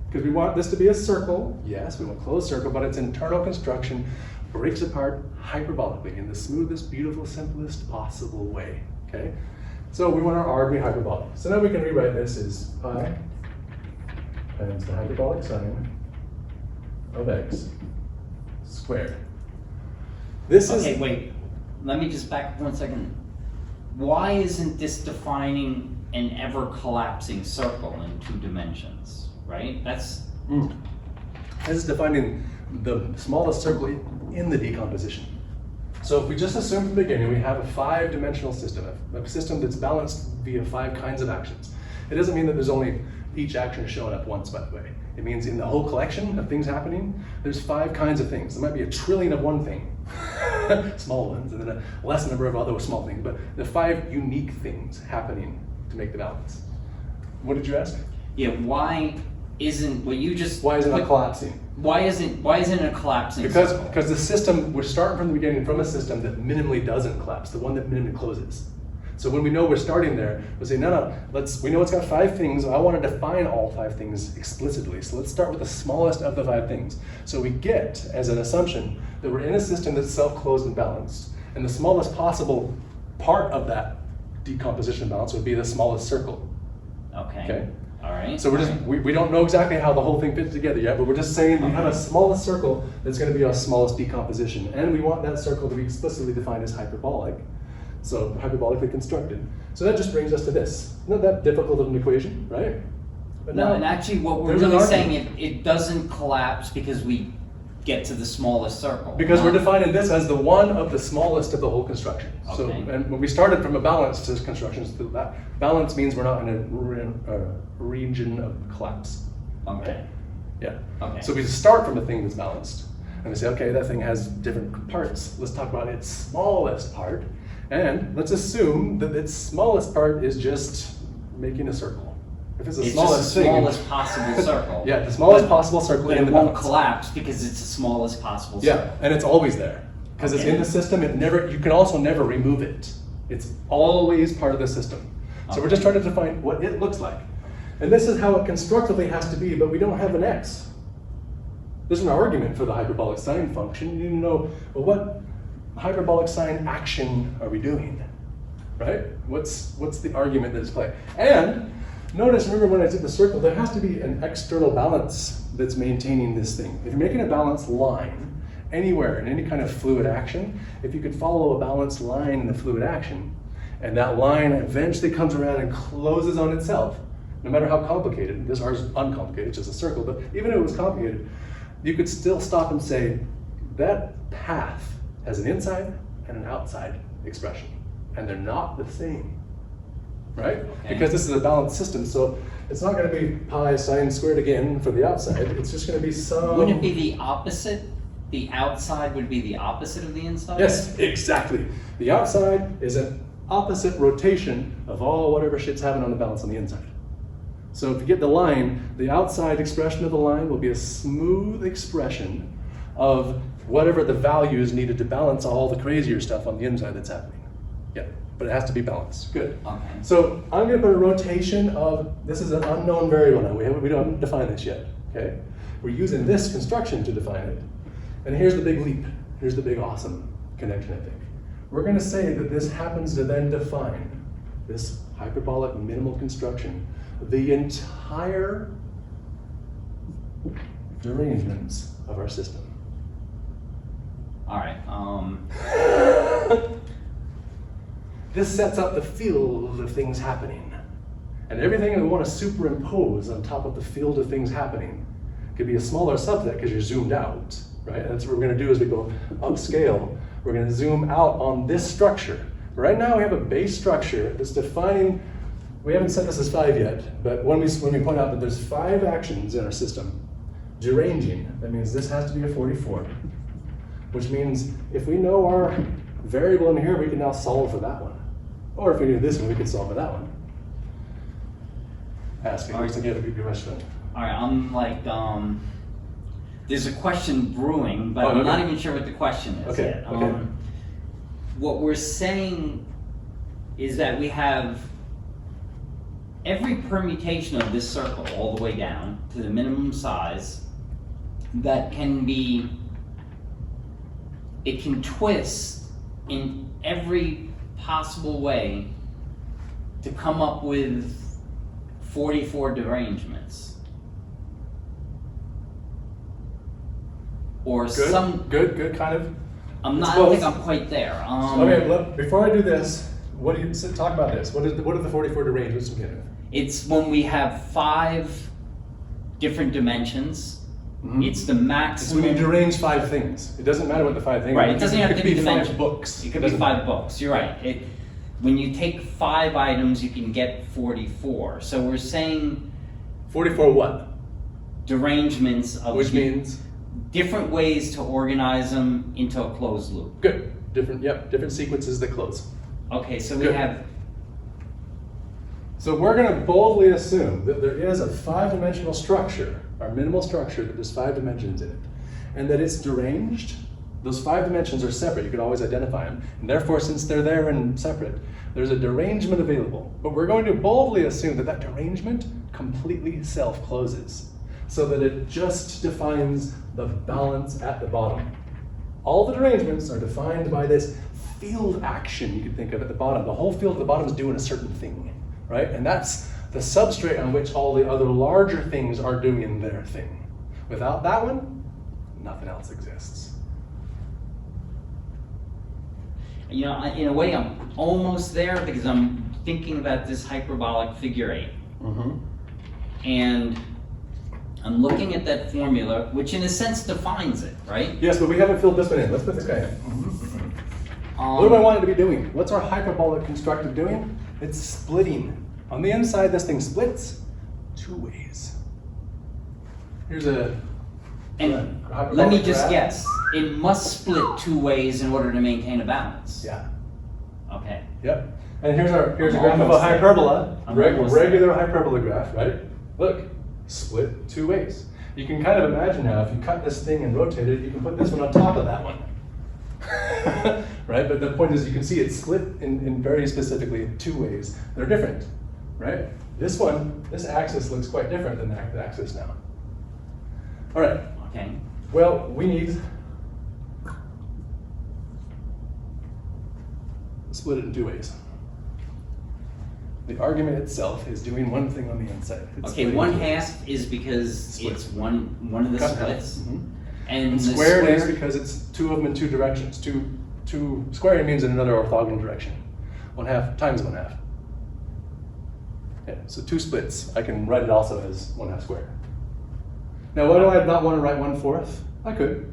Because we want this to be a circle. Yes, we want a closed circle, but its internal construction breaks apart hyperbolically in the smoothest, beautiful, simplest possible way, okay? So we want our r to be hyperbolic. So now we can rewrite this as pi times the hyperbolic sign of x squared. This is... Okay, wait. Let me just back up 1 second. Why isn't this defining an ever collapsing circle in 2 dimensions, right? That's... This is defining the smallest circle in the decomposition. So if we just assume from the beginning we have a 5-dimensional system, a system that's balanced via 5 kinds of actions. It doesn't mean that there's only each action showing up once, by the way. It means in the whole collection of things happening, there's 5 kinds of things. There might be a trillion of one thing, small ones, and then a less number of other small things, but the 5 unique things happening to make the balance. What did you ask? Yeah, why isn't what you just... Why isn't it collapsing? Why isn't it a collapsing circle? Because the system, we're starting from the beginning from a system that minimally doesn't collapse, the one that minimally closes. So when we know we're starting there, we'll say, no, we know it's got 5 things. I want to define all 5 things explicitly. So let's start with the smallest of the 5 things. So we get, as an assumption, that we're in a system that's self-closed and balanced. And the smallest possible part of that decomposition balance would be the smallest circle. Okay. All right. So we don't know exactly how the whole thing fits together yet, but we're just saying we have a smallest circle that's going to be our smallest decomposition. And we want that circle to be explicitly defined as hyperbolic. So hyperbolically constructed. So that just brings us to this. Not that difficult of an equation, right? But No, and actually what we're really saying, it doesn't collapse because we get to the smallest circle. Because we're defining this as the one of the smallest of the whole construction. Okay. So, and when we started from a balanced construction, so that balance means we're not in a region of collapse. Okay. Yeah. Okay. So we start from a thing that's balanced, and we say, okay, that thing has different parts. Let's talk about its smallest part, and let's assume that its smallest part is just making a circle. If it's the smallest just the thing, smallest possible circle. Yeah, the smallest possible circle But in it the won't balance. collapse because it's the smallest possible circle. Yeah, and it's always there. Because it's in the system, you can also never remove it. It's always part of the system. So we're just trying to define what it looks like. And this is how it constructively has to be, but we don't have an x. There's an argument for the hyperbolic sine function. You need to know, well, what hyperbolic sine action are we doing? Right? What's the argument that is playing? And notice, remember when I did the circle, there has to be an external balance that's maintaining this thing. If you're making a balanced line anywhere in any kind of fluid action, if you could follow a balanced line in the fluid action, and that line eventually comes around and closes on itself, no matter how complicated, this ours is uncomplicated, it's just a circle, but even if it was complicated, you could still stop and say, that path has an inside and an outside expression, and they're not the same. Right? Okay. Because this is a balanced system, so it's not going to be pi sine squared again for the outside. It's just going to be some... Wouldn't it be the opposite? The outside would be the opposite of the inside? Yes, exactly. The outside is an opposite rotation of all whatever shit's happening on the balance on the inside. So if you get the line, the outside expression of the line will be a smooth expression of whatever the values needed to balance all the crazier stuff on the inside that's happening. Yeah. But it has to be balanced. Good. Okay. So I'm going to put a rotation of, this is an unknown variable now. We don't define this yet. Okay. We're using this construction to define it. And here's the big leap. Here's the big awesome connection, I think. We're going to say that this happens to then define this hyperbolic minimal construction, the entire derangements of our system. All right. This sets up the field of things happening. And everything we want to superimpose on top of the field of things happening could be a smaller subset because you're zoomed out, right? And that's what we're going to do as we go upscale. We're going to zoom out on this structure. Right now we have a base structure that's defining, we haven't set this as 5 yet, but when we point out that there's 5 actions in our system, deranging, that means this has to be a 44, which means if we know our variable in here, we can now solve for that one. Or if we knew this one, we could solve for that one. Ask me to get a good question. All right, I'm like, there's a question brewing, but Oh, I'm okay. not even sure what the question is Okay, yet. okay. What we're saying is that we have every permutation of this circle all the way down to the minimum size that can be, it can twist in every possible way to come up with 44 derangements. Or some. Good, kind of. I don't think I'm quite there. Okay, look, before I do this, talk about this. What are the 44 derangements we get? It's when we have 5 different dimensions. Mm-hmm. It's the It's maximum. when you derange 5 things. It doesn't matter what the 5 things are. Right, it doesn't have to be could be 5 dimension. books. It could be 5 books. You're right. When you take 5 items, you can get 44. So we're saying 44 what? derangements of Which means? different ways to organize them into a closed loop. Good. Different sequences that close. Okay, so we Good. have. So we're going to boldly assume that there is a 5-dimensional structure, our minimal structure, that there's 5 dimensions in it, and that it's deranged. Those 5 dimensions are separate. You can always identify them. And therefore, since they're there and separate, There's a derangement available, but we're going to boldly assume that that derangement completely self-closes, so that it just defines the balance at the bottom. All the derangements are defined by this field action you can think of at the bottom. The whole field at the bottom is doing a certain thing, right? And that's the substrate on which all the other larger things are doing their thing. Without that one, nothing else exists. You know, in a way, I'm almost there because I'm thinking about this hyperbolic figure 8. And I'm looking at that formula, which in a sense defines it, right? Yes, but we haven't filled this one in. Let's put this guy in. What do I want it to be doing? What's our hyperbolic constructive doing? It's splitting. On the inside, this thing splits 2 ways. Here's a And hyperbolic let me just graph. guess. It must split 2 ways in order to maintain a balance. Yeah. Okay. Yep. And here's a I'm graph of a almost there. hyperbola, I'm almost regular hyperbola graph, right? Look, split 2 ways. You can kind of imagine now, if you cut this thing and rotate it, you can put this one on top of that one. Right? But the point is, you can see it's split in very specifically 2 ways. They're different, right? This one, this axis looks quite different than that axis now. All right. Okay. Well, we need split it in 2 ways. The argument itself is doing one thing on the inside. It's Okay, splitting 1/2 is because Split. it's one of the Cut in half. splits. Mhm. And And the squared is because it's 2 of them in 2 directions. Two squaring means in another orthogonal direction. 1/2 times 1/2. Yeah, so 2 splits. I can write it also as 1/2 squared. Now, why do I not want to write 1/4? I could.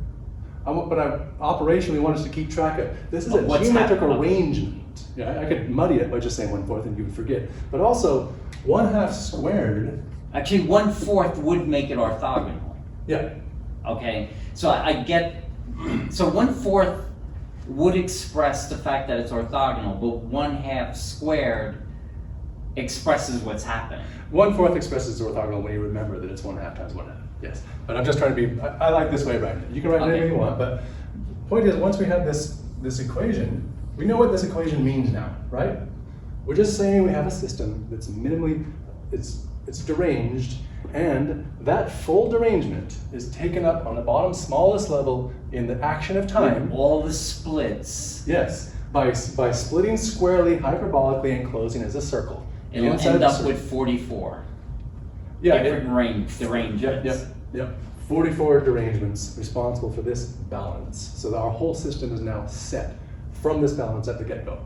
But I operationally want us to keep track of. This is Of a what's geometric happening. arrangement. Yeah, I could muddy it by just saying 1/4 and you would forget. But also, 1/2 squared. Actually, 1/4 would make it orthogonal. Yeah. Okay, so I get, so 1/4 would express the fact that it's orthogonal, but 1/2 squared expresses what's happening. 1/4 expresses orthogonal when you remember that it's 1/2 times 1/2. Yes, but I'm just trying to be. I like this way of writing it. You can write it Okay. any way you want, but the point is, once we have this equation, we know what this equation means now, right? We're just saying we have a system that's minimally, it's deranged, and that full derangement is taken up on the bottom smallest level in the action of time. With all the splits, Yes, by splitting squarely, hyperbolically, and closing as a circle. it'll Inside end the up circle. with 44 Yeah, different derangements. Yep. 44 derangements responsible for this balance. So that our whole system is now set from this balance at the get-go.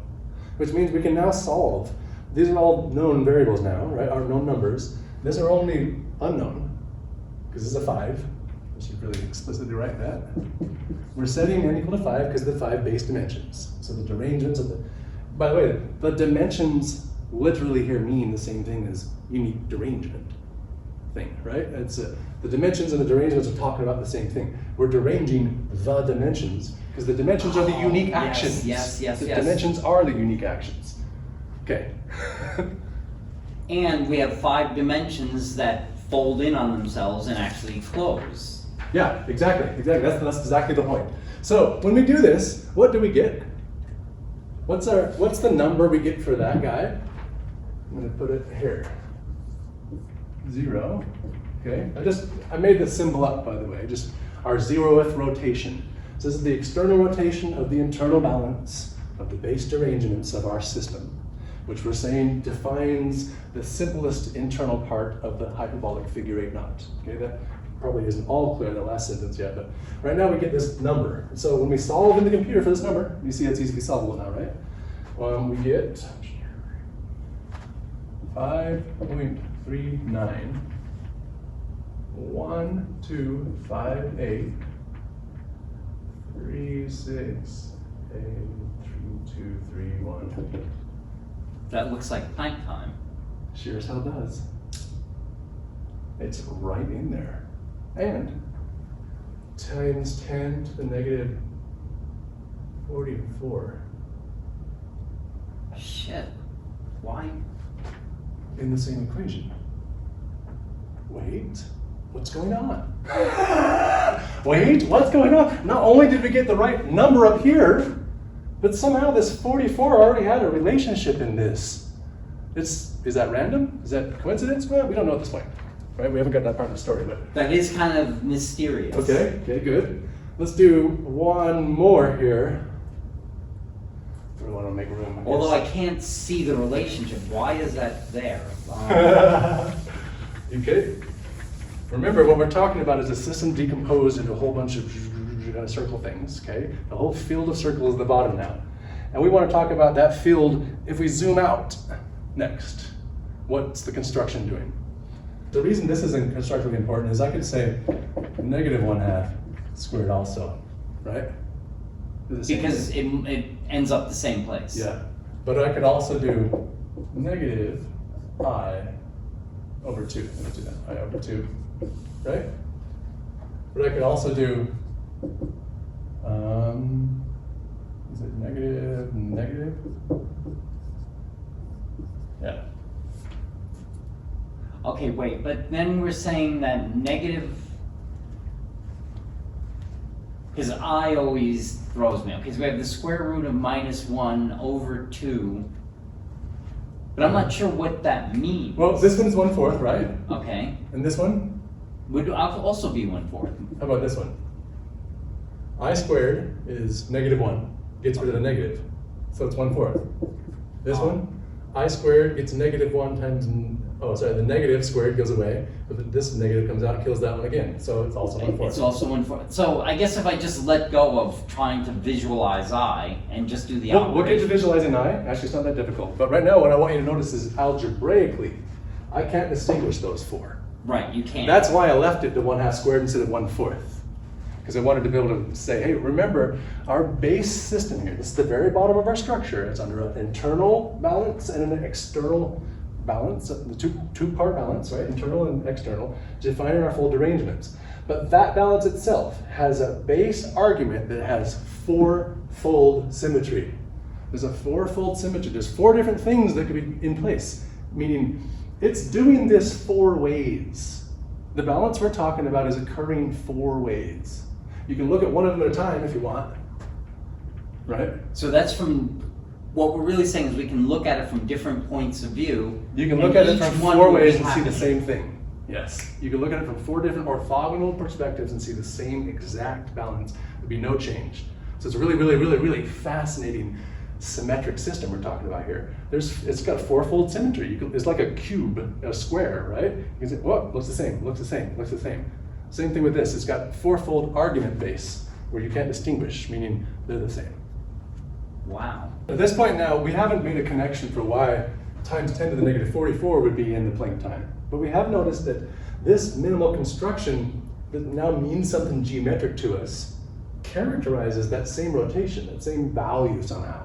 Which means we can now solve. These are all known variables now, right? Our known numbers. These are only unknown, because this is a 5. I should really explicitly write that. We're setting n equal to 5 because of the 5 base dimensions. So the derangements of the, by the way, the dimensions literally here mean the same thing as unique derangement thing, right? It's the dimensions and the derangements are talking about the same thing. We're deranging the dimensions because the dimensions are the unique yes, actions. yes, The yes. dimensions are the unique actions. Okay. And we have 5 dimensions that fold in on themselves and actually close. Yeah, exactly. That's exactly the point. So when we do this, what do we get? What's the number we get for that guy? I'm going to put it here. 0. Okay. I made this symbol up, by the way. Just our 0th rotation. So this is the external rotation of the internal balance of the base derangements of our system, which we're saying defines the simplest internal part of the hyperbolic figure 8 knot. Okay, that probably isn't all clear in the last sentence yet, but right now we get this number. So when we solve in the computer for this number, you see it's easily solvable now, right? We get 5.39 1258 368231. That looks like plank time. Sure as hell does. It's right in there. And times 10 to the negative 44 Shit. Why? in the same equation. Wait, what's going on? Wait, what's going on? Not only did we get the right number up here, But somehow this 44 already had a relationship in this. Is that random? Is that coincidence? Well, we don't know at this point, right? We haven't got that part of the story, but. That is kind of mysterious. Okay, good. Let's do one more here. We want to make room. Although I can't see the relationship, why is that there? Okay. Remember, what we're talking about is a system decomposed into a whole bunch of circle things, okay? The whole field of circles is the bottom now. And we want to talk about that field if we zoom out next. What's the construction doing? The reason this isn't constructively important is I could say -1/2 squared also, right? Because it ends up the same place. Yeah, but I could also do -I/2. Let's do that, I/2, right? But I could also do, is it negative? Yeah. Okay, wait, but then we're saying that negative, because I always throws me, okay, so we have the square root of -1/2, but I'm not sure what that means. Well, this one's 1/4, right? Okay, And this one? would also be 1/4. How about this one? I squared is -1, gets rid of the negative, so it's 1/4. This one, I squared gets -1 times, the negative squared goes away, but this negative comes out and kills that one again, so it's also 1/4. It's also 1/4. So I guess if I just let go of trying to visualize I and just do the We'll get to operation. visualizing I. Actually, it's not that difficult. But right now, what I want you to notice is algebraically, I can't distinguish those four. Right, you can't. That's why I left it to 1/2 squared instead of 1/4. Because I wanted to be able to say, hey, remember, our base system here, this is the very bottom of our structure. It's under an internal balance and an external balance, the two-part balance, right? Internal and external, defining our fold derangements. But that balance itself has a base argument that has four-fold symmetry. There's a four-fold symmetry. There's four different things that could be in place, meaning it's doing this 4 ways. The balance we're talking about is occurring 4 ways. You can look at one of them at a time if you want, right? So that's from, what we're really saying is we can look at it from different points of view. You can look at it and from each one 4 will be ways and see happening. the same thing. Yes. You can look at it from 4 different orthogonal perspectives and see the same exact balance. There'd be no change. So it's a really, really, really, really fascinating symmetric system we're talking about here. It's got 4-fold symmetry. It's like a cube, a square, right? You can say, whoa, looks the same, looks the same, looks the same. Same thing with this. It's got 4-fold argument base where you can't distinguish, meaning they're the same. Wow. At this point now, we haven't made a connection for why times 10 to the negative 44 would be in the Planck time. But we have noticed that this minimal construction that now means something geometric to us characterizes that same rotation, that same value somehow.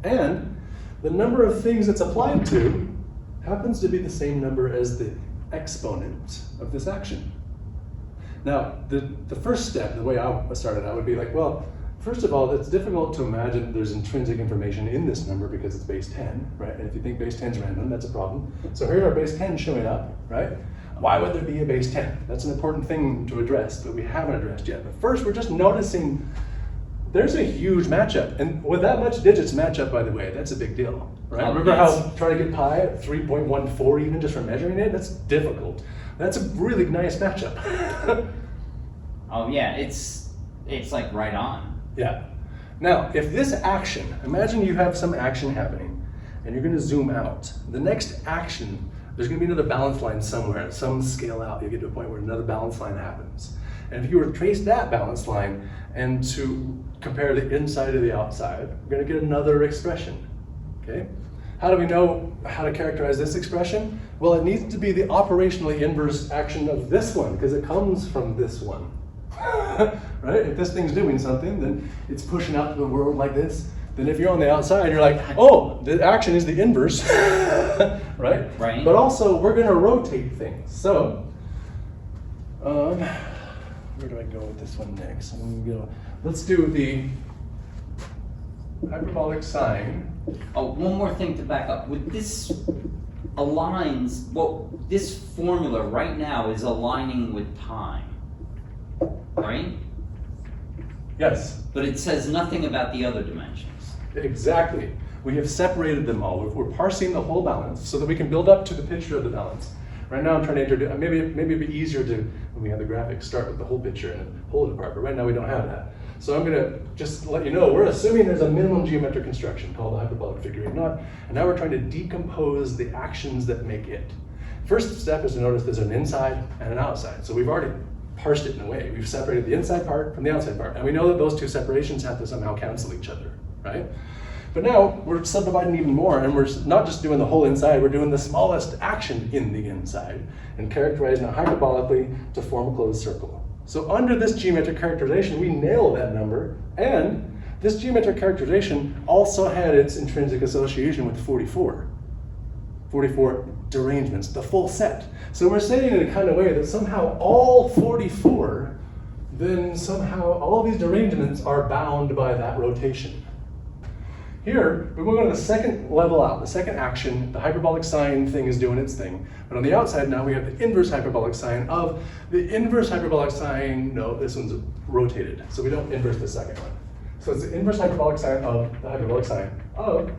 And the number of things it's applied to happens to be the same number as the exponent of this action. Now, the first step, the way I started out would be like, well, first of all, it's difficult to imagine there's intrinsic information in this number because it's base 10, right? And if you think base 10 is random, that's a problem. So here are base 10 showing up, right? Why would there be a base 10? That's an important thing to address, but we haven't addressed yet. But first, we're just noticing there's a huge matchup. And with that much digits matchup, by the way, that's a big deal, right? Remember how trying to get pi at 3.14 even just for measuring it? That's difficult. That's a really nice matchup. Oh yeah, it's like right on. Yeah. Now, if this action, imagine you have some action happening and you're going to zoom out. The next action, there's going to be another balance line somewhere. At some scale out, you get to a point where another balance line happens. And if you were to trace that balance line and to compare the inside to the outside, we're going to get another expression. Okay? How do we know how to characterize this expression? Well, it needs to be the operationally inverse action of this one because it comes from this one. Right? If this thing's doing something, then it's pushing out to the world like this. Then if you're on the outside, you're like, oh, the action is the inverse, right? Right. But also, we're going to rotate things. So, where do I go with this one next? Let's do the hyperbolic sine. Oh, one more thing to back up. With this aligns, well, this formula right now is aligning with time, right? Yes. But it says nothing about the other dimensions. Exactly. We have separated them all. We're parsing the whole balance so that we can build up to the picture of the balance. Right now I'm trying to introduce, maybe it'd be easier to, when we have the graphics, start with the whole picture and pull it apart, but right now we don't have that. So I'm gonna just let you know, we're assuming there's a minimum geometric construction called the hyperbolic figure eight knot, and now we're trying to decompose the actions that make it. First step is to notice there's an inside and an outside. So we've already parsed it in a way. We've separated the inside part from the outside part, and we know that those two separations have to somehow cancel each other, right? But now we're subdividing even more, and we're not just doing the whole inside, we're doing the smallest action in the inside and characterizing it hyperbolically to form a closed circle. So under this geometric characterization, we nail that number, and this geometric characterization also had its intrinsic association with 44. 44 derangements, the full set. So we're saying in a kind of way that somehow all 44, then somehow all these derangements are bound by that rotation. Here, we're going to the second level out, the second action. The hyperbolic sine thing is doing its thing. But on the outside now, we have the inverse hyperbolic sine of the inverse hyperbolic sine. No, this one's rotated, so we don't inverse the second one. So it's the inverse hyperbolic sine of the hyperbolic sine of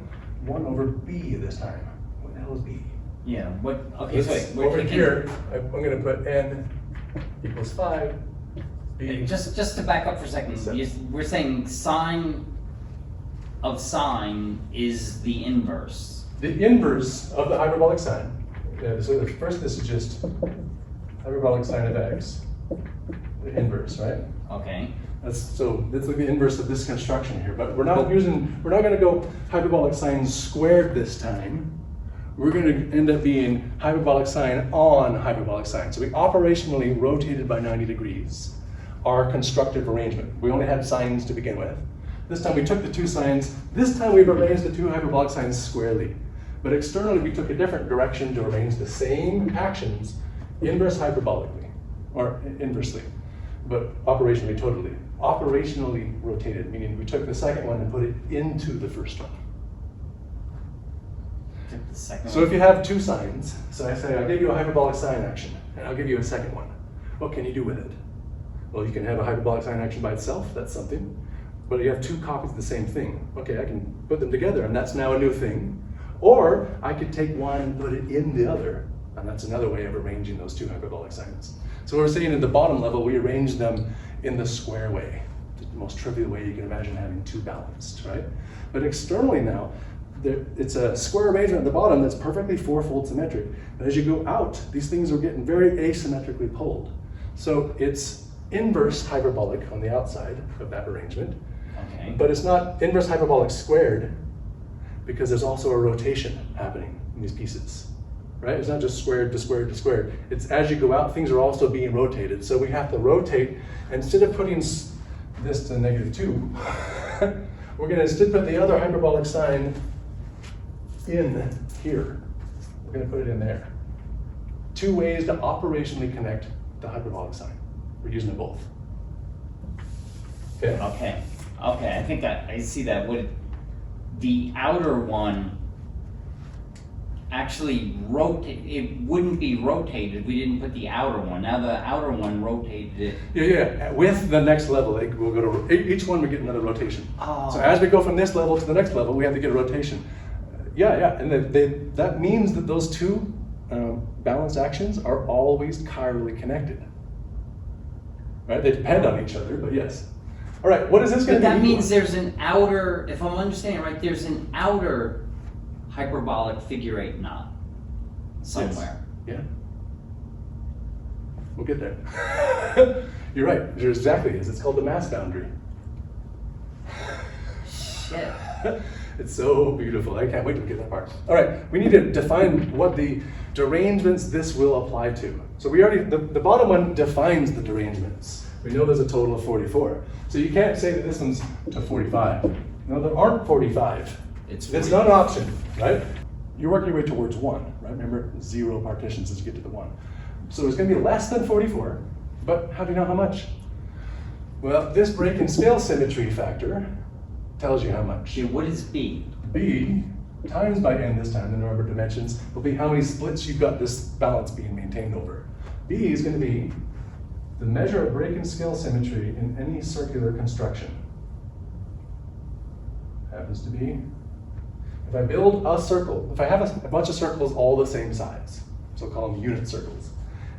1 over b this time. What the hell is b? Yeah, what, okay, so wait, Over here, I'm going to put n equals 5. B. Just to back up for a second, we're saying sine of sine is the inverse. The inverse of the hyperbolic sine. Yeah, so first this is just hyperbolic sine of x, the inverse, right? Okay. That's like the inverse of this construction here, but we're not going to go hyperbolic sine squared this time. We're going to end up being hyperbolic sine on hyperbolic sine. So we operationally rotated by 90 degrees our constructive arrangement. We only had sines to begin with. This time we took the two sines. This time we've arranged the two hyperbolic sines squarely. But externally we took a different direction to arrange the same actions inverse hyperbolically, or inversely, but operationally totally. Operationally rotated, meaning we took the second one and put it into the first one. So if you have two sines, so I say I'll give you a hyperbolic sine action, and I'll give you a second one. What can you do with it? Well, you can have a hyperbolic sine action by itself, that's something. But you have two copies of the same thing. Okay, I can put them together, and that's now a new thing. Or I could take one and put it in the other, and that's another way of arranging those two hyperbolic sines. So we're saying at the bottom level, we arrange them in the square way, the most trivial way you can imagine having two balanced, right? But externally now, it's a square arrangement at the bottom that's perfectly fourfold symmetric. But as you go out, these things are getting very asymmetrically pulled. So it's inverse hyperbolic on the outside of that arrangement. Okay. But it's not inverse hyperbolic squared because there's also a rotation happening in these pieces, right? It's not just squared to squared to squared. It's as you go out, things are also being rotated. So we have to rotate, instead of putting this to -2, we're going to instead put the other hyperbolic sine in here. We're going to put it in there. Two ways to operationally connect the hyperbolic sine. We're using them both. Okay? Okay. Okay, I think I see that. The outer one actually it wouldn't be rotated. We didn't put the outer one. Now the outer one rotated it. Yeah. With the next level, we'll go to each one. We get another rotation. Oh. So as we go from this level to the next level, we have to get a rotation. And that means that those two balanced actions are always chirally connected. Right? They depend on each other, but yes. All right, what is this going to be? But that means there's an outer, if I'm understanding right, there's an outer hyperbolic figure eight knot somewhere. Yes. Yeah. We'll get there. You're right. There exactly is. It's called the mass boundary. Shit. It's so beautiful. I can't wait to get that part. All right, we need to define what the derangements this will apply to. So we already, the bottom one defines the derangements. We know there's a total of 44. So you can't say that this one's to 45. No, there aren't 45. It's not an option, right? You're working your way towards 1, right? Remember, 0 partitions as you get to the 1. So it's going to be less than 44, but how do you know how much? Well, this break in scale symmetry factor tells you how much. Okay, what is B? B times by n this time, the number of dimensions, will be how many splits you've got this balance being maintained over. B is going to be the measure of break in scale symmetry in any circular construction. happens to be, if I build a circle, if I have a bunch of circles all the same size, so I'll call them unit circles,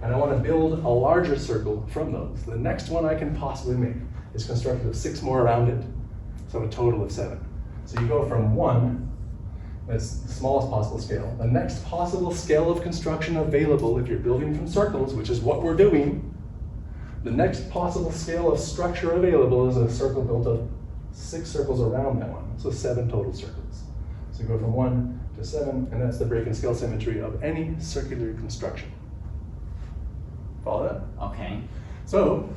and I want to build a larger circle from those, the next one I can possibly make is constructed of 6 more around it, so a total of 7. So you go from 1, that's the smallest possible scale. The next possible scale of construction available if you're building from circles, which is what we're doing, the next possible scale of structure available is a circle built of 6 circles around that one, so 7 total circles. So you go from 1 to 7, and that's the break and scale symmetry of any circular construction. Follow that? Okay. So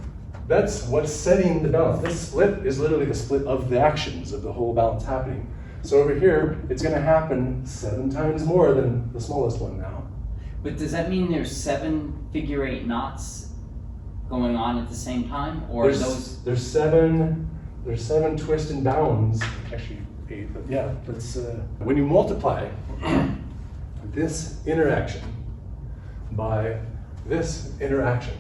that's what's setting the balance. This split is literally the split of the actions of the whole balance happening. So over here, it's going to happen 7 times more than the smallest one now. But does that mean there's 7 figure-8 knots going on at the same time, or There's 7 twists and bounds. Actually 8, but yeah. That's when you multiply this interaction by this interaction.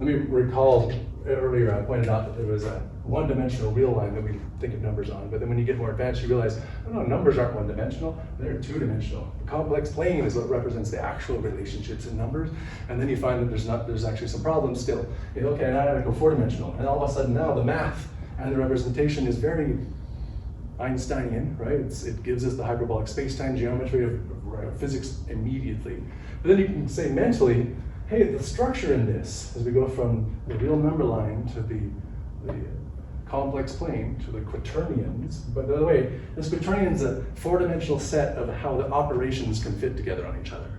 Let me recall earlier I pointed out that there was a one-dimensional real line that we think of numbers on, but then when you get more advanced you realize, oh no, numbers aren't one-dimensional, they're two-dimensional. The complex plane is what represents the actual relationships in numbers, and then you find that there's actually some problems still. Okay, now I gotta go 4-dimensional, and all of a sudden now the math and the representation is very Einsteinian, right? It gives us the hyperbolic space-time geometry of physics immediately. But then you can say mentally, hey, the structure in this, as we go from the real number line to the complex plane to the quaternions, but by the way, this quaternion is a 4-dimensional set of how the operations can fit together on each other.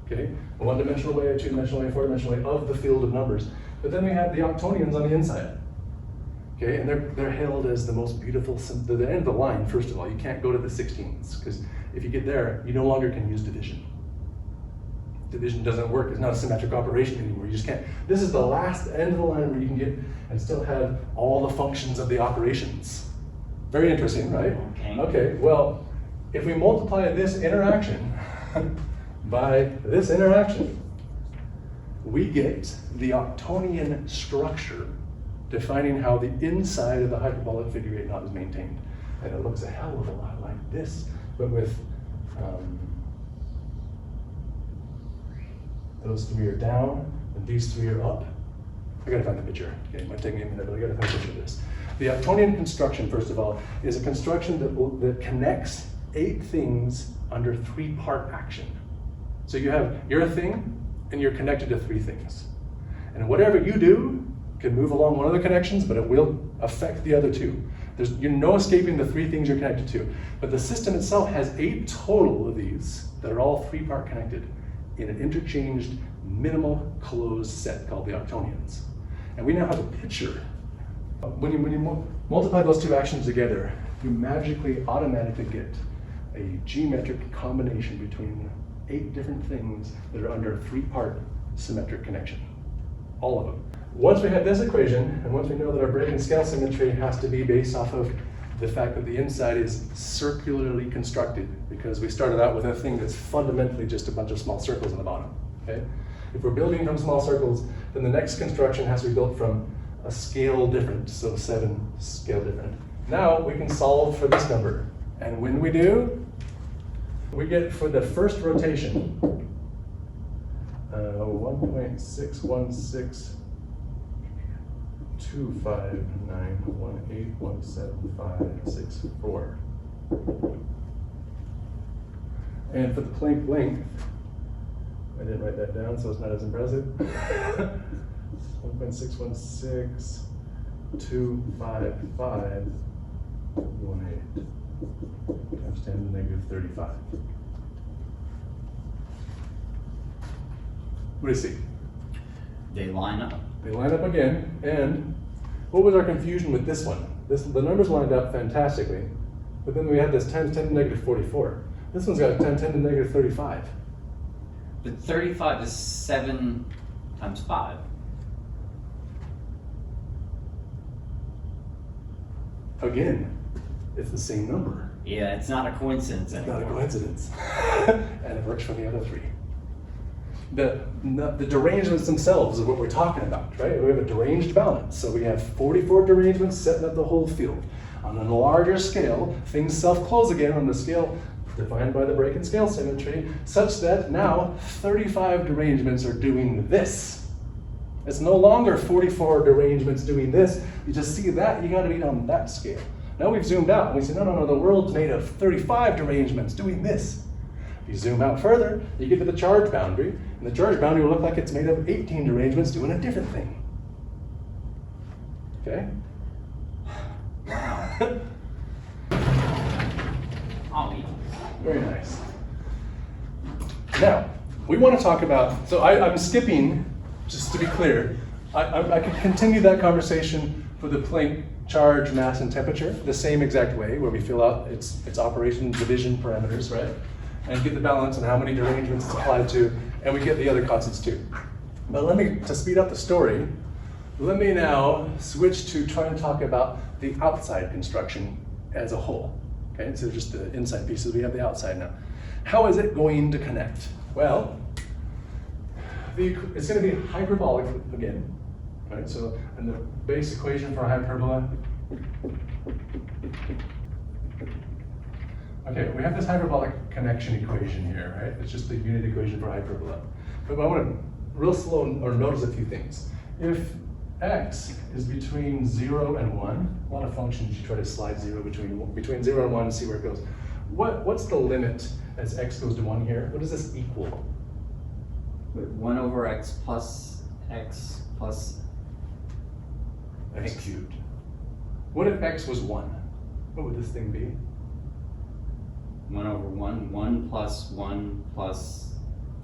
Okay, a 1-dimensional way, a 2-dimensional way, a 4-dimensional way of the field of numbers. But then we have the octonions on the inside. Okay, and they're hailed as the most beautiful, the end of the line, first of all. You can't go to the 16s, because if you get there, you no longer can use division. Division doesn't work, it's not a symmetric operation anymore, you just can't. This is the last end of the line where you can get and still have all the functions of the operations. Very interesting, right? Okay. Okay, well, if we multiply this interaction by this interaction, we get the octonian structure defining how the inside of the hyperbolic figure 8 knot is maintained. And it looks a hell of a lot like this, but with those 3 are down, and these 3 are up. I gotta find the picture. Okay, it might take me a minute, but I gotta find a picture of this. The octonian construction, first of all, is a construction that connects 8 things under 3-part action. So you have your thing, and you're connected to 3 things. And whatever you do can move along one of the connections, but it will affect the other 2. You're no escaping the 3 things you're connected to. But the system itself has 8 total of these that are all 3-part connected in an interchanged minimal closed set called the octonions. And we now have a picture. When you multiply those 2 actions together, you magically automatically get a geometric combination between 8 different things that are under a 3-part symmetric connection. All of them. Once we have this equation, and once we know that our break and scale symmetry has to be based off of the fact that the inside is circularly constructed, because we started out with a thing that's fundamentally just a bunch of small circles on the bottom. Okay? If we're building from small circles, then the next construction has to be built from a scale different, so 7 scale different. Now we can solve for this number. And when we do, we get for the first rotation 1.61625918175664. And for the Planck length, I didn't write that down, so it's not as impressive. 1.61625518 times 10 to the negative 35. What do you see? They line up. They line up again, and what was our confusion with this one? The numbers lined up fantastically, but then we had this times 10 to the negative 44. This one's got 10 to the negative 35. But 35 is 7 times 5. Again, it's the same number. Yeah, it's not a coincidence It's anymore. not a coincidence. And it works for the other 3. The derangements themselves is what we're talking about, right? We have a deranged balance. So we have 44 derangements setting up the whole field. On a larger scale, things self-close again on the scale defined by the break and scale symmetry, such that now 35 derangements are doing this. It's no longer 44 derangements doing this. You just see that, you gotta be on that scale. Now we've zoomed out, and we say, no, the world's made of 35 derangements doing this. If you zoom out further, you get to the charge boundary, and the charge boundary will look like it's made of 18 derangements doing a different thing. Okay? Wow. Oh, yeah. Very nice. Now, we want to talk about, so I'm skipping, just to be clear, I could continue that conversation for the Planck charge, mass, and temperature the same exact way, where we fill out its operation division parameters, right? And get the balance and how many derangements it's applied to, and we get the other constants too. But to speed up the story, let me now switch to try and talk about the outside construction as a whole. Okay, so just the inside pieces, we have the outside now. How is it going to connect? Well, it's going to be hyperbolic again, right? So, and the base equation for a hyperbola. Okay, we have this hyperbolic connection equation here, right? It's just the unit equation for hyperbola. But I want to real slow or notice a few things. If x is between 0 and 1, a lot of functions you try to slide 0 between 0 and 1 and see where it goes. What's the limit as x goes to 1 here? What does this equal? 1 over x plus x Cubed. What if x was 1? What would this thing be? 1 over 1, 1 plus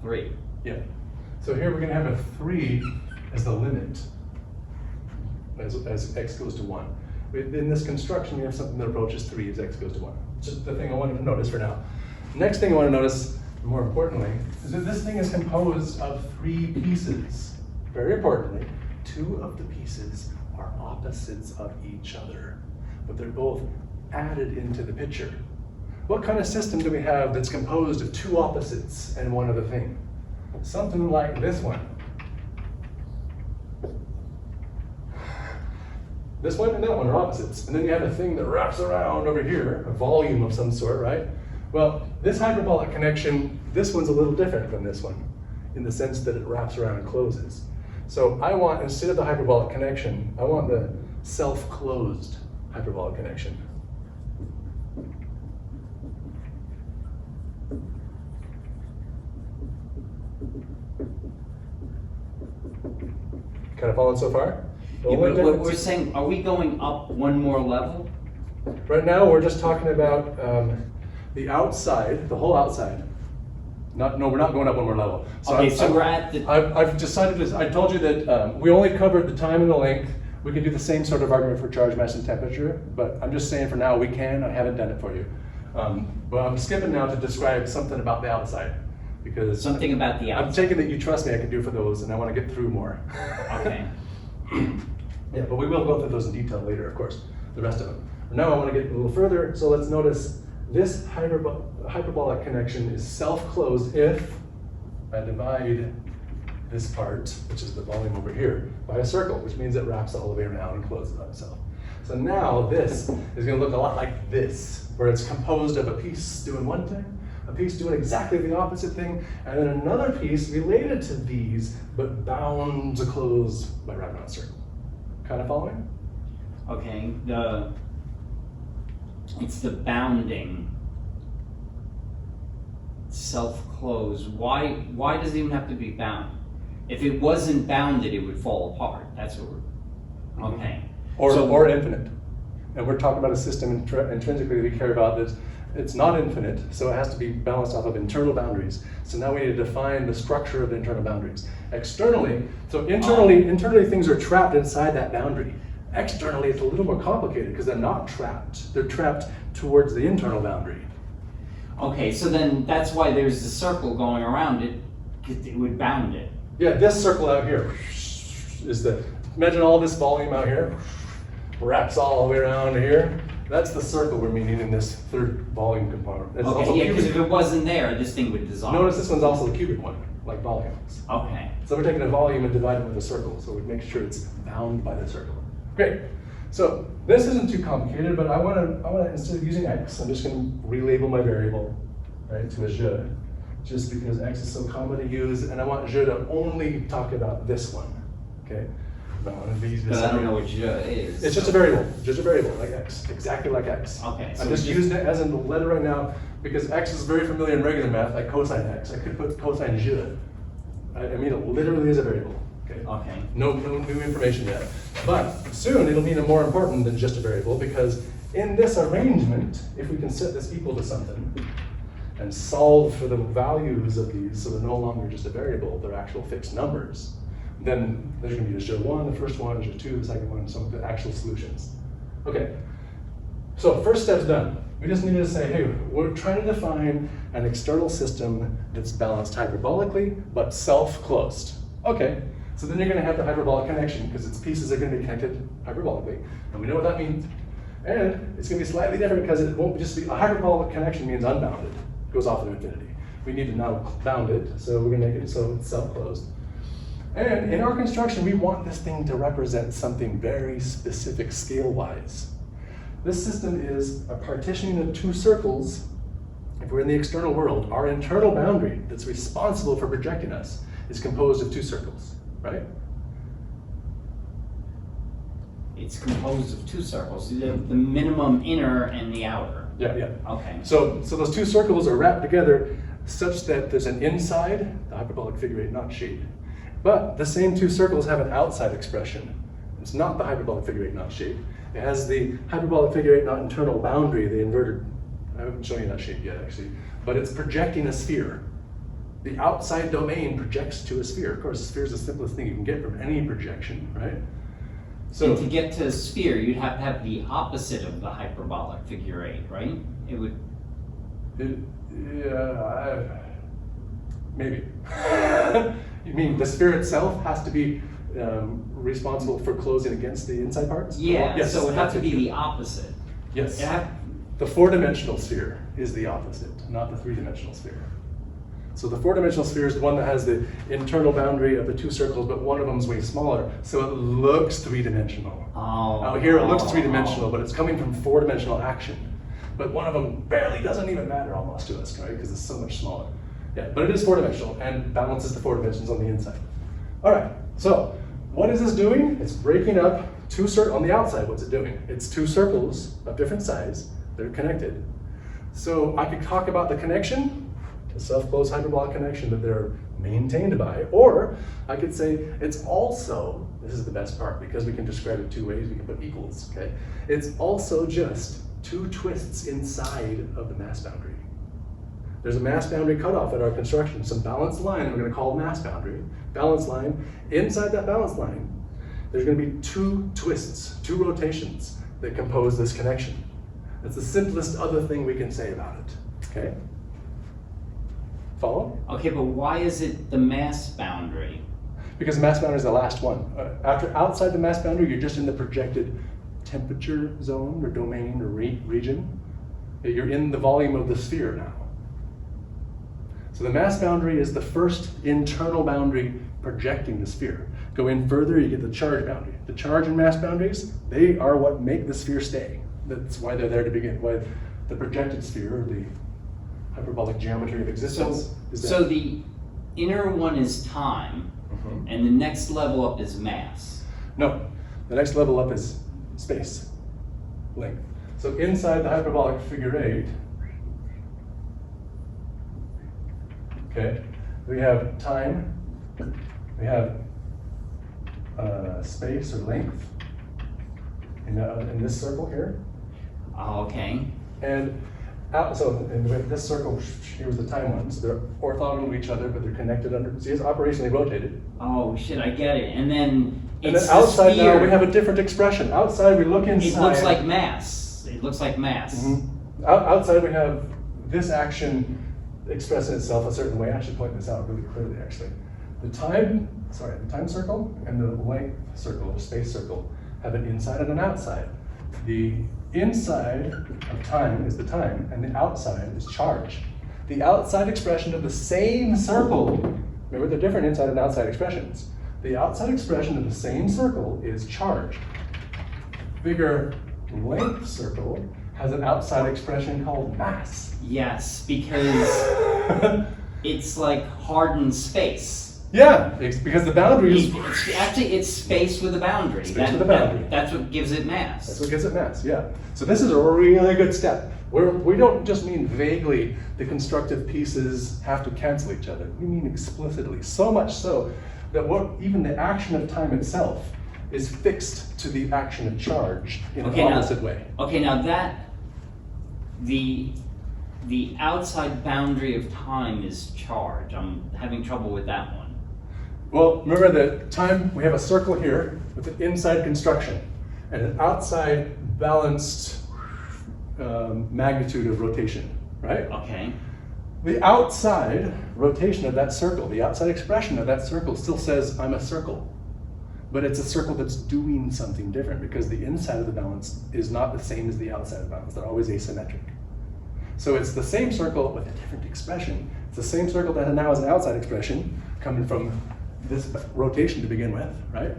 3. Yeah. So here we're going to have a 3 as the limit as x goes to 1. In this construction, you have something that approaches 3 as x goes to 1. Just the thing I wanted to notice for now. Next thing I want to notice, more importantly, is that this thing is composed of 3 pieces. Very importantly, 2 of the pieces are opposites of each other, but they're both added into the picture. What kind of system do we have that's composed of 2 opposites and 1 other thing? Something like this one. This one and that one are opposites. And then you have a thing that wraps around over here, a volume of some sort, right? Well, this hyperbolic connection, this one's a little different from this one in the sense that it wraps around and closes. So I want, instead of the hyperbolic connection, I want the self-closed hyperbolic connection. Kind of following so far? Yeah, but what we're saying, are we going up one more level? Right now, we're just talking about the outside, the whole outside. No, we're not going up one more level. So we're at the... I've decided to, I told you that we only covered the time and the length. We can do the same sort of argument for charge, mass, and temperature, but I'm just saying for now we can. I haven't done it for you. But I'm skipping now to describe something about the outside. Because something about the outside. I'm taking that you trust me I can do for those, and I want to get through more. Okay. Yeah, but we will go through those in detail later, of course, the rest of them. Now I want to get a little further, so let's notice this hyperbolic connection is self-closed if I divide this part, which is the volume over here, by a circle, which means it wraps all the way around and closes on itself. So now this is going to look a lot like this, where it's composed of a piece doing one thing, a piece doing exactly the opposite thing, and then another piece related to these, but bound to close by wrapping around a circle. Kind of following? Okay, it's the bounding, self-close. Why does it even have to be bound? If it wasn't bounded, it would fall apart. That's what we're, okay. Or infinite. And we're talking about a system intrinsically that we care about that's it's not infinite, so it has to be balanced off of internal boundaries. So now we need to define the structure of the internal boundaries. Externally, so internally things are trapped inside that boundary. Externally, it's a little more complicated because they're not trapped. They're trapped towards the internal boundary. Okay, so then that's why there's the circle going around it, because it would bound it. Yeah, this circle out here is imagine all this volume out here, wraps all the way around here. That's the circle we're meaning in this third volume component. It's okay, yeah, because if it wasn't there, this thing would dissolve. Notice this one's also the cubic one, like volumes. Okay. So we're taking a volume and dividing it with a circle, so we make sure it's bound by the circle. Great. So this isn't too complicated, but I want to instead of using x, I'm just going to relabel my variable, right, to a je, just because x is so common to use, and I want je to only talk about this one, okay? Because I don't know what je is. It's just a variable, just a variable, like x, exactly like x. Okay. I'm just using it as a letter right now, because x is very familiar in regular math, like cosine x. I could put cosine je. I mean it literally is a variable. Okay. No new information yet. But soon it'll mean more important than just a variable, because in this arrangement, if we can set this equal to something and solve for the values of these so they're no longer just a variable, they're actual fixed numbers, then there's going to be a je 1, the first one, je 2, the second one, some of the actual solutions. Okay, so first step's done. We just need to say, hey, we're trying to define an external system that's balanced hyperbolically, but self-closed. Okay. So then you're going to have the hyperbolic connection, because its pieces are going to be connected hyperbolically, and we know what that means. And it's going to be slightly different, because it won't just be a hyperbolic connection means unbounded. It goes off to infinity. We need to now bound it, so we're going to make it so it's self-closed. And in our construction, we want this thing to represent something very specific scale-wise. This system is a partitioning of two circles. If we're in the external world, our internal boundary that's responsible for projecting us is composed of two circles. Right? It's composed of two circles, the minimum inner and the outer. Yeah, yeah. Okay. So those two circles are wrapped together such that there's an inside, the hyperbolic figure 8 knot shape. But the same two circles have an outside expression. It's not the hyperbolic figure 8 knot shape. It has the hyperbolic figure 8 knot internal boundary, the inverted. I haven't shown you that shape yet, actually. But it's projecting a sphere. The outside domain projects to a sphere. Of course, a sphere is the simplest thing you can get from any projection, right? So and to get to a sphere, you'd have to have the opposite of the hyperbolic figure 8, right? It would. Maybe. You mean the sphere itself has to be responsible for closing against the inside parts? Yeah. Yes, So it would have to be the opposite. Yes. The 4-dimensional sphere is the opposite, not the 3-dimensional sphere. So the 4-dimensional sphere is the one that has the internal boundary of the two circles, but one of them is way smaller, so it looks 3-dimensional. Oh. Now here it looks 3-dimensional, but it's coming from 4-dimensional action. But one of them barely doesn't even matter almost to us, right? Because it's so much smaller. Yeah, but it is 4-dimensional and balances the 4 dimensions on the inside. All right, so what is this doing? It's breaking up two circles. On the outside, what's it doing? It's two circles of different size. They're connected. So I could talk about the connection, the self-closed hyperbolic connection that they're maintained by, or I could say it's also, this is the best part, because we can describe it two ways, we can put equals, okay? It's also just two twists inside of the mass boundary. There's a mass boundary cutoff at our construction, some balanced line we're going to call mass boundary, balanced line. Inside that balanced line, there's going to be two twists, two rotations that compose this connection. That's the simplest other thing we can say about it, okay? Follow? Okay, but why is it the mass boundary? Because the mass boundary is the last one. After outside the mass boundary, you're just in the projected temperature zone or domain or region. You're in the volume of the sphere now. So the mass boundary is the first internal boundary projecting the sphere. Go in further, you get the charge boundary. The charge and mass boundaries, they are what make the sphere stay. That's why they're there to begin, why the projected sphere, or the hyperbolic geometry of existence is there. So the inner one is time, and the next level up is mass. No, the next level up is space, length. So inside the hyperbolic figure 8, okay, we have time, we have space or length in this circle here. Okay. And this circle, here's the time one, so they're orthogonal to each other, but they're connected under, see, it's operationally rotated. Oh shit, I get it. And then And it's then outside the sphere. now, we have a different expression. Outside, we look inside. It looks like mass. It looks like mass. Mm-hmm. Outside, we have this action expressing itself a certain way. I should point this out really clearly, actually. The time circle and the length circle, the space circle, have an inside and an outside. The inside of time is the time, and the outside is charge. The outside expression of the same circle, remember they're different inside and outside expressions. The outside expression of the same circle is charge. bigger length circle has an outside expression called mass. Yes, because it's like hardened space. Yeah, it's because the boundary is... Actually, it's space with a boundary. Space with a boundary. That's what gives it mass. That's what gives it mass, yeah. So this is a really good step. We don't just mean vaguely the constructive pieces have to cancel each other. We mean explicitly, so much so that even the action of time itself is fixed to the action of charge in an opposite way. Okay, now the outside boundary of time is charge. I'm having trouble with that one. Well, remember that time, we have a circle here with an inside construction and an outside balanced magnitude of rotation, right? Okay. The outside rotation of that circle, the outside expression of that circle still says I'm a circle, but it's a circle that's doing something different because the inside of the balance is not the same as the outside of the balance. They're always asymmetric. So it's the same circle with a different expression. It's the same circle that now has an outside expression coming from this rotation to begin with, right?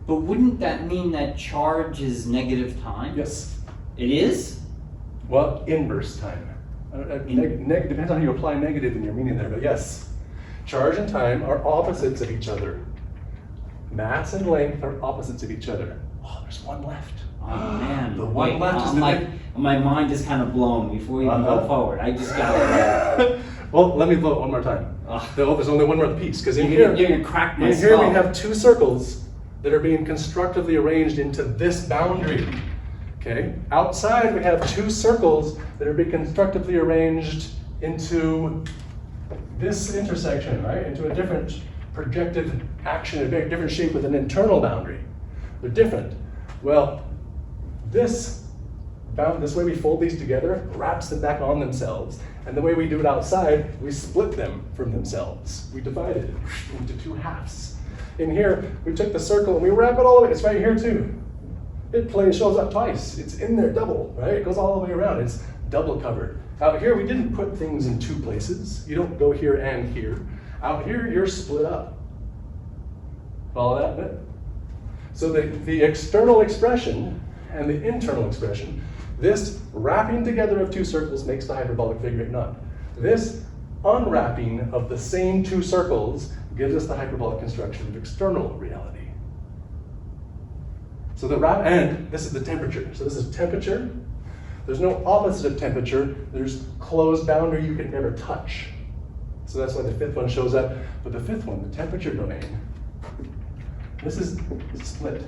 But wouldn't that mean that charge is negative time? Yes. It is? Well, inverse time. Depends on how you apply negative in your meaning there, but yes. Charge and time are opposites of each other. Mass and length are opposites of each other. Oh, there's one left. Oh man. The one left is my mind is kind of blown before we even go forward. I just got it. Well, let me blow it one more time. There's only one more piece, because in You're gonna crack my here skull. we have two circles that are being constructively arranged into this boundary. Okay? Outside we have two circles that are being constructively arranged into this intersection, right? Into a different projected action, a very different shape with an internal boundary. They're different. Well, this way we fold these together wraps them back on themselves. And the way we do it outside, we split them from themselves. We divide it into two halves. In here, we took the circle and we wrap it all the way. It's right here too. It shows up twice. It's in there double, right? It goes all the way around. It's double covered. Out here, we didn't put things in two places. You don't go here and here. Out here, you're split up. Follow that bit? So the external expression and the internal expression, this wrapping together of two circles makes the hyperbolic figure eight knot. This unwrapping of the same two circles gives us the hyperbolic construction of external reality. So and this is the temperature. So this is temperature. There's no opposite of temperature. There's closed boundary you can never touch. So that's why the fifth one shows up. But the fifth one, the temperature domain, this is split.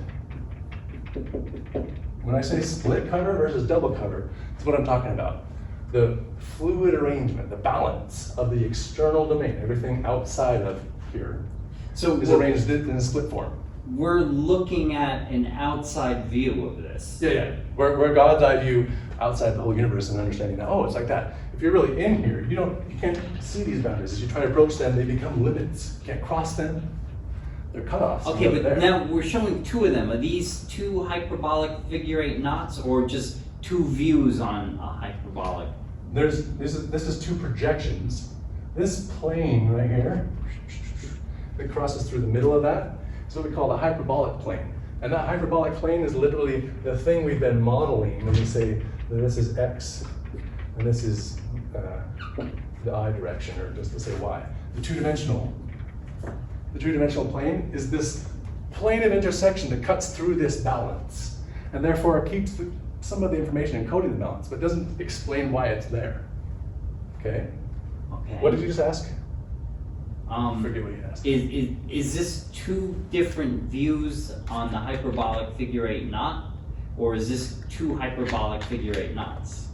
When I say split cover versus double cover, that's what I'm talking about. The fluid arrangement, the balance of the external domain, everything outside of here, is arranged in a split form. We're looking at an outside view of this. Yeah. We're God's eye view outside the whole universe and understanding that, oh, it's like that. If you're really in here, you can't see these boundaries. As you try to approach them, they become limits. You can't cross them. They're cutoffs. Okay, but now we're showing two of them. Are these two hyperbolic figure eight knots or just two views on a hyperbolic? This is two projections. This plane right here that crosses through the middle of that is what we call the hyperbolic plane. And that hyperbolic plane is literally the thing we've been modeling when we say that this is x and this is the I direction, or just to say y. The two-dimensional plane is this plane of intersection that cuts through this balance, and therefore it keeps some of the information encoding the balance, but doesn't explain why it's there. Okay? What did you just ask? Forget what you asked. Is this two different views on the hyperbolic figure eight knot, or is this two hyperbolic figure eight knots?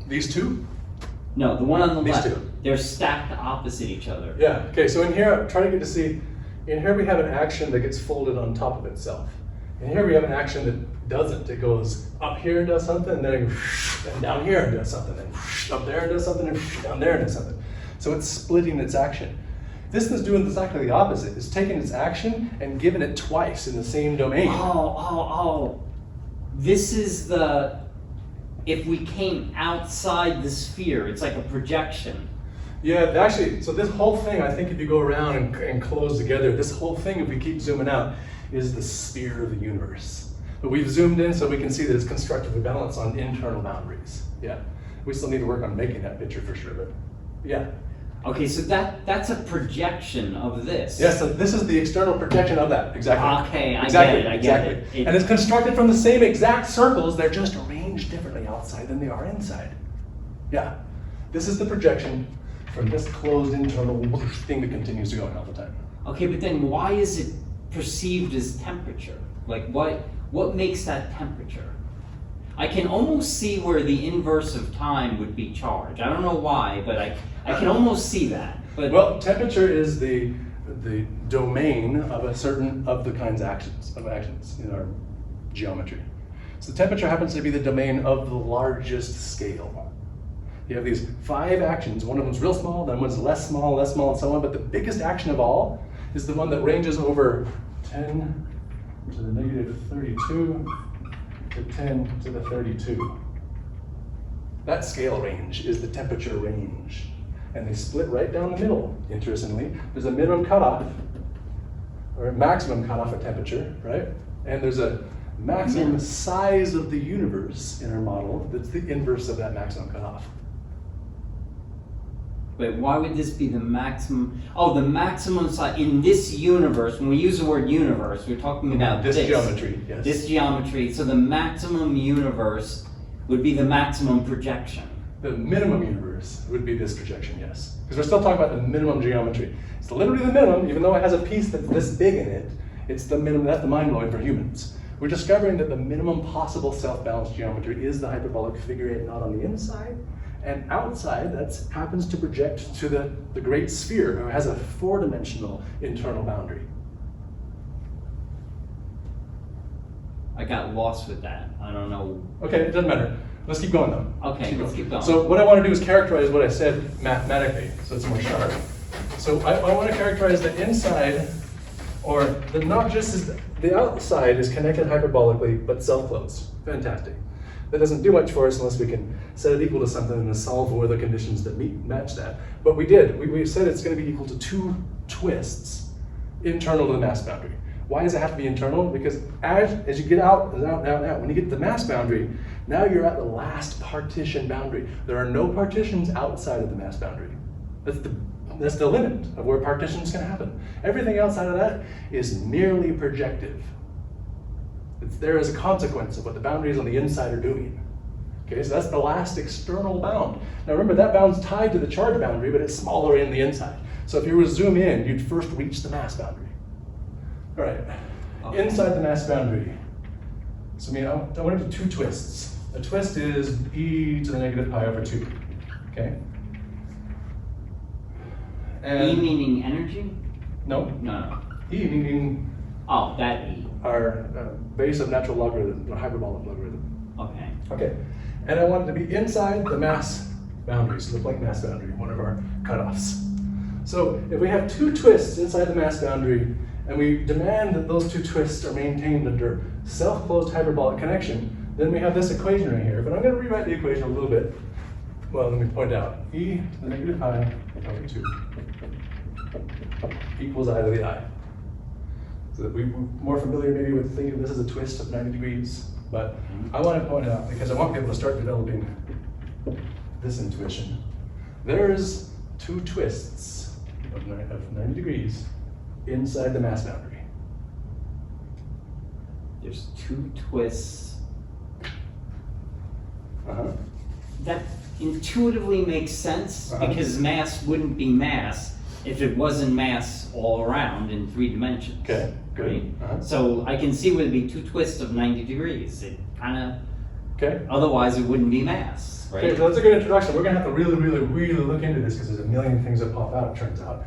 These two? No, the one on the These left. two. They're stacked opposite each other. Yeah, okay, so in here, I'm trying to get to see, in here we have an action that gets folded on top of itself. In here we have an action that doesn't. It goes up here and does something, and then and down here and does something, and up there and does something, and down there and does something. So it's splitting its action. This is doing exactly the opposite. It's taking its action and giving it twice in the same domain. Oh. This is if we came outside the sphere, it's like a projection. Yeah, actually, so this whole thing, I think if you go around and close together, this whole thing, if we keep zooming out, is the sphere of the universe. But we've zoomed in so we can see that it's constructively balanced on internal boundaries. Yeah. We still need to work on making that picture for sure, but yeah. Okay, so that's a projection of this. Yes, so this is the external projection of that, exactly. Okay, I exactly, get it, exactly. And it's constructed from the same exact circles, they're just arranged differently outside than they are inside. Yeah, this is the projection from this closed internal thing that continues to go in all the time. Okay, but then why is it perceived as temperature? Like what makes that temperature? I can almost see where the inverse of time would be charge. I don't know why, but I can almost see that. But well, temperature is the domain of a certain of the kinds of actions in our geometry. So temperature happens to be the domain of the largest scale. You have these 5 actions. One of them's real small, then one's less small, and so on. But the biggest action of all is the one that ranges over 10 to the negative 32 to 10 to the 32. That scale range is the temperature range. And they split right down the middle, interestingly. There's a minimum cutoff, or a maximum cutoff of temperature, right? And there's a maximum size of the universe in our model that's the inverse of that maximum cutoff. But why would this be the maximum? Oh, the maximum size in this universe. When we use the word universe, we're talking about this geometry, yes. This geometry. So the maximum universe would be the maximum projection. The minimum universe would be this projection, yes. Because we're still talking about the minimum geometry. It's literally the minimum, even though it has a piece that's this big in it. It's the minimum. That's the mind-blowing for humans. We're discovering that the minimum possible self-balanced geometry is the hyperbolic figure 8 knot on the inside. And outside, that happens to project to the great sphere, which has a 4-dimensional internal boundary. I got lost with that. I don't know. Okay, it doesn't matter. Let's keep going though. Okay, let's keep going. So what I want to do is characterize what I said mathematically, so it's more sharp. So I want to characterize the inside, or not just as the outside is connected hyperbolically, but self-closed. Fantastic. That doesn't do much for us unless we can set it equal to something and solve for the conditions that match that. But we did. We said it's going to be equal to 2 twists internal to the mass boundary. Why does it have to be internal? Because as you get out, when you get to the mass boundary, now you're at the last partition boundary. There are no partitions outside of the mass boundary. That's the limit of where partitions can happen. Everything outside of that is merely projective. It's there as a consequence of what the boundaries on the inside are doing. Okay, so that's the last external bound. Now remember, that bound's tied to the charge boundary, but it's smaller in the inside. So if you were to zoom in, you'd first reach the mass boundary. All right, inside the mass boundary. So I want to do 2 twists. A twist is e to the negative pi over 2, okay? And E meaning energy? No. No. E meaning Oh, that E. our base of natural logarithm, or hyperbolic logarithm. Okay. Okay, and I want it to be inside the mass boundary, so the Planck mass boundary, one of our cutoffs. So if we have 2 twists inside the mass boundary, and we demand that those 2 twists are maintained under self-closed hyperbolic connection, then we have this equation right here. But I'm going to rewrite the equation a little bit. Well, let me point out, e to the negative pi over 2 equals I to the I. So that we're more familiar maybe with thinking of this as a twist of 90 degrees, but I want to point out, because I want people to start developing this intuition. There's 2 twists of 90 degrees inside the mass boundary. There's 2 twists. That intuitively makes sense because mass wouldn't be mass if it wasn't mass all around in 3 dimensions. Okay, good. Right? So I can see where it'd be 2 twists of 90 degrees. It kind of, okay. Otherwise it wouldn't be mass, right? Okay, so that's a good introduction. We're going to have to really look into this because there's a million things that pop out, it turns out.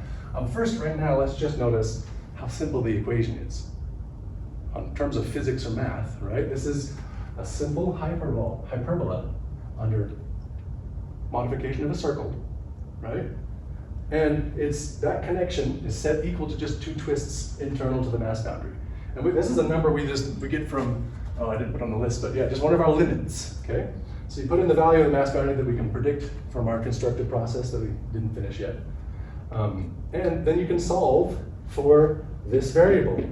First, right now, let's just notice how simple the equation is. In terms of physics or math, right? This is a simple hyperbola under modification of a circle, right? And that connection is set equal to just 2 twists internal to the mass boundary. And this is a number we get from, I didn't put on the list, but yeah, just one of our limits, okay? So you put in the value of the mass boundary that we can predict from our constructive process that we didn't finish yet. And then you can solve for this variable.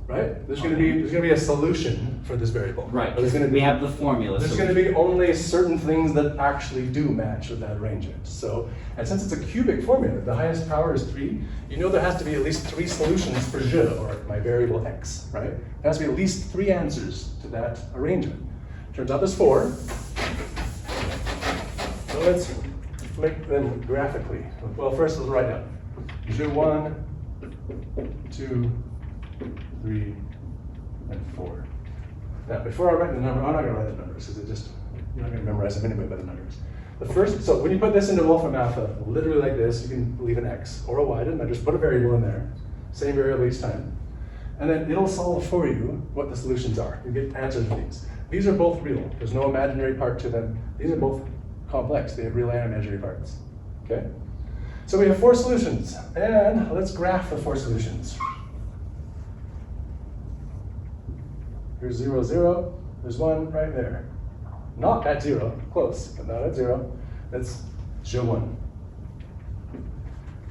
right? There's gonna be a solution for this variable. Right, There's gonna we have the formula. There's so going to be only certain things that actually do match with that arrangement. So, and since it's a cubic formula, the highest power is 3, you know there has to be at least 3 solutions for je, or my variable x, right? There has to be at least 3 answers to that arrangement. Turns out there's 4. So let's make them graphically. Well, first let's write down. Je 1, 2, 3, and 4. Now, before I write the number, I'm not going to write the numbers because you're not going to memorize them anyway by the numbers. The first, so when you put this into Wolfram Alpha, literally like this, you can leave an x or a y, and I just put a variable in there, same variable each time, and then it'll solve for you what the solutions are. You get answers to these. These are both real. There's no imaginary part to them. These are both complex. They have real and imaginary parts. Okay? So we have 4 solutions, and let's graph the 4 solutions. Here's 0, 0. There's 1 right there. Not at 0, close, but not at 0. That's je 1.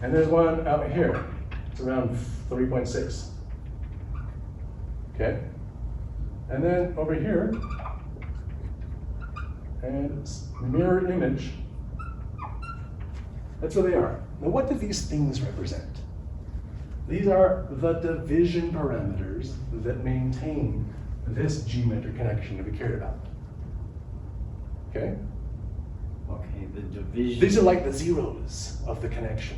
And there's 1 out here. It's around 3.6. Okay? And then over here, and it's mirror image. That's where they are. Now what do these things represent? These are the division parameters that maintain this geometric connection that we cared about. Okay? Okay, the division. These are like the zeros of the connection.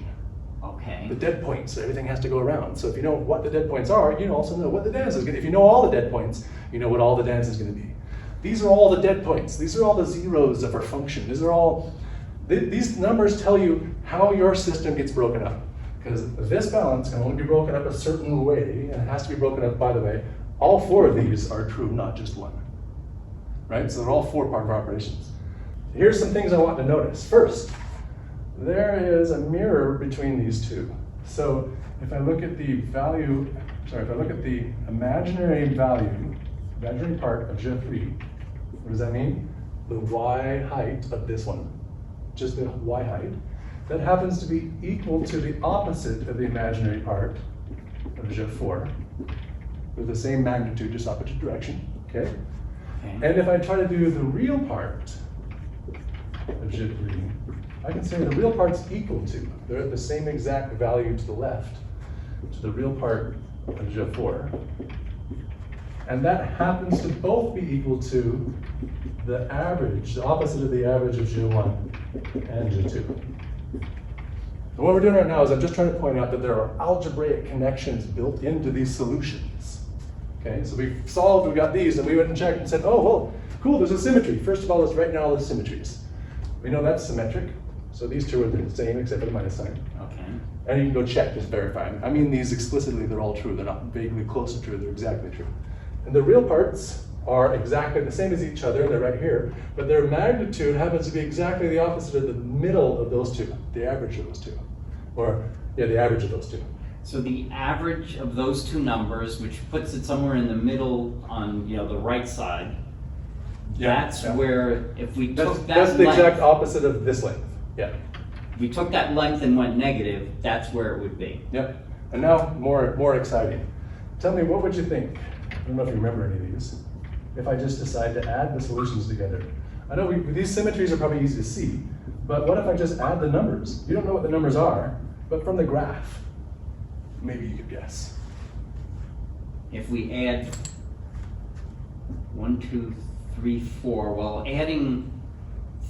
Okay. The dead points, so everything has to go around. So if you know what the dead points are, you also know what the dance is going to be. If you know all the dead points, you know what all the dance is going to be. These are all the dead points. These are all the zeros of our function. These are all, these numbers tell you how your system gets broken up. Because this balance can only be broken up a certain way, and it has to be broken up, by the way, all 4 of these are true, not just 1. Right? So they're all 4 part of our operations. Here's some things I want to notice. First, there is a mirror between these 2. So if I look at the value, if I look at the imaginary value, imaginary part of je3, what does that mean? The y height of this one, just the y height, that happens to be equal to the opposite of the imaginary part of je4, with the same magnitude, just opposite direction, okay? And if I try to do the real part of je3, I can say the real part's equal to, they're at the same exact value to the left, to the real part of je4. And that happens to both be equal to the average, the opposite of the average of je1 and je2. And what we're doing right now is I'm just trying to point out that there are algebraic connections built into these solutions. Okay, so we've solved, we got these, and we went and checked and said, oh, well, cool, there's a symmetry. First of all, let's write down all the symmetries. We know that's symmetric, so these 2 are the same except for the minus sign. Okay. And you can go check, just verify them. I mean these explicitly, they're all true. They're not vaguely close to true, they're exactly true. And the real parts are exactly the same as each other, they're right here, but their magnitude happens to be exactly the opposite of the middle of those 2, the average of those 2. Or, yeah, the average of those 2. So the average of those 2 numbers, which puts it somewhere in the middle on the right side, that's where if we took that that's the length, exact opposite of this length. Yeah. if we took that length and went negative, that's where it would be. Yep. And now more exciting. Tell me, what would you think? I don't know if you remember any of these. If I just decide to add the solutions together. I know these symmetries are probably easy to see, but what if I just add the numbers? You don't know what the numbers are, but from the graph, maybe you could guess. If we add 1, 2, 3, 4, well, adding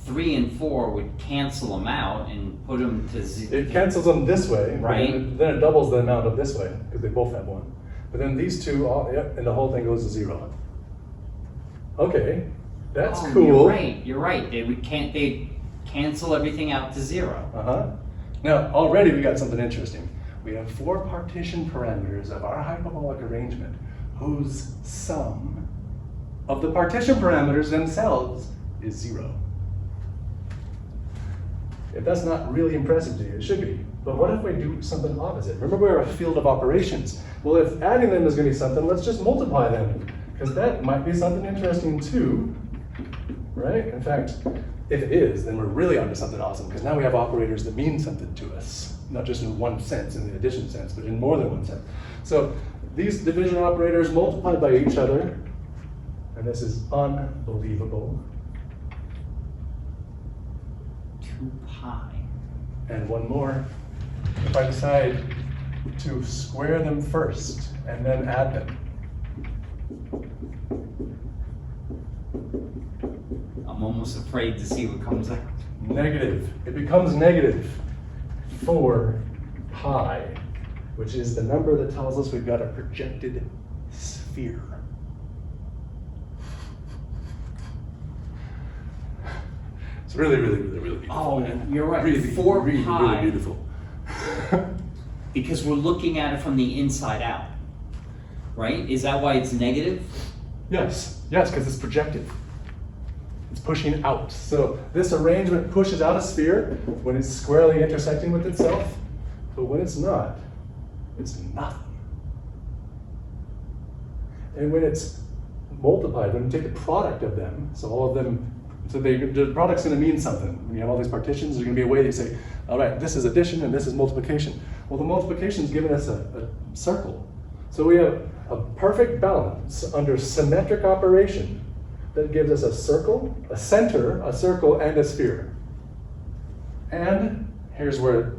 3 and 4 would cancel them out and put them to 0. It cancels them this way, right? Then it doubles the amount of this way, because they both have 1. But then these 2, and the whole thing goes to 0. Okay, that's cool. You're right. They cancel everything out to 0. Now, already we got something interesting. We have 4 partition parameters of our hyperbolic arrangement whose sum of the partition parameters themselves is 0. If that's not really impressive to you, it should be. But what if we do something opposite? Remember, we're a field of operations. Well, if adding them is going to be something, let's just multiply them, because that might be something interesting too, right? In fact, if it is, then we're really onto something awesome, because now we have operators that mean something to us, not just in one sense, in the addition sense, but in more than one sense. So these division operators multiply by each other, and this is unbelievable. 2 pi. And one more. If I decide to square them first and then add them, I'm almost afraid to see what comes out. negative. It becomes negative 4 pi, which is the number that tells us we've got a projected sphere. It's really, really, really, really beautiful. Oh, man. you're right. Really, 4 really, pi. really beautiful. Because we're looking at it from the inside out, right? Is that why it's negative? Yes, because it's projected. It's pushing out. So this arrangement pushes out a sphere when it's squarely intersecting with itself, but when it's not, it's nothing. And when it's multiplied, when you take the product of them, so all of them, so the product's going to mean something. When you have all these partitions, there's going to be a way that you say, all right, this is addition and this is multiplication. Well, the multiplication is giving us a circle. So we have a perfect balance under symmetric operation that gives us a circle, a center, a circle, and a sphere. And here's where,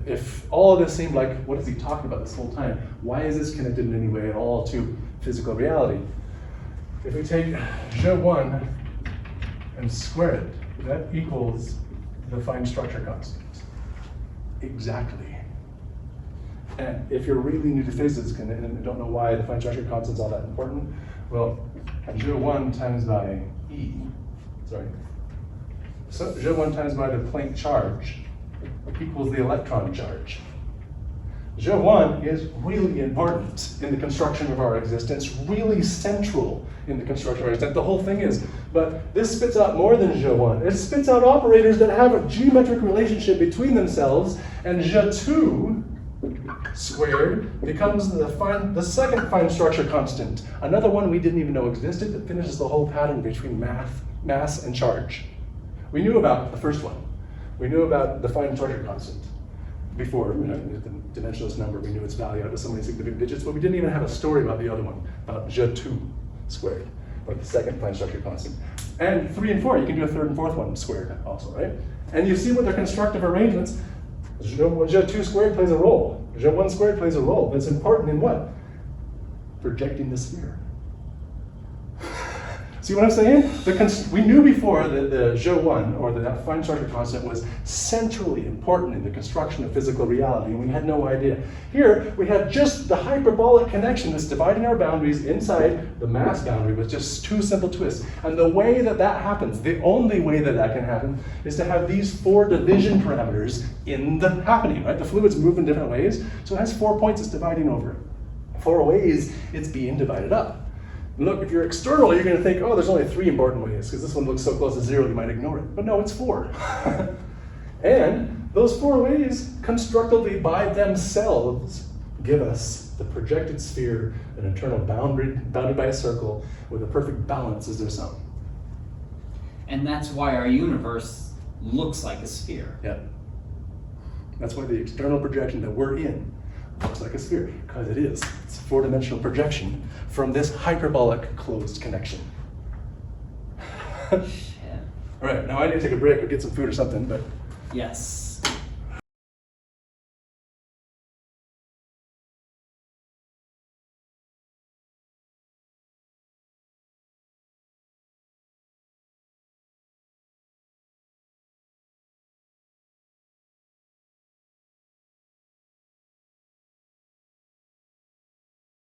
if all of this seemed like, what is he talking about this whole time? Why is this connected in any way at all to physical reality? If we take J1 and square it, that equals the fine structure constant. Exactly. And if you're really new to physics and don't know why the fine structure constant is all that important, well, J1 times by E, so J1 times by the Planck charge equals the electron charge. J1 is really important in the construction of our existence, really central in the construction of our existence. The whole thing is, but this spits out more than J1. It spits out operators that have a geometric relationship between themselves, and J2 squared becomes the second fine structure constant, another one we didn't even know existed that finishes the whole pattern between mass and charge. We knew about the first one. We knew about the fine structure constant before, the dimensionless number, we knew its value out of so many significant digits, but we didn't even have a story about the other one, about J2 squared, or the second fine structure constant. And 3 and 4, you can do a third and fourth one squared also, right? And you see with their constructive arrangements, J2 squared plays a role. J1 squared plays a role. But it's important in what? Projecting the sphere. See what I'm saying? We knew before that the J1, or the fine structure constant, was centrally important in the construction of physical reality, and we had no idea. Here, we have just the hyperbolic connection that's dividing our boundaries inside the mass boundary with just 2 simple twists. And the way that that happens, the only way that that can happen, is to have these 4 division parameters in the happening, right? The fluids move in different ways, so it has 4 points it's dividing over. 4 ways it's being divided up. Look, if you're external, you're going to think, oh, there's only 3 important ways, because this one looks so close to 0, you might ignore it. But no, it's 4. And those 4 ways, constructively by themselves, give us the projected sphere, an internal bounded by a circle, with a perfect balance as their sum. And that's why our universe looks like a sphere. Yeah. That's why the external projection that we're in looks like a sphere, because it is. It's a 4-dimensional projection from this hyperbolic closed connection. Shit. All right, now I need to take a break or get some food or something, but Yes.